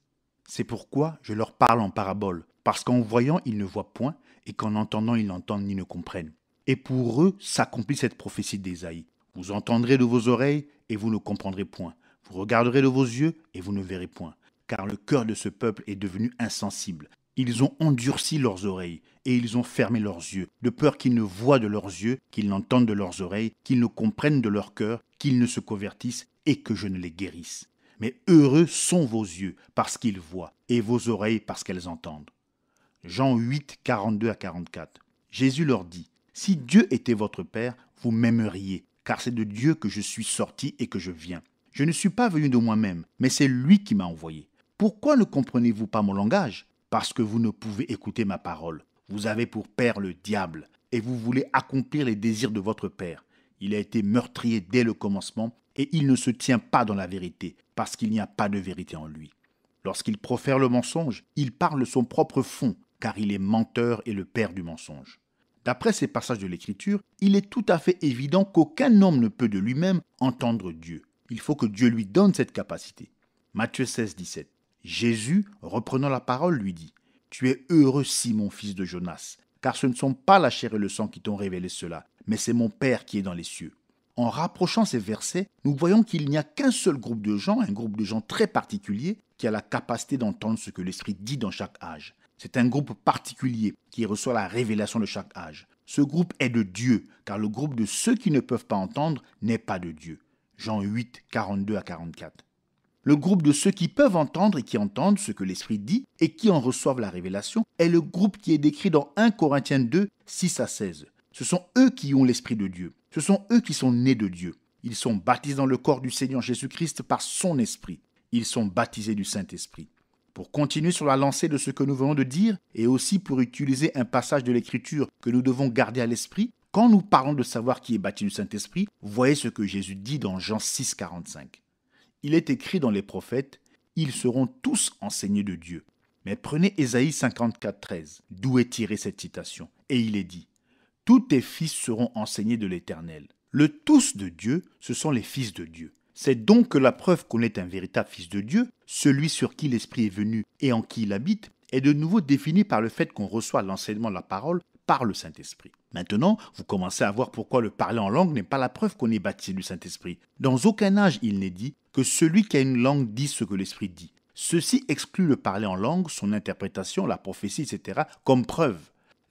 C'est pourquoi je leur parle en parabole, parce qu'en voyant, ils ne voient point, et qu'en entendant, ils n'entendent ni ne comprennent. Et pour eux s'accomplit cette prophétie d'Ésaïe. Vous entendrez de vos oreilles, et vous ne comprendrez point. Vous regarderez de vos yeux, et vous ne verrez point. Car le cœur de ce peuple est devenu insensible. Ils ont endurci leurs oreilles, et ils ont fermé leurs yeux, de peur qu'ils ne voient de leurs yeux, qu'ils n'entendent de leurs oreilles, qu'ils ne comprennent de leur cœur, qu'ils ne se convertissent, et que je ne les guérisse. Mais heureux sont vos yeux, parce qu'ils voient, et vos oreilles, parce qu'elles entendent. Jean 8, 42 à 44. Jésus leur dit, « Si Dieu était votre Père, vous m'aimeriez, car c'est de Dieu que je suis sorti et que je viens. Je ne suis pas venu de moi-même, mais c'est lui qui m'a envoyé. Pourquoi ne comprenez-vous pas mon langage? Parce que vous ne pouvez écouter ma parole. Vous avez pour père le diable, et vous voulez accomplir les désirs de votre père. Il a été meurtrier dès le commencement, et il ne se tient pas dans la vérité, parce qu'il n'y a pas de vérité en lui. Lorsqu'il profère le mensonge, il parle de son propre fond, car il est menteur et le père du mensonge. » D'après ces passages de l'Écriture, il est tout à fait évident qu'aucun homme ne peut de lui-même entendre Dieu. Il faut que Dieu lui donne cette capacité. Matthieu 16, 17. Jésus, reprenant la parole, lui dit, « Tu es heureux, Simon, fils de Jonas, car ce ne sont pas la chair et le sang qui t'ont révélé cela, mais c'est mon Père qui est dans les cieux. » En rapprochant ces versets, nous voyons qu'il n'y a qu'un seul groupe de gens, un groupe de gens très particulier, qui a la capacité d'entendre ce que l'Esprit dit dans chaque âge. C'est un groupe particulier qui reçoit la révélation de chaque âge. Ce groupe est de Dieu, car le groupe de ceux qui ne peuvent pas entendre n'est pas de Dieu. Jean 8, 42 à 44. Le groupe de ceux qui peuvent entendre et qui entendent ce que l'Esprit dit et qui en reçoivent la révélation est le groupe qui est décrit dans 1 Corinthiens 2, 6 à 16. Ce sont eux qui ont l'Esprit de Dieu. Ce sont eux qui sont nés de Dieu. Ils sont baptisés dans le corps du Seigneur Jésus-Christ par son Esprit. Ils sont baptisés du Saint-Esprit. Pour continuer sur la lancée de ce que nous venons de dire, et aussi pour utiliser un passage de l'Écriture que nous devons garder à l'esprit, quand nous parlons de savoir qui est baptisé du Saint-Esprit, voyez ce que Jésus dit dans Jean 6, 45. Il est écrit dans les prophètes, « Ils seront tous enseignés de Dieu. » Mais prenez Ésaïe 54, 13, d'où est tirée cette citation, et il est dit, « Tous tes fils seront enseignés de l'Éternel. » Le tous de Dieu, ce sont les fils de Dieu. C'est donc que la preuve qu'on est un véritable fils de Dieu, celui sur qui l'Esprit est venu et en qui il habite, est de nouveau définie par le fait qu'on reçoit l'enseignement de la parole par le Saint-Esprit. Maintenant, vous commencez à voir pourquoi le parler en langue n'est pas la preuve qu'on est baptisé du Saint-Esprit. Dans aucun âge, il n'est dit que celui qui a une langue dise ce que l'Esprit dit. Ceci exclut le parler en langue, son interprétation, la prophétie, etc. comme preuve.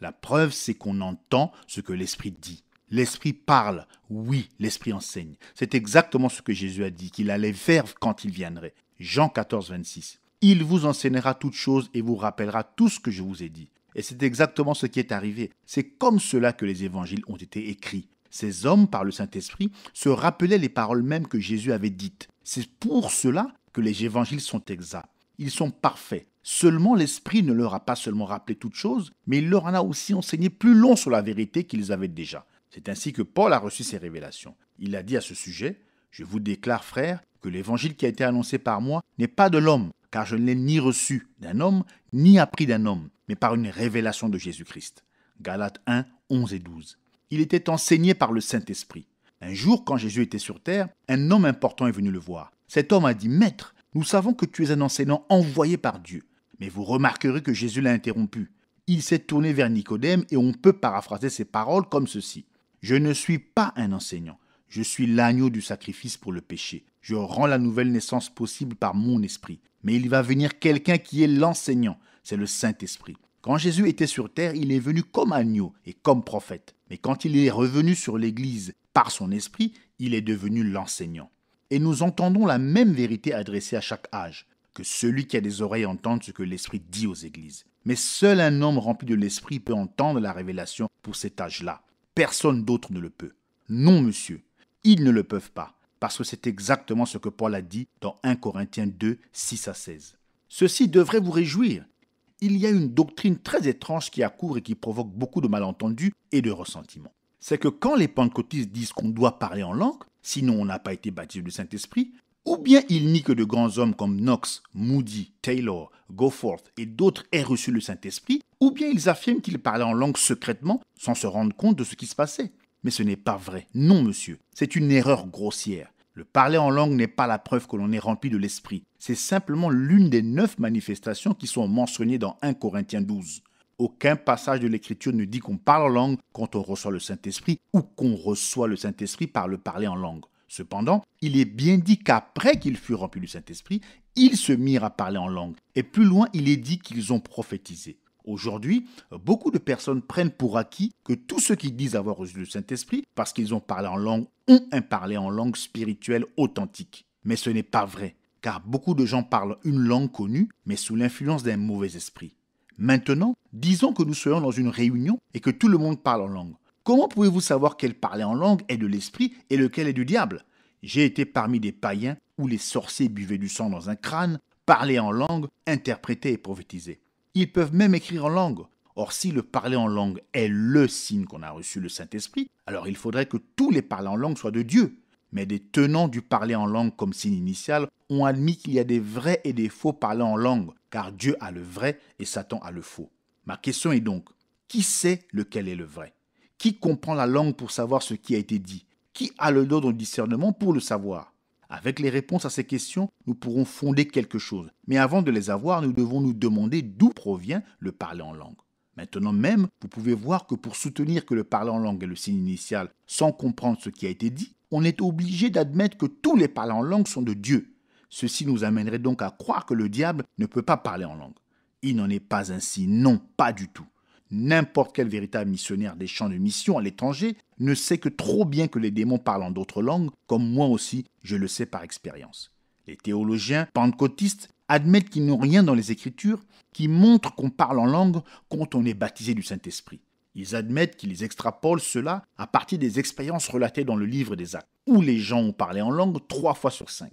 La preuve, c'est qu'on entend ce que l'Esprit dit. L'Esprit parle, oui, l'Esprit enseigne. C'est exactement ce que Jésus a dit, qu'il allait faire quand il viendrait. Jean 14, 26. Il vous enseignera toutes choses et vous rappellera tout ce que je vous ai dit. Et c'est exactement ce qui est arrivé. C'est comme cela que les évangiles ont été écrits. Ces hommes, par le Saint-Esprit, se rappelaient les paroles mêmes que Jésus avait dites. C'est pour cela que les évangiles sont exacts. Ils sont parfaits. Seulement l'Esprit ne leur a pas seulement rappelé toutes choses, mais il leur en a aussi enseigné plus long sur la vérité qu'ils avaient déjà. C'est ainsi que Paul a reçu ces révélations. Il a dit à ce sujet, « Je vous déclare, frères, que l'évangile qui a été annoncé par moi n'est pas de l'homme, car je ne l'ai ni reçu d'un homme, ni appris d'un homme, mais par une révélation de Jésus-Christ. » Galates 1, 11 et 12. Il était enseigné par le Saint-Esprit. Un jour, quand Jésus était sur terre, un homme important est venu le voir. Cet homme a dit, « Maître, nous savons que tu es un enseignant envoyé par Dieu. » Mais vous remarquerez que Jésus l'a interrompu. Il s'est tourné vers Nicodème et on peut paraphraser ses paroles comme ceci. Je ne suis pas un enseignant, je suis l'agneau du sacrifice pour le péché. Je rends la nouvelle naissance possible par mon esprit. Mais il va venir quelqu'un qui est l'enseignant, c'est le Saint-Esprit. Quand Jésus était sur terre, il est venu comme agneau et comme prophète. Mais quand il est revenu sur l'Église par son esprit, il est devenu l'enseignant. Et nous entendons la même vérité adressée à chaque âge. Que celui qui a des oreilles entende ce que l'Esprit dit aux églises. Mais seul un homme rempli de l'Esprit peut entendre la révélation pour cet âge-là. Personne d'autre ne le peut. Non, monsieur, ils ne le peuvent pas, parce que c'est exactement ce que Paul a dit dans 1 Corinthiens 2, 6 à 16. Ceci devrait vous réjouir. Il y a une doctrine très étrange qui accourt et qui provoque beaucoup de malentendus et de ressentiments. C'est que quand les pentecôtistes disent qu'on doit parler en langue, sinon on n'a pas été baptisé du Saint-Esprit, ou bien ils nient que de grands hommes comme Knox, Moody, Taylor, Goforth et d'autres aient reçu le Saint-Esprit, ou bien ils affirment qu'ils parlaient en langue secrètement sans se rendre compte de ce qui se passait. Mais ce n'est pas vrai. Non, monsieur. C'est une erreur grossière. Le parler en langue n'est pas la preuve que l'on est rempli de l'Esprit. C'est simplement l'une des 9 manifestations qui sont mentionnées dans 1 Corinthiens 12. Aucun passage de l'Écriture ne dit qu'on parle en langue quand on reçoit le Saint-Esprit ou qu'on reçoit le Saint-Esprit par le parler en langue. Cependant, il est bien dit qu'après qu'ils furent remplis du Saint-Esprit, ils se mirent à parler en langue. Et plus loin, il est dit qu'ils ont prophétisé. Aujourd'hui, beaucoup de personnes prennent pour acquis que tous ceux qui disent avoir reçu le Saint-Esprit, parce qu'ils ont parlé en langue, ont un parler en langue spirituelle authentique. Mais ce n'est pas vrai, car beaucoup de gens parlent une langue connue, mais sous l'influence d'un mauvais esprit. Maintenant, disons que nous soyons dans une réunion et que tout le monde parle en langue. Comment pouvez-vous savoir quel parler en langue est de l'esprit et lequel est du diable? J'ai été parmi des païens où les sorciers buvaient du sang dans un crâne, parlaient en langue, interprétaient et prophétisaient. Ils peuvent même écrire en langue. Or, si le parler en langue est le signe qu'on a reçu le Saint-Esprit, alors il faudrait que tous les parlers en langue soient de Dieu. Mais des tenants du parler en langue comme signe initial ont admis qu'il y a des vrais et des faux parlers en langue, car Dieu a le vrai et Satan a le faux. Ma question est donc, qui sait lequel est le vrai? Qui comprend la langue pour savoir ce qui a été dit? Qui a le don du discernement pour le savoir? Avec les réponses à ces questions, nous pourrons fonder quelque chose. Mais avant de les avoir, nous devons nous demander d'où provient le parler en langue. Maintenant même, vous pouvez voir que pour soutenir que le parler en langue est le signe initial sans comprendre ce qui a été dit, on est obligé d'admettre que tous les parlers en langue sont de Dieu. Ceci nous amènerait donc à croire que le diable ne peut pas parler en langue. Il n'en est pas ainsi, non, pas du tout. N'importe quel véritable missionnaire des champs de mission à l'étranger ne sait que trop bien que les démons parlent en d'autres langues, comme moi aussi, je le sais par expérience. Les théologiens pentecôtistes admettent qu'ils n'ont rien dans les Écritures qui montre qu'on parle en langue quand on est baptisé du Saint-Esprit. Ils admettent qu'ils extrapolent cela à partir des expériences relatées dans le livre des Actes, où les gens ont parlé en langue 3 fois sur 5.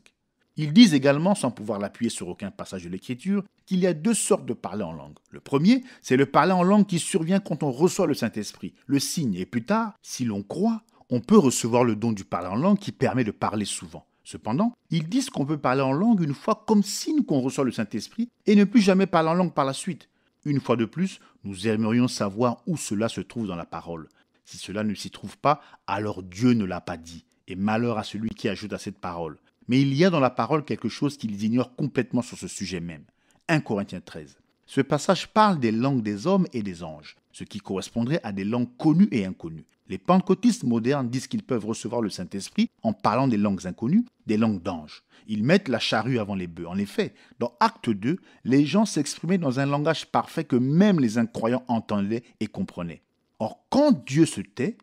Ils disent également, sans pouvoir l'appuyer sur aucun passage de l'Écriture, qu'il y a 2 sortes de parler en langue. Le premier, c'est le parler en langue qui survient quand on reçoit le Saint-Esprit, le signe, et plus tard, si l'on croit, on peut recevoir le don du parler en langue qui permet de parler souvent. Cependant, ils disent qu'on peut parler en langue une fois comme signe qu'on reçoit le Saint-Esprit et ne plus jamais parler en langue par la suite. Une fois de plus, nous aimerions savoir où cela se trouve dans la parole. Si cela ne s'y trouve pas, alors Dieu ne l'a pas dit, et malheur à celui qui ajoute à cette parole. Mais il y a dans la parole quelque chose qu'ils ignorent complètement sur ce sujet même. 1 Corinthiens 13. Ce passage parle des langues des hommes et des anges, ce qui correspondrait à des langues connues et inconnues. Les pentecôtistes modernes disent qu'ils peuvent recevoir le Saint-Esprit en parlant des langues inconnues, des langues d'anges. Ils mettent la charrue avant les bœufs. En effet, dans Acte 2, les gens s'exprimaient dans un langage parfait que même les incroyants entendaient et comprenaient. Or, quand Dieu se tait,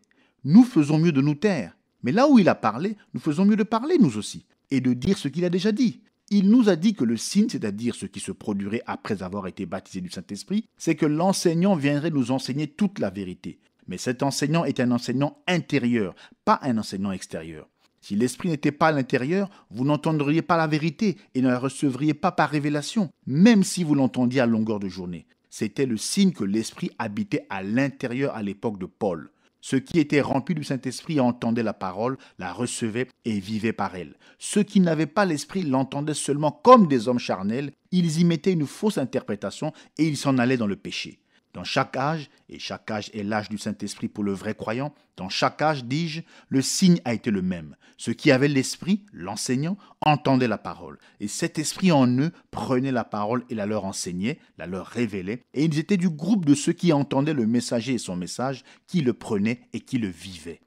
nous faisons mieux de nous taire. Mais là où il a parlé, nous faisons mieux de parler nous aussi, et de dire ce qu'il a déjà dit. Il nous a dit que le signe, c'est-à-dire ce qui se produirait après avoir été baptisé du Saint-Esprit, c'est que l'enseignant viendrait nous enseigner toute la vérité. Mais cet enseignant est un enseignant intérieur, pas un enseignant extérieur. Si l'Esprit n'était pas à l'intérieur, vous n'entendriez pas la vérité et ne la recevriez pas par révélation, même si vous l'entendiez à longueur de journée. C'était le signe que l'Esprit habitait à l'intérieur à l'époque de Paul. Ceux qui étaient remplis du Saint-Esprit entendaient la parole, la recevaient et vivaient par elle. Ceux qui n'avaient pas l'Esprit l'entendaient seulement comme des hommes charnels, ils y mettaient une fausse interprétation et ils s'en allaient dans le péché. Dans chaque âge, et chaque âge est l'âge du Saint-Esprit pour le vrai croyant, dans chaque âge, dis-je, le signe a été le même. Ceux qui avaient l'Esprit, l'enseignant, entendaient la parole. Et cet Esprit en eux prenait la parole et la leur enseignait, la leur révélait. Et ils étaient du groupe de ceux qui entendaient le messager et son message, qui le prenaient et qui le vivaient.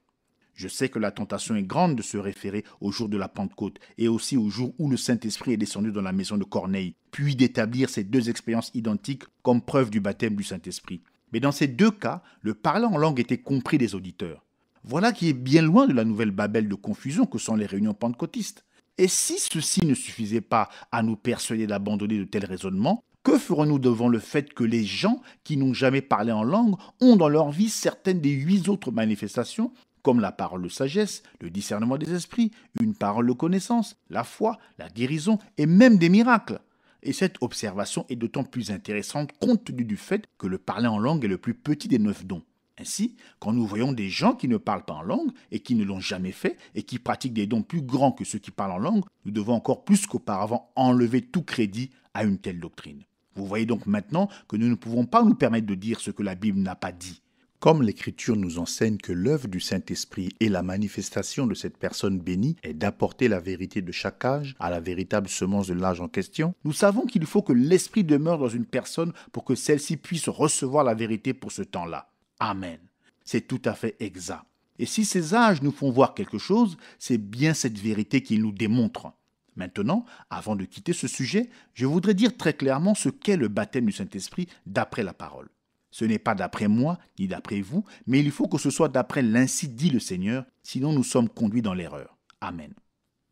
Je sais que la tentation est grande de se référer au jour de la Pentecôte et aussi au jour où le Saint-Esprit est descendu dans la maison de Corneille, puis d'établir ces 2 expériences identiques comme preuve du baptême du Saint-Esprit. Mais dans ces 2 cas, le parler en langue était compris des auditeurs. Voilà qui est bien loin de la nouvelle Babel de confusion que sont les réunions pentecôtistes. Et si ceci ne suffisait pas à nous persuader d'abandonner de tels raisonnements, que ferons-nous devant le fait que les gens qui n'ont jamais parlé en langue ont dans leur vie certaines des 8 autres manifestations, comme la parole de sagesse, le discernement des esprits, une parole de connaissance, la foi, la guérison et même des miracles? Et cette observation est d'autant plus intéressante compte tenu du fait que le parler en langue est le plus petit des 9 dons. Ainsi, quand nous voyons des gens qui ne parlent pas en langue et qui ne l'ont jamais fait et qui pratiquent des dons plus grands que ceux qui parlent en langue, nous devons encore plus qu'auparavant enlever tout crédit à une telle doctrine. Vous voyez donc maintenant que nous ne pouvons pas nous permettre de dire ce que la Bible n'a pas dit. Comme l'Écriture nous enseigne que l'œuvre du Saint-Esprit et la manifestation de cette personne bénie est d'apporter la vérité de chaque âge à la véritable semence de l'âge en question, nous savons qu'il faut que l'Esprit demeure dans une personne pour que celle-ci puisse recevoir la vérité pour ce temps-là. Amen. C'est tout à fait exact. Et si ces âges nous font voir quelque chose, c'est bien cette vérité qu'ils nous démontrent. Maintenant, avant de quitter ce sujet, je voudrais dire très clairement ce qu'est le baptême du Saint-Esprit d'après la parole. Ce n'est pas d'après moi, ni d'après vous, mais il faut que ce soit d'après l'ainsi dit le Seigneur, sinon nous sommes conduits dans l'erreur. Amen.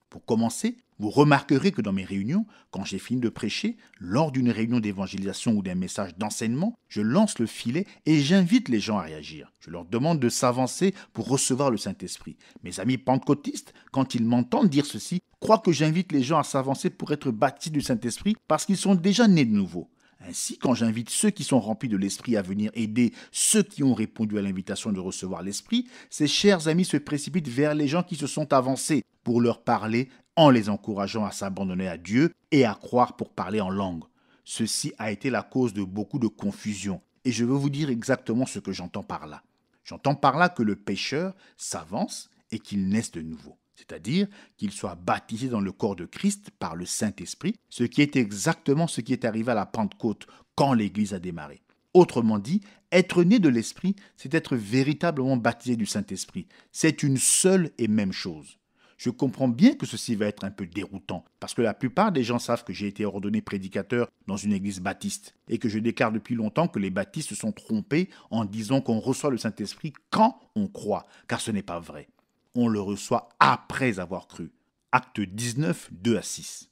Pour commencer, vous remarquerez que dans mes réunions, quand j'ai fini de prêcher, lors d'une réunion d'évangélisation ou d'un message d'enseignement, je lance le filet et j'invite les gens à réagir. Je leur demande de s'avancer pour recevoir le Saint-Esprit. Mes amis pentecôtistes, quand ils m'entendent dire ceci, croient que j'invite les gens à s'avancer pour être baptisés du Saint-Esprit parce qu'ils sont déjà nés de nouveau. Ainsi, quand j'invite ceux qui sont remplis de l'Esprit à venir aider ceux qui ont répondu à l'invitation de recevoir l'Esprit, ces chers amis se précipitent vers les gens qui se sont avancés pour leur parler en les encourageant à s'abandonner à Dieu et à croire pour parler en langue. Ceci a été la cause de beaucoup de confusion et je veux vous dire exactement ce que j'entends par là. J'entends par là que le pécheur s'avance et qu'il naisse de nouveau. C'est-à-dire qu'il soit baptisé dans le corps de Christ par le Saint-Esprit, ce qui est exactement ce qui est arrivé à la Pentecôte quand l'Église a démarré. Autrement dit, être né de l'Esprit, c'est être véritablement baptisé du Saint-Esprit. C'est une seule et même chose. Je comprends bien que ceci va être un peu déroutant, parce que la plupart des gens savent que j'ai été ordonné prédicateur dans une église baptiste, et que je déclare depuis longtemps que les baptistes se sont trompés en disant qu'on reçoit le Saint-Esprit quand on croit, car ce n'est pas vrai. On le reçoit après avoir cru. Acte 19, 2 à 6.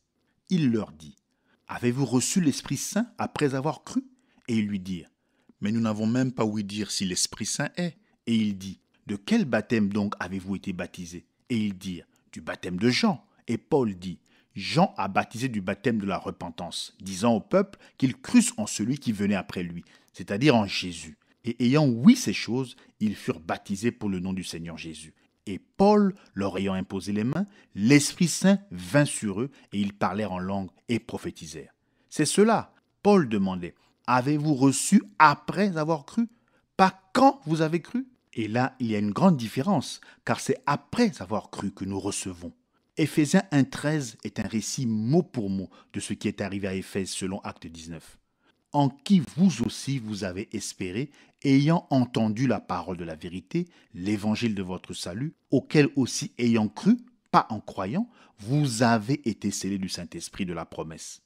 Il leur dit, « Avez-vous reçu l'Esprit Saint après avoir cru ?» Et ils lui dirent, « Mais nous n'avons même pas ouï dire si l'Esprit Saint est. » Et il dit, « De quel baptême donc avez-vous été baptisés ?» Et ils dirent, « Du baptême de Jean. » Et Paul dit, « Jean a baptisé du baptême de la repentance, disant au peuple qu'ils crussent en celui qui venait après lui, c'est-à-dire en Jésus. Et ayant ouï ces choses, ils furent baptisés pour le nom du Seigneur Jésus. Et Paul, leur ayant imposé les mains, l'Esprit Saint vint sur eux et ils parlèrent en langue et prophétisèrent. C'est cela. Paul demandait, avez-vous reçu après avoir cru? Pas quand vous avez cru? Et là, il y a une grande différence, car c'est après avoir cru que nous recevons. Éphésiens 1,13 est un récit mot pour mot de ce qui est arrivé à Éphèse selon Acte 19. En qui vous aussi vous avez espéré, ayant entendu la parole de la vérité, l'évangile de votre salut, auquel aussi ayant cru, pas en croyant, vous avez été scellés du Saint-Esprit de la promesse.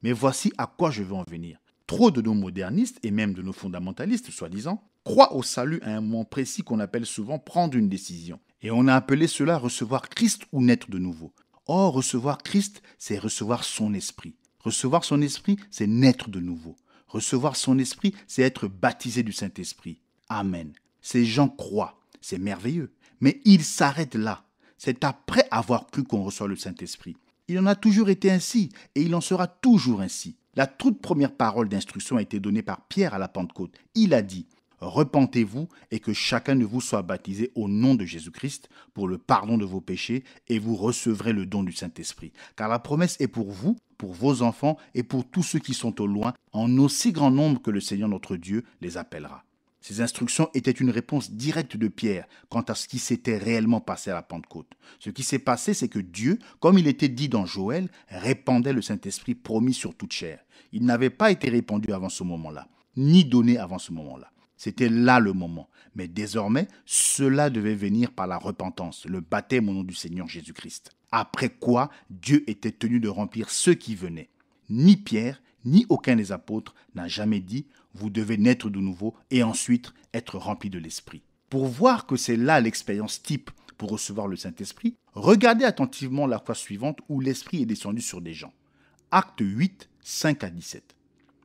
Mais voici à quoi je veux en venir. Trop de nos modernistes, et même de nos fondamentalistes, soi-disant, croient au salut à un moment précis qu'on appelle souvent prendre une décision. Et on a appelé cela recevoir Christ ou naître de nouveau. Or, recevoir Christ, c'est recevoir son esprit. Recevoir son esprit, c'est naître de nouveau. Recevoir son esprit, c'est être baptisé du Saint-Esprit. Amen. Ces gens croient, c'est merveilleux, mais ils s'arrêtent là. C'est après avoir cru qu'on reçoit le Saint-Esprit. Il en a toujours été ainsi, et il en sera toujours ainsi. La toute première parole d'instruction a été donnée par Pierre à la Pentecôte. Il a dit, « Repentez-vous et que chacun de vous soit baptisé au nom de Jésus-Christ pour le pardon de vos péchés, et vous recevrez le don du Saint-Esprit. Car la promesse est pour vous, pour vos enfants et pour tous ceux qui sont au loin, en aussi grand nombre que le Seigneur notre Dieu les appellera. » Ces instructions étaient une réponse directe de Pierre quant à ce qui s'était réellement passé à la Pentecôte. Ce qui s'est passé, c'est que Dieu, comme il était dit dans Joël, répandait le Saint-Esprit promis sur toute chair. Il n'avait pas été répandu avant ce moment-là, ni donné avant ce moment-là. C'était là le moment. Mais désormais, cela devait venir par la repentance, le baptême au nom du Seigneur Jésus-Christ. Après quoi, Dieu était tenu de remplir ceux qui venaient. Ni Pierre, ni aucun des apôtres n'a jamais dit « vous devez naître de nouveau et ensuite être rempli de l'Esprit ». Pour voir que c'est là l'expérience type pour recevoir le Saint-Esprit, regardez attentivement la fois suivante où l'Esprit est descendu sur des gens. Acte 8, 5 à 17.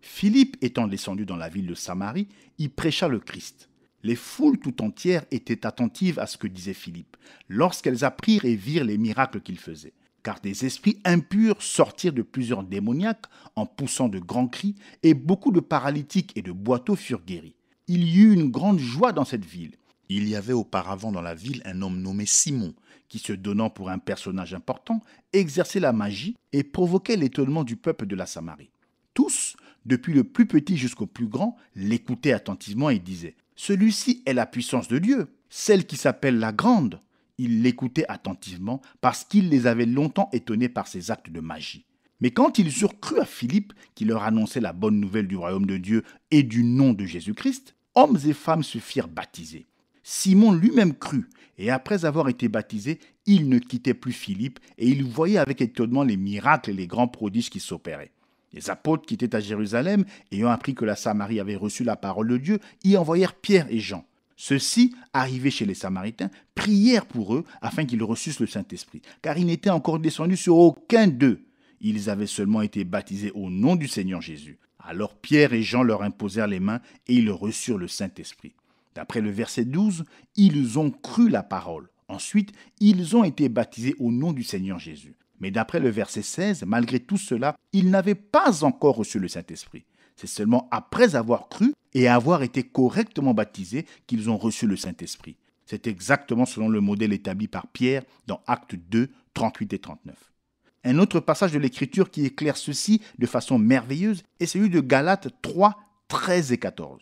Philippe étant descendu dans la ville de Samarie, y prêcha le Christ. Les foules tout entières étaient attentives à ce que disait Philippe, lorsqu'elles apprirent et virent les miracles qu'il faisait. Car des esprits impurs sortirent de plusieurs démoniaques en poussant de grands cris, et beaucoup de paralytiques et de boiteux furent guéris. Il y eut une grande joie dans cette ville. Il y avait auparavant dans la ville un homme nommé Simon, qui se donnant pour un personnage important, exerçait la magie et provoquait l'étonnement du peuple de la Samarie. Tous, depuis le plus petit jusqu'au plus grand, l'écoutaient attentivement et disaient « Celui-ci est la puissance de Dieu, celle qui s'appelle la Grande ». Ils l'écoutaient attentivement parce qu'il les avait longtemps étonnés par ses actes de magie. Mais quand ils eurent cru à Philippe, qui leur annonçait la bonne nouvelle du royaume de Dieu et du nom de Jésus-Christ, hommes et femmes se firent baptiser. Simon lui-même crut, et après avoir été baptisé, il ne quittait plus Philippe, et il voyait avec étonnement les miracles et les grands prodiges qui s'opéraient. Les apôtres qui étaient à Jérusalem, ayant appris que la Samarie avait reçu la parole de Dieu, y envoyèrent Pierre et Jean. Ceux-ci, arrivés chez les Samaritains, prièrent pour eux afin qu'ils reçussent le Saint-Esprit, car il n'était encore descendu sur aucun d'eux. Ils avaient seulement été baptisés au nom du Seigneur Jésus. Alors Pierre et Jean leur imposèrent les mains et ils reçurent le Saint-Esprit. D'après le verset 12, ils ont cru la parole. Ensuite, ils ont été baptisés au nom du Seigneur Jésus. Mais d'après le verset 16, malgré tout cela, ils n'avaient pas encore reçu le Saint-Esprit. C'est seulement après avoir cru et avoir été correctement baptisés qu'ils ont reçu le Saint-Esprit. C'est exactement selon le modèle établi par Pierre dans Actes 2, 38 et 39. Un autre passage de l'Écriture qui éclaire ceci de façon merveilleuse est celui de Galates 3, 13 et 14.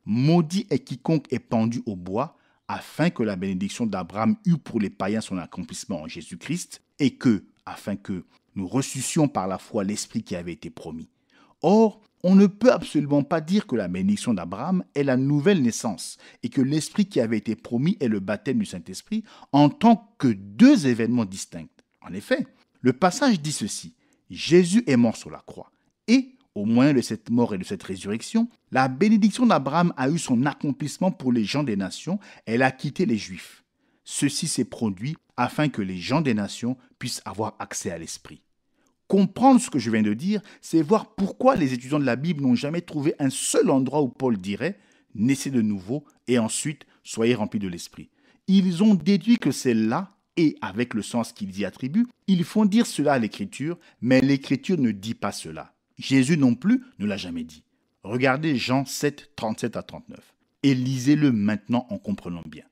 « Maudit est quiconque est pendu au bois, afin que la bénédiction d'Abraham eût pour les païens son accomplissement en Jésus-Christ, et que, afin que nous reçussions par la foi l'Esprit qui avait été promis. Or, on ne peut absolument pas dire que la bénédiction d'Abraham est la nouvelle naissance et que l'Esprit qui avait été promis est le baptême du Saint-Esprit en tant que deux événements distincts. En effet, le passage dit ceci, « Jésus est mort sur la croix et, au moyen de cette mort et de cette résurrection, la bénédiction d'Abraham a eu son accomplissement pour les gens des nations, elle a quitté les Juifs. Ceci s'est produit afin que les gens des nations puissent avoir accès à l'Esprit. » Comprendre ce que je viens de dire, c'est voir pourquoi les étudiants de la Bible n'ont jamais trouvé un seul endroit où Paul dirait « naissez de nouveau et ensuite soyez remplis de l'Esprit ». Ils ont déduit que c'est là, et avec le sens qu'ils y attribuent, ils font dire cela à l'Écriture, mais l'Écriture ne dit pas cela. Jésus non plus ne l'a jamais dit. Regardez Jean 7, 37 à 39. Et lisez-le maintenant en comprenant bien.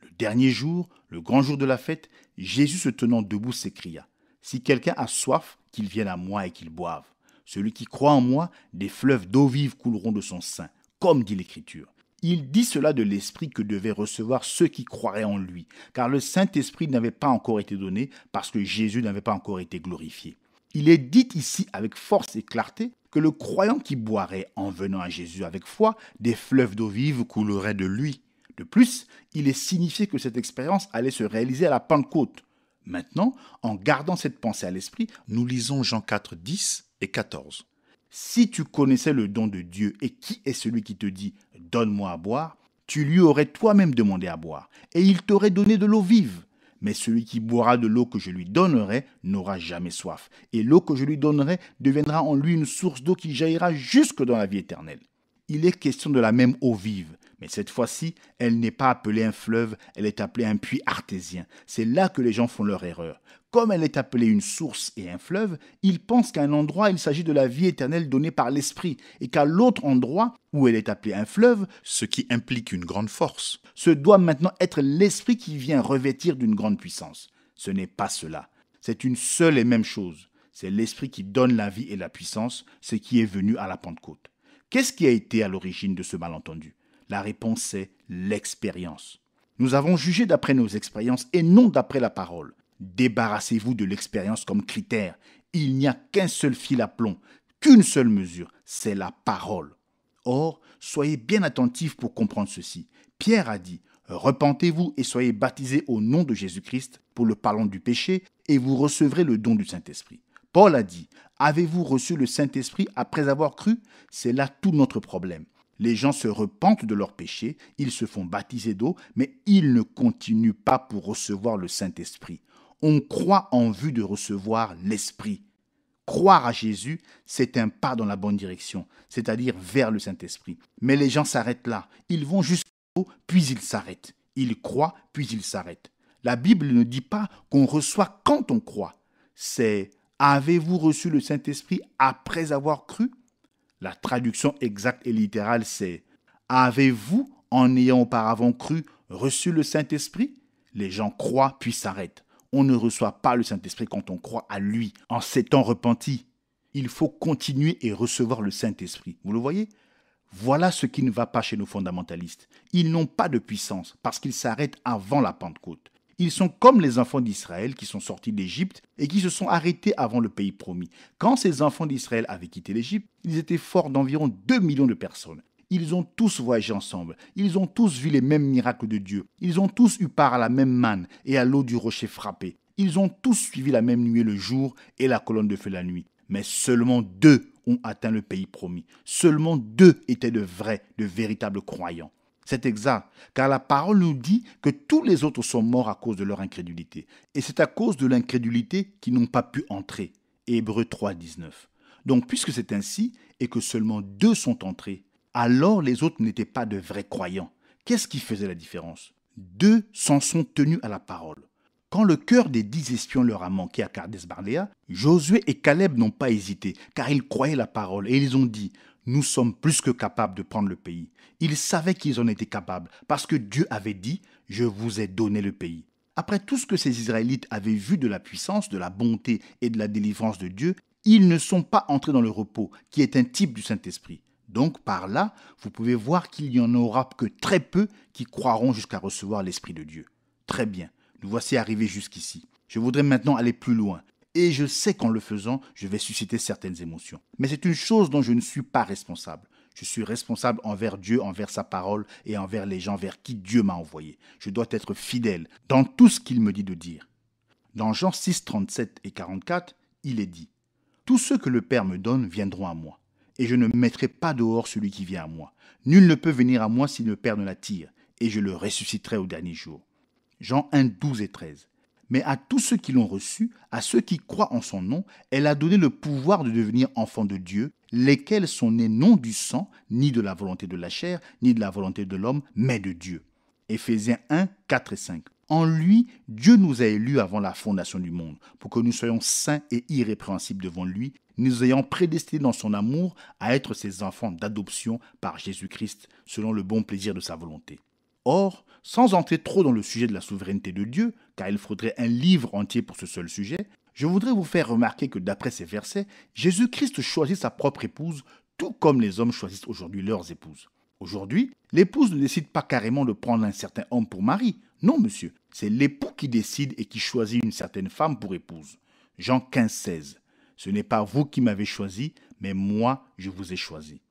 Le dernier jour, le grand jour de la fête, Jésus se tenant debout s'écria « Si quelqu'un a soif, qu'il vienne à moi et qu'il boive. Celui qui croit en moi, des fleuves d'eau vive couleront de son sein, comme dit l'Écriture. » Il dit cela de l'Esprit que devaient recevoir ceux qui croiraient en lui, car le Saint-Esprit n'avait pas encore été donné parce que Jésus n'avait pas encore été glorifié. Il est dit ici avec force et clarté que le croyant qui boirait en venant à Jésus avec foi, des fleuves d'eau vive couleraient de lui. De plus, il est signifié que cette expérience allait se réaliser à la Pentecôte. Maintenant, en gardant cette pensée à l'esprit, nous lisons Jean 4, 10 et 14. « Si tu connaissais le don de Dieu et qui est celui qui te dit « Donne-moi à boire », tu lui aurais toi-même demandé à boire, et il t'aurait donné de l'eau vive. Mais celui qui boira de l'eau que je lui donnerai n'aura jamais soif, et l'eau que je lui donnerai deviendra en lui une source d'eau qui jaillira jusque dans la vie éternelle. » Il est question de la même eau vive, mais cette fois-ci, elle n'est pas appelée un fleuve, elle est appelée un puits artésien. C'est là que les gens font leur erreur. Comme elle est appelée une source et un fleuve, ils pensent qu'à un endroit, il s'agit de la vie éternelle donnée par l'Esprit, et qu'à l'autre endroit, où elle est appelée un fleuve, ce qui implique une grande force, ce doit maintenant être l'Esprit qui vient revêtir d'une grande puissance. Ce n'est pas cela. C'est une seule et même chose. C'est l'Esprit qui donne la vie et la puissance, ce qui est venu à la Pentecôte. Qu'est-ce qui a été à l'origine de ce malentendu ? La réponse est l'expérience. Nous avons jugé d'après nos expériences et non d'après la parole. Débarrassez-vous de l'expérience comme critère. Il n'y a qu'un seul fil à plomb, qu'une seule mesure, c'est la parole. Or, soyez bien attentifs pour comprendre ceci. Pierre a dit « Repentez-vous et soyez baptisés au nom de Jésus-Christ pour le pardon du péché et vous recevrez le don du Saint-Esprit. » Paul a dit « Avez-vous reçu le Saint-Esprit après avoir cru ?» C'est là tout notre problème. Les gens se repentent de leurs péchés, ils se font baptiser d'eau, mais ils ne continuent pas pour recevoir le Saint-Esprit. On croit en vue de recevoir l'Esprit. Croire à Jésus, c'est un pas dans la bonne direction, c'est-à-dire vers le Saint-Esprit. Mais les gens s'arrêtent là. Ils vont jusqu'au puis ils s'arrêtent. Ils croient, puis ils s'arrêtent. La Bible ne dit pas qu'on reçoit quand on croit. C'est « Avez-vous reçu le Saint-Esprit après avoir cru ?» La traduction exacte et littérale, c'est « Avez-vous, en ayant auparavant cru, reçu le Saint-Esprit ?» Les gens croient, puis s'arrêtent. On ne reçoit pas le Saint-Esprit quand on croit à lui, en s'étant repenti. Il faut continuer et recevoir le Saint-Esprit. Vous le voyez ? Voilà ce qui ne va pas chez nos fondamentalistes. Ils n'ont pas de puissance parce qu'ils s'arrêtent avant la Pentecôte. Ils sont comme les enfants d'Israël qui sont sortis d'Égypte et qui se sont arrêtés avant le pays promis. Quand ces enfants d'Israël avaient quitté l'Égypte, ils étaient forts d'environ 2 millions de personnes. Ils ont tous voyagé ensemble. Ils ont tous vu les mêmes miracles de Dieu. Ils ont tous eu part à la même manne et à l'eau du rocher frappé. Ils ont tous suivi la même nuée le jour et la colonne de feu la nuit. Mais seulement 2 ont atteint le pays promis. Seulement 2 étaient de véritables croyants. C'est exact, car la parole nous dit que tous les autres sont morts à cause de leur incrédulité. Et c'est à cause de l'incrédulité qu'ils n'ont pas pu entrer. Hébreux 3, 19. Donc, puisque c'est ainsi, et que seulement 2 sont entrés, alors les autres n'étaient pas de vrais croyants. Qu'est-ce qui faisait la différence ? 2 s'en sont tenus à la parole. Quand le cœur des 10 espions leur a manqué à Kades-Barnéa, Josué et Caleb n'ont pas hésité, car ils croyaient la parole et ils ont dit « Nous sommes plus que capables de prendre le pays ». Ils savaient qu'ils en étaient capables, parce que Dieu avait dit « Je vous ai donné le pays ». Après tout ce que ces Israélites avaient vu de la puissance, de la bonté et de la délivrance de Dieu, ils ne sont pas entrés dans le repos, qui est un type du Saint-Esprit. Donc par là, vous pouvez voir qu'il n'y en aura que très peu qui croiront jusqu'à recevoir l'Esprit de Dieu. Très bien, nous voici arrivés jusqu'ici. Je voudrais maintenant aller plus loin. Et je sais qu'en le faisant, je vais susciter certaines émotions. Mais c'est une chose dont je ne suis pas responsable. Je suis responsable envers Dieu, envers sa parole et envers les gens vers qui Dieu m'a envoyé. Je dois être fidèle dans tout ce qu'il me dit de dire. Dans Jean 6, 37 et 44, il est dit « Tous ceux que le Père me donne viendront à moi. Et je ne mettrai pas dehors celui qui vient à moi. Nul ne peut venir à moi si le Père ne l'attire, et je le ressusciterai au dernier jour. » Jean 1, 12 et 13. Mais à tous ceux qui l'ont reçu, à ceux qui croient en son nom, elle a donné le pouvoir de devenir enfants de Dieu, lesquels sont nés non du sang, ni de la volonté de la chair, ni de la volonté de l'homme, mais de Dieu. Éphésiens 1, 4 et 5. En lui, Dieu nous a élus avant la fondation du monde, pour que nous soyons saints et irrépréhensibles devant lui, nous ayant prédestinés dans son amour à être ses enfants d'adoption par Jésus-Christ, selon le bon plaisir de sa volonté. Or, sans entrer trop dans le sujet de la souveraineté de Dieu, car il faudrait un livre entier pour ce seul sujet, je voudrais vous faire remarquer que d'après ces versets, Jésus-Christ choisit sa propre épouse, tout comme les hommes choisissent aujourd'hui leurs épouses. Aujourd'hui, l'épouse ne décide pas carrément de prendre un certain homme pour mari. Non, monsieur, c'est l'époux qui décide et qui choisit une certaine femme pour épouse. Jean 15, 16. Ce n'est pas vous qui m'avez choisi, mais moi, je vous ai choisi.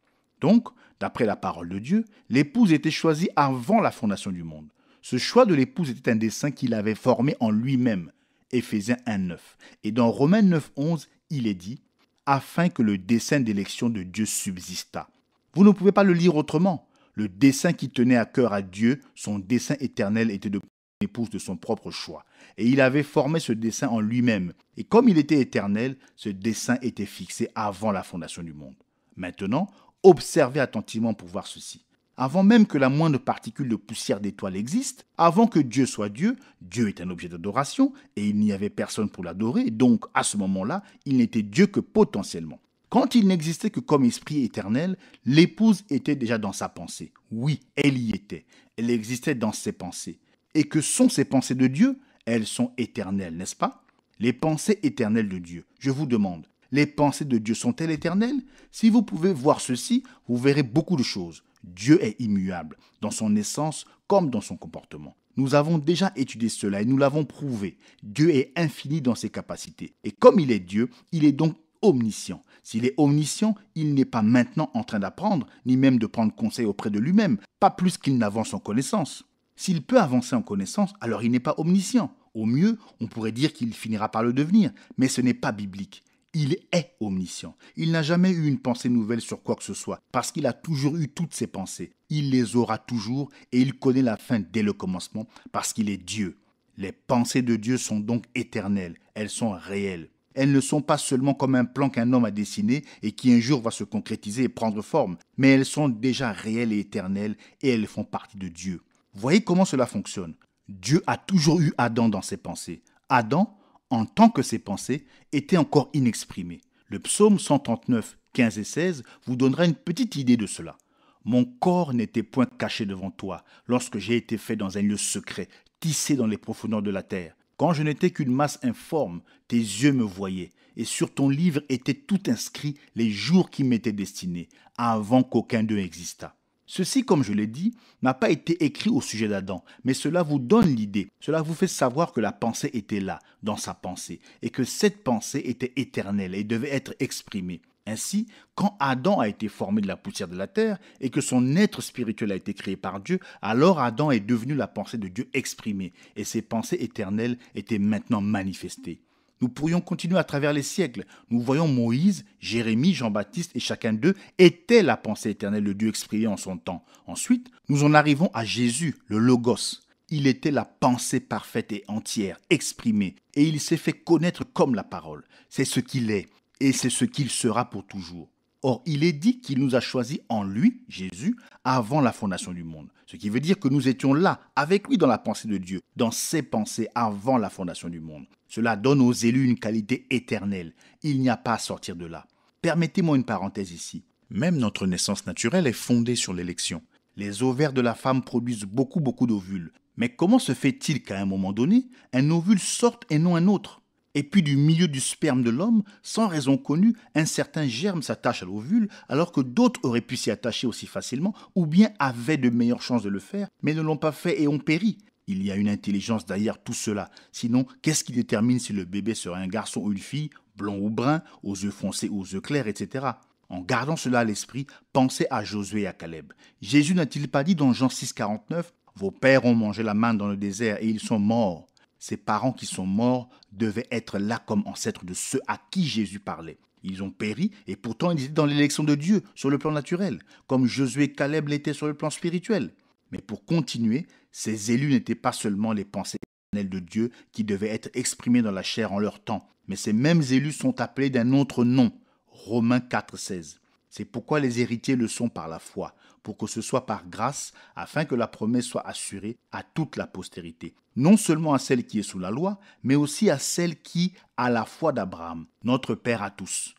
Donc, d'après la parole de Dieu, l'épouse était choisie avant la fondation du monde. Ce choix de l'épouse était un dessein qu'il avait formé en lui-même. Éphésiens 1, 9. Et dans Romains 9, 11, il est dit « Afin que le dessein d'élection de Dieu subsistât ». Vous ne pouvez pas le lire autrement. Le dessein qui tenait à cœur à Dieu, son dessein éternel était de prendre une épouse de son propre choix. Et il avait formé ce dessein en lui-même. Et comme il était éternel, ce dessein était fixé avant la fondation du monde. Maintenant, observez attentivement pour voir ceci. Avant même que la moindre particule de poussière d'étoile existe, avant que Dieu soit Dieu, Dieu est un objet d'adoration et il n'y avait personne pour l'adorer, donc à ce moment-là, il n'était Dieu que potentiellement. Quand il n'existait que comme esprit éternel, l'épouse était déjà dans sa pensée. Oui, elle y était. Elle existait dans ses pensées. Et que sont ces pensées de Dieu ? Elles sont éternelles, n'est-ce pas ? Les pensées éternelles de Dieu. Je vous demande, les pensées de Dieu sont-elles éternelles ? Si vous pouvez voir ceci, vous verrez beaucoup de choses. Dieu est immuable, dans son essence comme dans son comportement. Nous avons déjà étudié cela et nous l'avons prouvé. Dieu est infini dans ses capacités. Et comme il est Dieu, il est donc omniscient. S'il est omniscient, il n'est pas maintenant en train d'apprendre, ni même de prendre conseil auprès de lui-même, pas plus qu'il n'avance en connaissance. S'il peut avancer en connaissance, alors il n'est pas omniscient. Au mieux, on pourrait dire qu'il finira par le devenir, mais ce n'est pas biblique. Il est omniscient. Il n'a jamais eu une pensée nouvelle sur quoi que ce soit, parce qu'il a toujours eu toutes ses pensées. Il les aura toujours et il connaît la fin dès le commencement, parce qu'il est Dieu. Les pensées de Dieu sont donc éternelles, elles sont réelles. Elles ne sont pas seulement comme un plan qu'un homme a dessiné et qui un jour va se concrétiser et prendre forme, mais elles sont déjà réelles et éternelles et elles font partie de Dieu. Voyez comment cela fonctionne. Dieu a toujours eu Adam dans ses pensées. Adam, en tant que ses pensées, était encore inexprimé. Le psaume 139, 15 et 16 vous donnera une petite idée de cela. Mon corps n'était point caché devant toi lorsque j'ai été fait dans un lieu secret, tissé dans les profondeurs de la terre. Quand je n'étais qu'une masse informe, tes yeux me voyaient, et sur ton livre étaient tout inscrits les jours qui m'étaient destinés, avant qu'aucun d'eux existât. Ceci, comme je l'ai dit, n'a pas été écrit au sujet d'Adam, mais cela vous donne l'idée, cela vous fait savoir que la pensée était là, dans sa pensée, et que cette pensée était éternelle et devait être exprimée. Ainsi, quand Adam a été formé de la poussière de la terre et que son être spirituel a été créé par Dieu, alors Adam est devenu la pensée de Dieu exprimée et ses pensées éternelles étaient maintenant manifestées. Nous pourrions continuer à travers les siècles. Nous voyons Moïse, Jérémie, Jean-Baptiste et chacun d'eux était la pensée éternelle de Dieu exprimée en son temps. Ensuite, nous en arrivons à Jésus, le Logos. Il était la pensée parfaite et entière, exprimée, et il s'est fait connaître comme la parole. C'est ce qu'il est. Et c'est ce qu'il sera pour toujours. Or, il est dit qu'il nous a choisis en lui, Jésus, avant la fondation du monde. Ce qui veut dire que nous étions là, avec lui dans la pensée de Dieu, dans ses pensées avant la fondation du monde. Cela donne aux élus une qualité éternelle. Il n'y a pas à sortir de là. Permettez-moi une parenthèse ici. Même notre naissance naturelle est fondée sur l'élection. Les ovaires de la femme produisent beaucoup d'ovules. Mais comment se fait-il qu'à un moment donné, un ovule sorte et non un autre ? Et puis du milieu du sperme de l'homme, sans raison connue, un certain germe s'attache à l'ovule alors que d'autres auraient pu s'y attacher aussi facilement ou bien avaient de meilleures chances de le faire, mais ne l'ont pas fait et ont péri. Il y a une intelligence derrière tout cela. Sinon, qu'est-ce qui détermine si le bébé sera un garçon ou une fille, blond ou brun, aux yeux foncés ou aux yeux clairs, etc. En gardant cela à l'esprit, pensez à Josué et à Caleb. Jésus n'a-t-il pas dit dans Jean 6, 49 « Vos pères ont mangé la manne dans le désert et ils sont morts ». Ces parents qui sont morts devaient être là comme ancêtres de ceux à qui Jésus parlait. Ils ont péri et pourtant ils étaient dans l'élection de Dieu sur le plan naturel, comme Josué et Caleb l'étaient sur le plan spirituel. Mais pour continuer, ces élus n'étaient pas seulement les pensées éternelles de Dieu qui devaient être exprimées dans la chair en leur temps, mais ces mêmes élus sont appelés d'un autre nom, Romains 4, 16. C'est pourquoi les héritiers le sont par la foi, pour que ce soit par grâce, afin que la promesse soit assurée à toute la postérité, non seulement à celle qui est sous la loi, mais aussi à celle qui a la foi d'Abraham, notre Père à tous.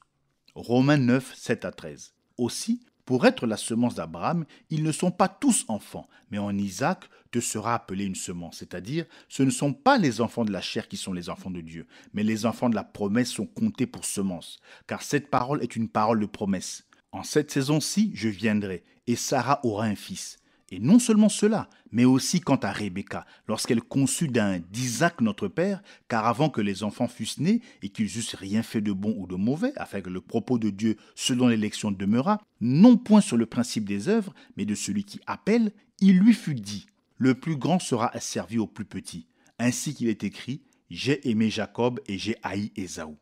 Romains 9, 7 à 13. Aussi, pour être la semence d'Abraham, ils ne sont pas tous enfants, mais en Isaac te sera appelé une semence, c'est-à-dire ce ne sont pas les enfants de la chair qui sont les enfants de Dieu, mais les enfants de la promesse sont comptés pour semence, car cette parole est une parole de promesse. En cette saison-ci, je viendrai, et Sarah aura un fils. Et non seulement cela, mais aussi quant à Rebecca, lorsqu'elle conçut d'Isaac notre père, car avant que les enfants fussent nés et qu'ils eussent rien fait de bon ou de mauvais, afin que le propos de Dieu selon l'élection demeurât, non point sur le principe des œuvres, mais de celui qui appelle, il lui fut dit, le plus grand sera asservi au plus petit. Ainsi qu'il est écrit, j'ai aimé Jacob et j'ai haï Ésaü.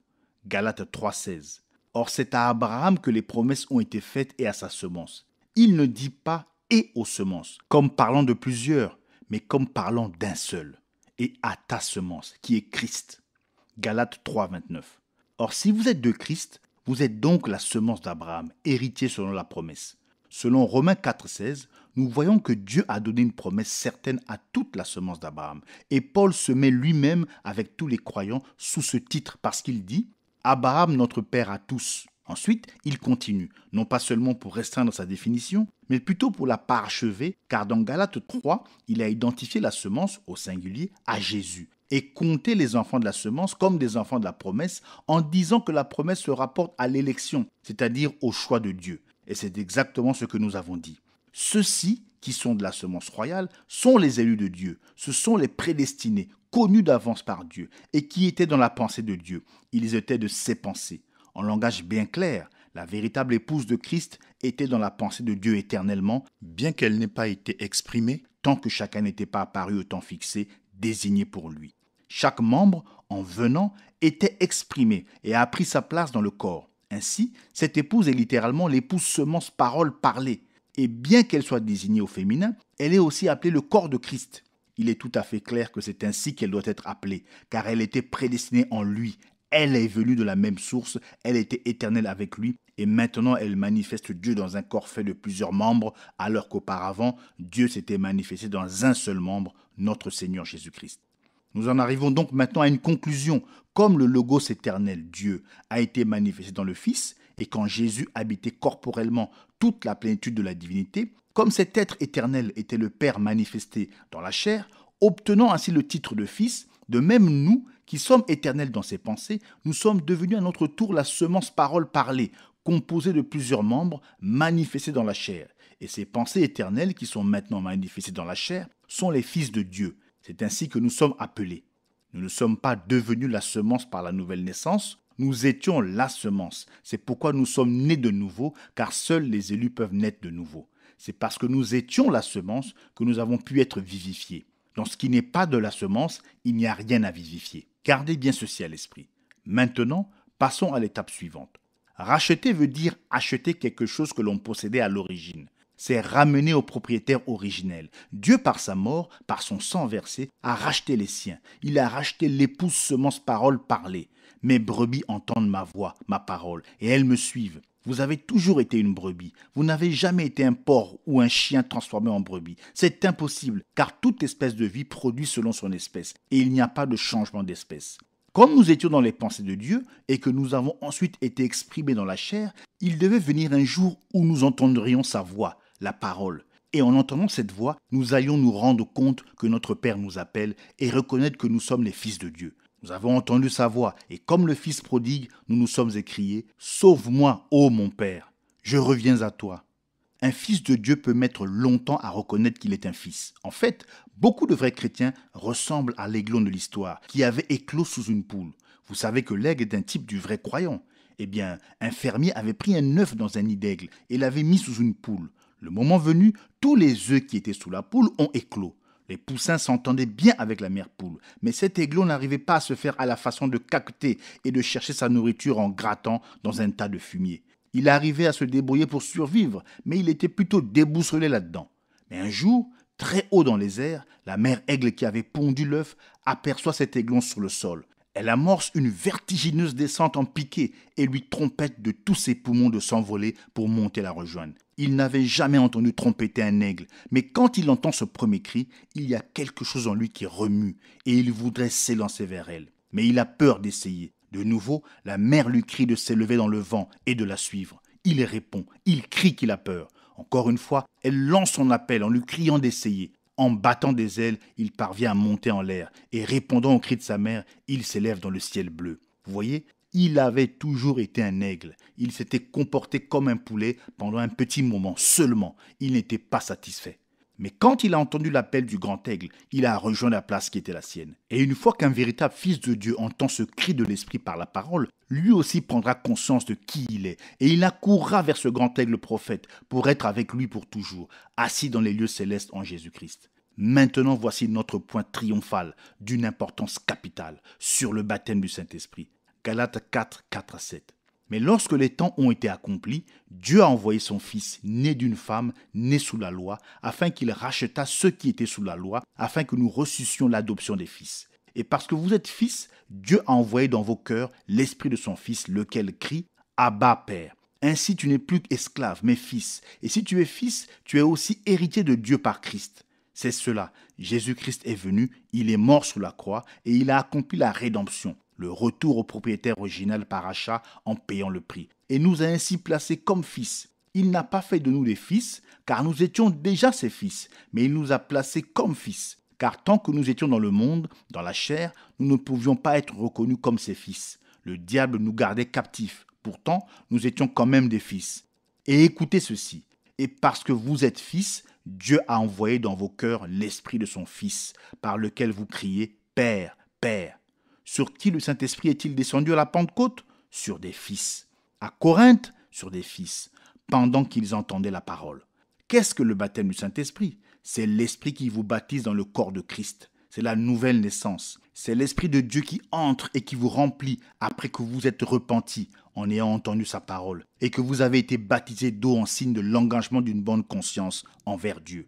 Galates 3,16. Or c'est à Abraham que les promesses ont été faites et à sa semence. Il ne dit pas et aux semences, comme parlant de plusieurs, mais comme parlant d'un seul, et à ta semence, qui est Christ. Galates 3, 29. Or, si vous êtes de Christ, vous êtes donc la semence d'Abraham, héritier selon la promesse. Selon Romains 4, 16, nous voyons que Dieu a donné une promesse certaine à toute la semence d'Abraham. Et Paul se met lui-même avec tous les croyants sous ce titre parce qu'il dit « Abraham notre père à tous ». Ensuite, il continue, non pas seulement pour restreindre sa définition, mais plutôt pour la parachever, car dans Galates 3, il a identifié la semence, au singulier, à Jésus, et compté les enfants de la semence comme des enfants de la promesse, en disant que la promesse se rapporte à l'élection, c'est-à-dire au choix de Dieu. Et c'est exactement ce que nous avons dit. Ceux-ci, qui sont de la semence royale, sont les élus de Dieu, ce sont les prédestinés, connus d'avance par Dieu, et qui étaient dans la pensée de Dieu. Ils étaient de ses pensées. En langage bien clair, la véritable épouse de Christ était dans la pensée de Dieu éternellement, Bien qu'elle n'ait pas été exprimée, tant que chacun n'était pas apparu au temps fixé, désigné pour lui. Chaque membre, en venant, était exprimé et a pris sa place dans le corps. Ainsi, cette épouse est littéralement l'épouse semence parole parlée. Et bien qu'elle soit désignée au féminin, elle est aussi appelée le corps de Christ. Il est tout à fait clair que c'est ainsi qu'elle doit être appelée, car elle était prédestinée en lui. Elle est venue de la même source, elle était éternelle avec lui, et maintenant elle manifeste Dieu dans un corps fait de plusieurs membres, alors qu'auparavant, Dieu s'était manifesté dans un seul membre, notre Seigneur Jésus-Christ. Nous en arrivons donc maintenant à une conclusion. Comme le Logos éternel, Dieu, a été manifesté dans le Fils, et quand Jésus habitait corporellement toute la plénitude de la divinité, comme cet être éternel était le Père manifesté dans la chair, obtenant ainsi le titre de Fils, de même nous, qui sommes éternels dans ses pensées, nous sommes devenus à notre tour la semence parole parlée, composée de plusieurs membres manifestés dans la chair. Et ces pensées éternelles qui sont maintenant manifestées dans la chair sont les fils de Dieu. C'est ainsi que nous sommes appelés. Nous ne sommes pas devenus la semence par la nouvelle naissance, nous étions la semence. C'est pourquoi nous sommes nés de nouveau, car seuls les élus peuvent naître de nouveau. C'est parce que nous étions la semence que nous avons pu être vivifiés. Dans ce qui n'est pas de la semence, il n'y a rien à vivifier. Gardez bien ceci à l'esprit. Maintenant, passons à l'étape suivante. Racheter veut dire acheter quelque chose que l'on possédait à l'origine. C'est ramener au propriétaire originel. Dieu, par sa mort, par son sang versé, a racheté les siens. Il a racheté l'épouse semence parole parlée. Mes brebis entendent ma voix, ma parole, et elles me suivent. Vous avez toujours été une brebis. Vous n'avez jamais été un porc ou un chien transformé en brebis. C'est impossible, car toute espèce de vie produit selon son espèce, et il n'y a pas de changement d'espèce. Comme nous étions dans les pensées de Dieu et que nous avons ensuite été exprimés dans la chair, il devait venir un jour où nous entendrions sa voix, la parole. Et en entendant cette voix, nous allions nous rendre compte que notre Père nous appelle et reconnaître que nous sommes les fils de Dieu. Nous avons entendu sa voix, et comme le Fils prodigue, nous nous sommes écriés « Sauve-moi, ô mon Père, je reviens à toi ». Un fils de Dieu peut mettre longtemps à reconnaître qu'il est un fils. En fait, beaucoup de vrais chrétiens ressemblent à l'aiglon de l'histoire, qui avait éclos sous une poule. Vous savez que l'aigle est un type du vrai croyant. Eh bien, un fermier avait pris un œuf dans un nid d'aigle et l'avait mis sous une poule. Le moment venu, tous les œufs qui étaient sous la poule ont éclos. Les poussins s'entendaient bien avec la mère poule, mais cet aiglon n'arrivait pas à se faire à la façon de caqueter et de chercher sa nourriture en grattant dans un tas de fumier. Il arrivait à se débrouiller pour survivre, mais il était plutôt déboussolé là-dedans. Mais un jour, très haut dans les airs, la mère aigle qui avait pondu l'œuf aperçoit cet aiglon sur le sol. Elle amorce une vertigineuse descente en piqué et lui trompette de tous ses poumons de s'envoler pour monter la rejoindre. Il n'avait jamais entendu trompetter un aigle, mais quand il entend ce premier cri, il y a quelque chose en lui qui remue et il voudrait s'élancer vers elle. Mais il a peur d'essayer. De nouveau, la mère lui crie de s'élever dans le vent et de la suivre. Il répond, il crie qu'il a peur. Encore une fois, elle lance son appel en lui criant d'essayer. En battant des ailes, il parvient à monter en l'air et répondant au cri de sa mère, il s'élève dans le ciel bleu. Vous voyez, il avait toujours été un aigle. Il s'était comporté comme un poulet pendant un petit moment seulement. Il n'était pas satisfait. Mais quand il a entendu l'appel du grand aigle, il a rejoint la place qui était la sienne. Et une fois qu'un véritable fils de Dieu entend ce cri de l'esprit par la parole, lui aussi prendra conscience de qui il est. Et il accourra vers ce grand aigle prophète pour être avec lui pour toujours, assis dans les lieux célestes en Jésus-Christ. Maintenant, voici notre point triomphal d'une importance capitale sur le baptême du Saint-Esprit. Galates 4, 4 à 7. Mais lorsque les temps ont été accomplis, Dieu a envoyé son Fils, né d'une femme, né sous la loi, afin qu'il rachetât ceux qui étaient sous la loi, afin que nous reçussions l'adoption des fils. Et parce que vous êtes fils, Dieu a envoyé dans vos cœurs l'esprit de son Fils, lequel crie « Abba, Père ». Ainsi tu n'es plus esclave, mais fils. Et si tu es fils, tu es aussi héritier de Dieu par Christ. C'est cela, Jésus-Christ est venu, il est mort sur la croix et il a accompli la rédemption. Le retour au propriétaire original par achat en payant le prix, et nous a ainsi placés comme fils. Il n'a pas fait de nous des fils, car nous étions déjà ses fils, mais il nous a placés comme fils, car tant que nous étions dans le monde, dans la chair, nous ne pouvions pas être reconnus comme ses fils. Le diable nous gardait captifs, pourtant nous étions quand même des fils. Et écoutez ceci, et parce que vous êtes fils, Dieu a envoyé dans vos cœurs l'esprit de son Fils, par lequel vous criez « Père, Père ». Sur qui le Saint-Esprit est-il descendu à la Pentecôte? Sur des fils. À Corinthe, sur des fils, pendant qu'ils entendaient la parole. Qu'est-ce que le baptême du Saint-Esprit? C'est l'Esprit qui vous baptise dans le corps de Christ. C'est la nouvelle naissance. C'est l'Esprit de Dieu qui entre et qui vous remplit après que vous êtes repenti en ayant entendu sa parole et que vous avez été baptisé d'eau en signe de l'engagement d'une bonne conscience envers Dieu.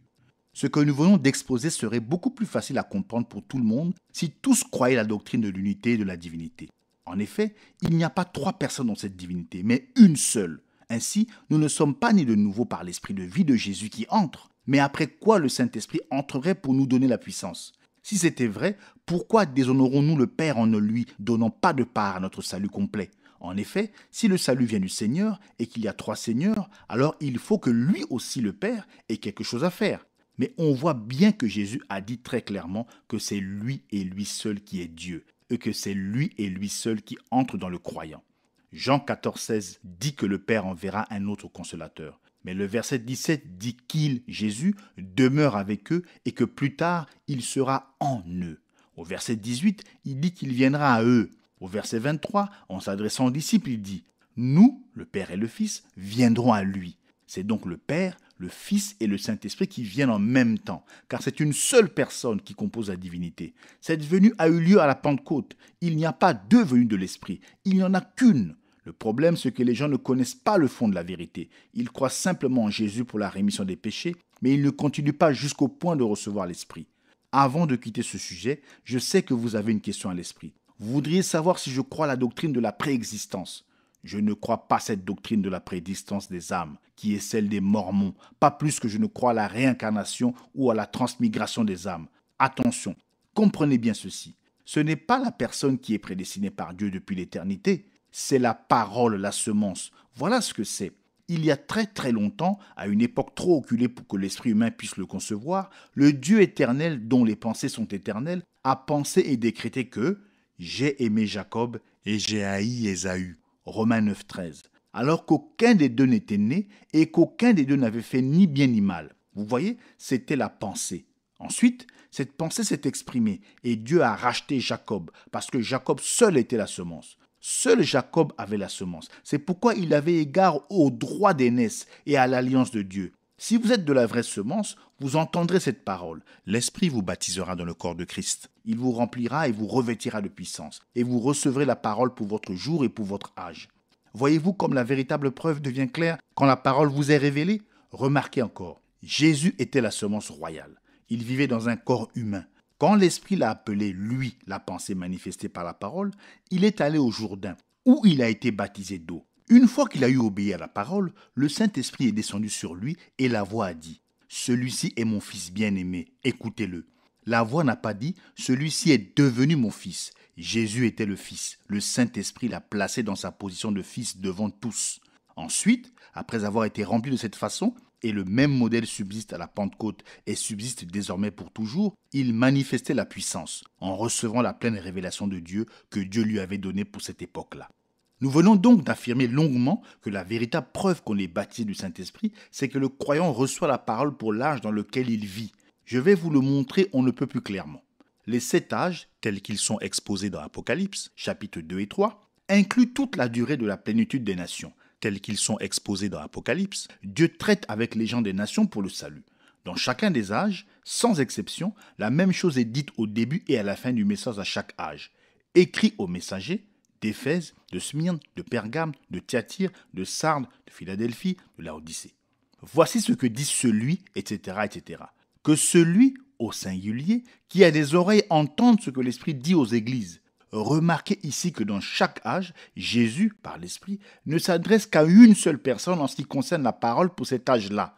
Ce que nous venons d'exposer serait beaucoup plus facile à comprendre pour tout le monde si tous croyaient la doctrine de l'unité et de la divinité. En effet, il n'y a pas trois personnes dans cette divinité, mais une seule. Ainsi, nous ne sommes pas nés de nouveau par l'esprit de vie de Jésus qui entre, mais après quoi le Saint-Esprit entrerait pour nous donner la puissance. Si c'était vrai, pourquoi déshonorons-nous le Père en ne lui donnant pas de part à notre salut complet ? En effet, si le salut vient du Seigneur et qu'il y a trois Seigneurs, alors il faut que lui aussi, le Père, ait quelque chose à faire. Mais on voit bien que Jésus a dit très clairement que c'est lui et lui seul qui est Dieu, et que c'est lui et lui seul qui entre dans le croyant. Jean 14,16 dit que le Père enverra un autre consolateur. Mais le verset 17 dit qu'il, Jésus, demeure avec eux et que plus tard, il sera en eux. Au verset 18, il dit qu'il viendra à eux. Au verset 23, en s'adressant aux disciples, il dit « Nous, le Père et le Fils, viendrons à lui ». C'est donc le Père, le Fils et le Saint-Esprit qui viennent en même temps, car c'est une seule personne qui compose la divinité. Cette venue a eu lieu à la Pentecôte. Il n'y a pas deux venues de l'Esprit, il n'y en a qu'une. Le problème, c'est que les gens ne connaissent pas le fond de la vérité. Ils croient simplement en Jésus pour la rémission des péchés, mais ils ne continuent pas jusqu'au point de recevoir l'Esprit. Avant de quitter ce sujet, je sais que vous avez une question à l'esprit. Vous voudriez savoir si je crois à la doctrine de la préexistence. Je ne crois pas cette doctrine de la préexistence des âmes, qui est celle des Mormons, pas plus que je ne crois à la réincarnation ou à la transmigration des âmes. Attention, comprenez bien ceci. Ce n'est pas la personne qui est prédestinée par Dieu depuis l'éternité, c'est la parole, la semence. Voilà ce que c'est. Il y a très très longtemps, à une époque trop oculée pour que l'esprit humain puisse le concevoir, le Dieu éternel, dont les pensées sont éternelles, a pensé et décrété que « J'ai aimé Jacob Et j'ai haï Ésaü. Romains 9,13. Alors qu'aucun des deux n'était né et qu'aucun des deux n'avait fait ni bien ni mal. Vous voyez, c'était la pensée. Ensuite, cette pensée s'est exprimée et Dieu a racheté Jacob parce que Jacob seul était la semence. Seul Jacob avait la semence. C'est pourquoi il avait égard au droit d'aînesse et à l'alliance de Dieu. Si vous êtes de la vraie semence, vous entendrez cette parole. L'Esprit vous baptisera dans le corps de Christ. Il vous remplira et vous revêtira de puissance. Et vous recevrez la parole pour votre jour et pour votre âge. Voyez-vous comme la véritable preuve devient claire quand la parole vous est révélée ? Remarquez encore, Jésus était la semence royale. Il vivait dans un corps humain. Quand l'Esprit l'a appelé, lui, la pensée manifestée par la parole, il est allé au Jourdain, où il a été baptisé d'eau. Une fois qu'il a eu obéi à la parole, le Saint-Esprit est descendu sur lui et la voix a dit « Celui-ci est mon fils bien-aimé, écoutez-le ». La voix n'a pas dit « Celui-ci est devenu mon fils ». Jésus était le fils. Le Saint-Esprit l'a placé dans sa position de fils devant tous. Ensuite, après avoir été rempli de cette façon, et le même modèle subsiste à la Pentecôte et subsiste désormais pour toujours, il manifestait la puissance en recevant la pleine révélation de Dieu que Dieu lui avait donnée pour cette époque-là. Nous venons donc d'affirmer longuement que la véritable preuve qu'on est baptisé du Saint-Esprit, c'est que le croyant reçoit la parole pour l'âge dans lequel il vit. Je vais vous le montrer on ne peut plus clairement. Les 7 âges, Tels qu'ils sont exposés dans Apocalypse, chapitres 2 et 3, incluent toute la durée de la plénitude des nations. tels qu'ils sont exposés dans Apocalypse, Dieu traite avec les gens des nations pour le salut. Dans chacun des âges, sans exception, la même chose est dite au début et à la fin du message à chaque âge. Écrit aux messagers d'Éphèse, de Smyrne, de Pergame, de Thyatire, de Sardes, de Philadelphie, de Laodicée. Voici ce que dit celui, etc., etc. Que celui, au singulier, qui a des oreilles entende ce que l'Esprit dit aux églises. Remarquez ici que dans chaque âge, Jésus, par l'Esprit, ne s'adresse qu'à une seule personne en ce qui concerne la parole pour cet âge-là.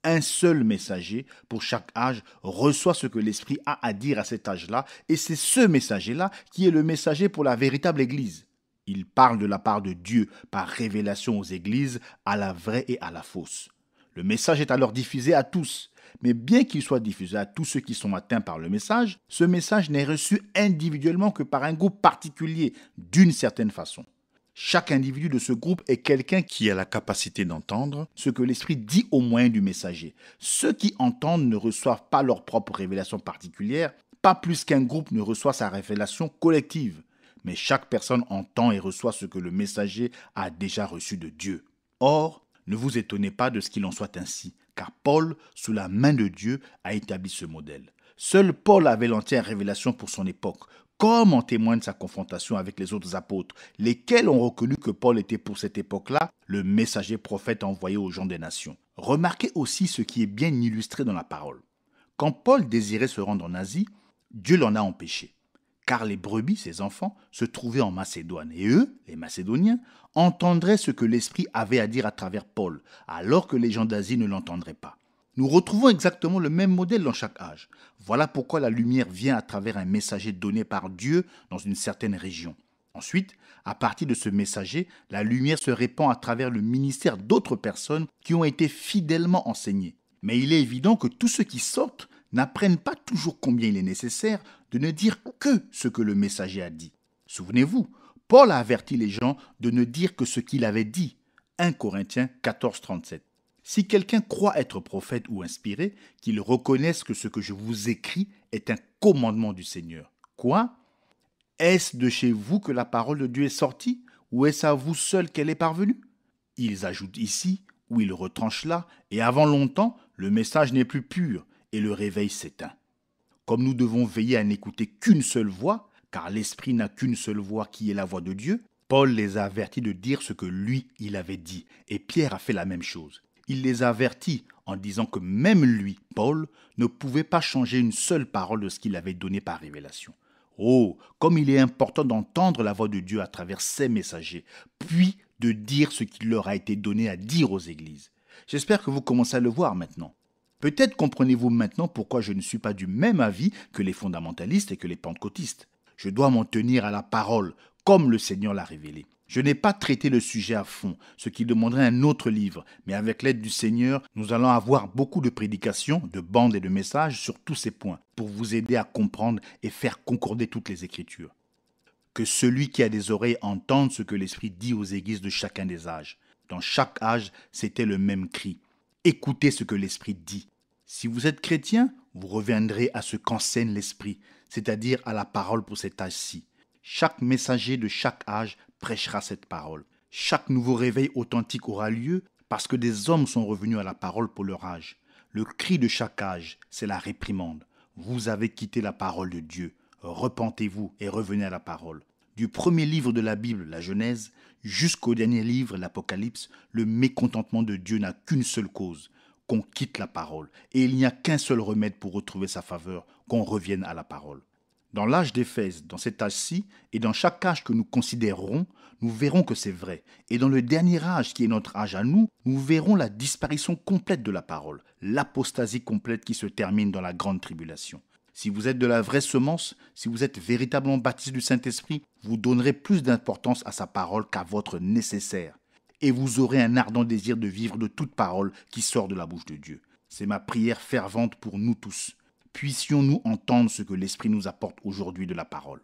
Un seul messager pour chaque âge reçoit ce que l'Esprit a à dire à cet âge-là, et c'est ce messager-là qui est le messager pour la véritable Église. Il parle de la part de Dieu par révélation aux églises, à la vraie et à la fausse. Le message est alors diffusé à tous. Mais bien qu'il soit diffusé à tous ceux qui sont atteints par le message, ce message n'est reçu individuellement que par un groupe particulier, d'une certaine façon. Chaque individu de ce groupe est quelqu'un qui a la capacité d'entendre ce que l'Esprit dit au moyen du messager. Ceux qui entendent ne reçoivent pas leur propre révélation particulière, pas plus qu'un groupe ne reçoit sa révélation collective. Mais chaque personne entend et reçoit ce que le messager a déjà reçu de Dieu. Or, ne vous étonnez pas de ce qu'il en soit ainsi, car Paul, sous la main de Dieu, a établi ce modèle. Seul Paul avait l'entière révélation pour son époque, comme en témoigne sa confrontation avec les autres apôtres, lesquels ont reconnu que Paul était pour cette époque-là le messager prophète envoyé aux gens des nations. Remarquez aussi ce qui est bien illustré dans la parole. Quand Paul désirait se rendre en Asie, Dieu l'en a empêché, car les brebis, ses enfants, se trouvaient en Macédoine, et eux, les Macédoniens, entendraient ce que l'Esprit avait à dire à travers Paul, alors que les gens d'Asie ne l'entendraient pas. Nous retrouvons exactement le même modèle dans chaque âge. Voilà pourquoi la lumière vient à travers un messager donné par Dieu dans une certaine région. Ensuite, à partir de ce messager, la lumière se répand à travers le ministère d'autres personnes qui ont été fidèlement enseignées. Mais il est évident que tous ceux qui sortent n'apprennent pas toujours combien il est nécessaire de ne dire que ce que le messager a dit. Souvenez-vous, Paul a averti les gens de ne dire que ce qu'il avait dit. 1 Corinthiens 14, 37. Si quelqu'un croit être prophète ou inspiré, qu'il reconnaisse que ce que je vous écris est un commandement du Seigneur. Quoi ? Est-ce de chez vous que la parole de Dieu est sortie, ou est-ce à vous seul qu'elle est parvenue ? Ils ajoutent ici, ou ils retranchent là, et avant longtemps, le message n'est plus pur, et le réveil s'éteint. Comme nous devons veiller à n'écouter qu'une seule voix, car l'Esprit n'a qu'une seule voix qui est la voix de Dieu, Paul les a avertis de dire ce que lui, il avait dit, et Pierre a fait la même chose. Il les a avertis en disant que même lui, Paul, ne pouvait pas changer une seule parole de ce qu'il avait donné par révélation. Oh, comme il est important d'entendre la voix de Dieu à travers ses messagers, puis de dire ce qu'il leur a été donné à dire aux églises. J'espère que vous commencez à le voir maintenant. Peut-être comprenez-vous maintenant pourquoi je ne suis pas du même avis que les fondamentalistes et que les pentecôtistes. Je dois m'en tenir à la parole, comme le Seigneur l'a révélé. Je n'ai pas traité le sujet à fond, ce qui demanderait un autre livre, mais avec l'aide du Seigneur, nous allons avoir beaucoup de prédications, de bandes et de messages sur tous ces points, pour vous aider à comprendre et faire concorder toutes les Écritures. Que celui qui a des oreilles entende ce que l'Esprit dit aux églises de chacun des âges. Dans chaque âge, c'était le même cri. Écoutez ce que l'Esprit dit. Si vous êtes chrétien, vous reviendrez à ce qu'enseigne l'Esprit, c'est-à-dire à la parole pour cet âge-ci. Chaque messager de chaque âge prêchera cette parole. Chaque nouveau réveil authentique aura lieu parce que des hommes sont revenus à la parole pour leur âge. Le cri de chaque âge, c'est la réprimande. Vous avez quitté la parole de Dieu. Repentez-vous et revenez à la parole. Du premier livre de la Bible, la Genèse, jusqu'au dernier livre, l'Apocalypse, le mécontentement de Dieu n'a qu'une seule cause, qu'on quitte la parole. Et il n'y a qu'un seul remède pour retrouver sa faveur, qu'on revienne à la parole. Dans l'âge d'Éphèse, dans cet âge-ci, et dans chaque âge que nous considérerons, nous verrons que c'est vrai. Et dans le dernier âge, qui est notre âge à nous, nous verrons la disparition complète de la parole, l'apostasie complète qui se termine dans la grande tribulation. Si vous êtes de la vraie semence, si vous êtes véritablement baptisé du Saint-Esprit, vous donnerez plus d'importance à sa parole qu'à votre nécessaire. Et vous aurez un ardent désir de vivre de toute parole qui sort de la bouche de Dieu. C'est ma prière fervente pour nous tous. Puissions-nous entendre ce que l'Esprit nous apporte aujourd'hui de la parole.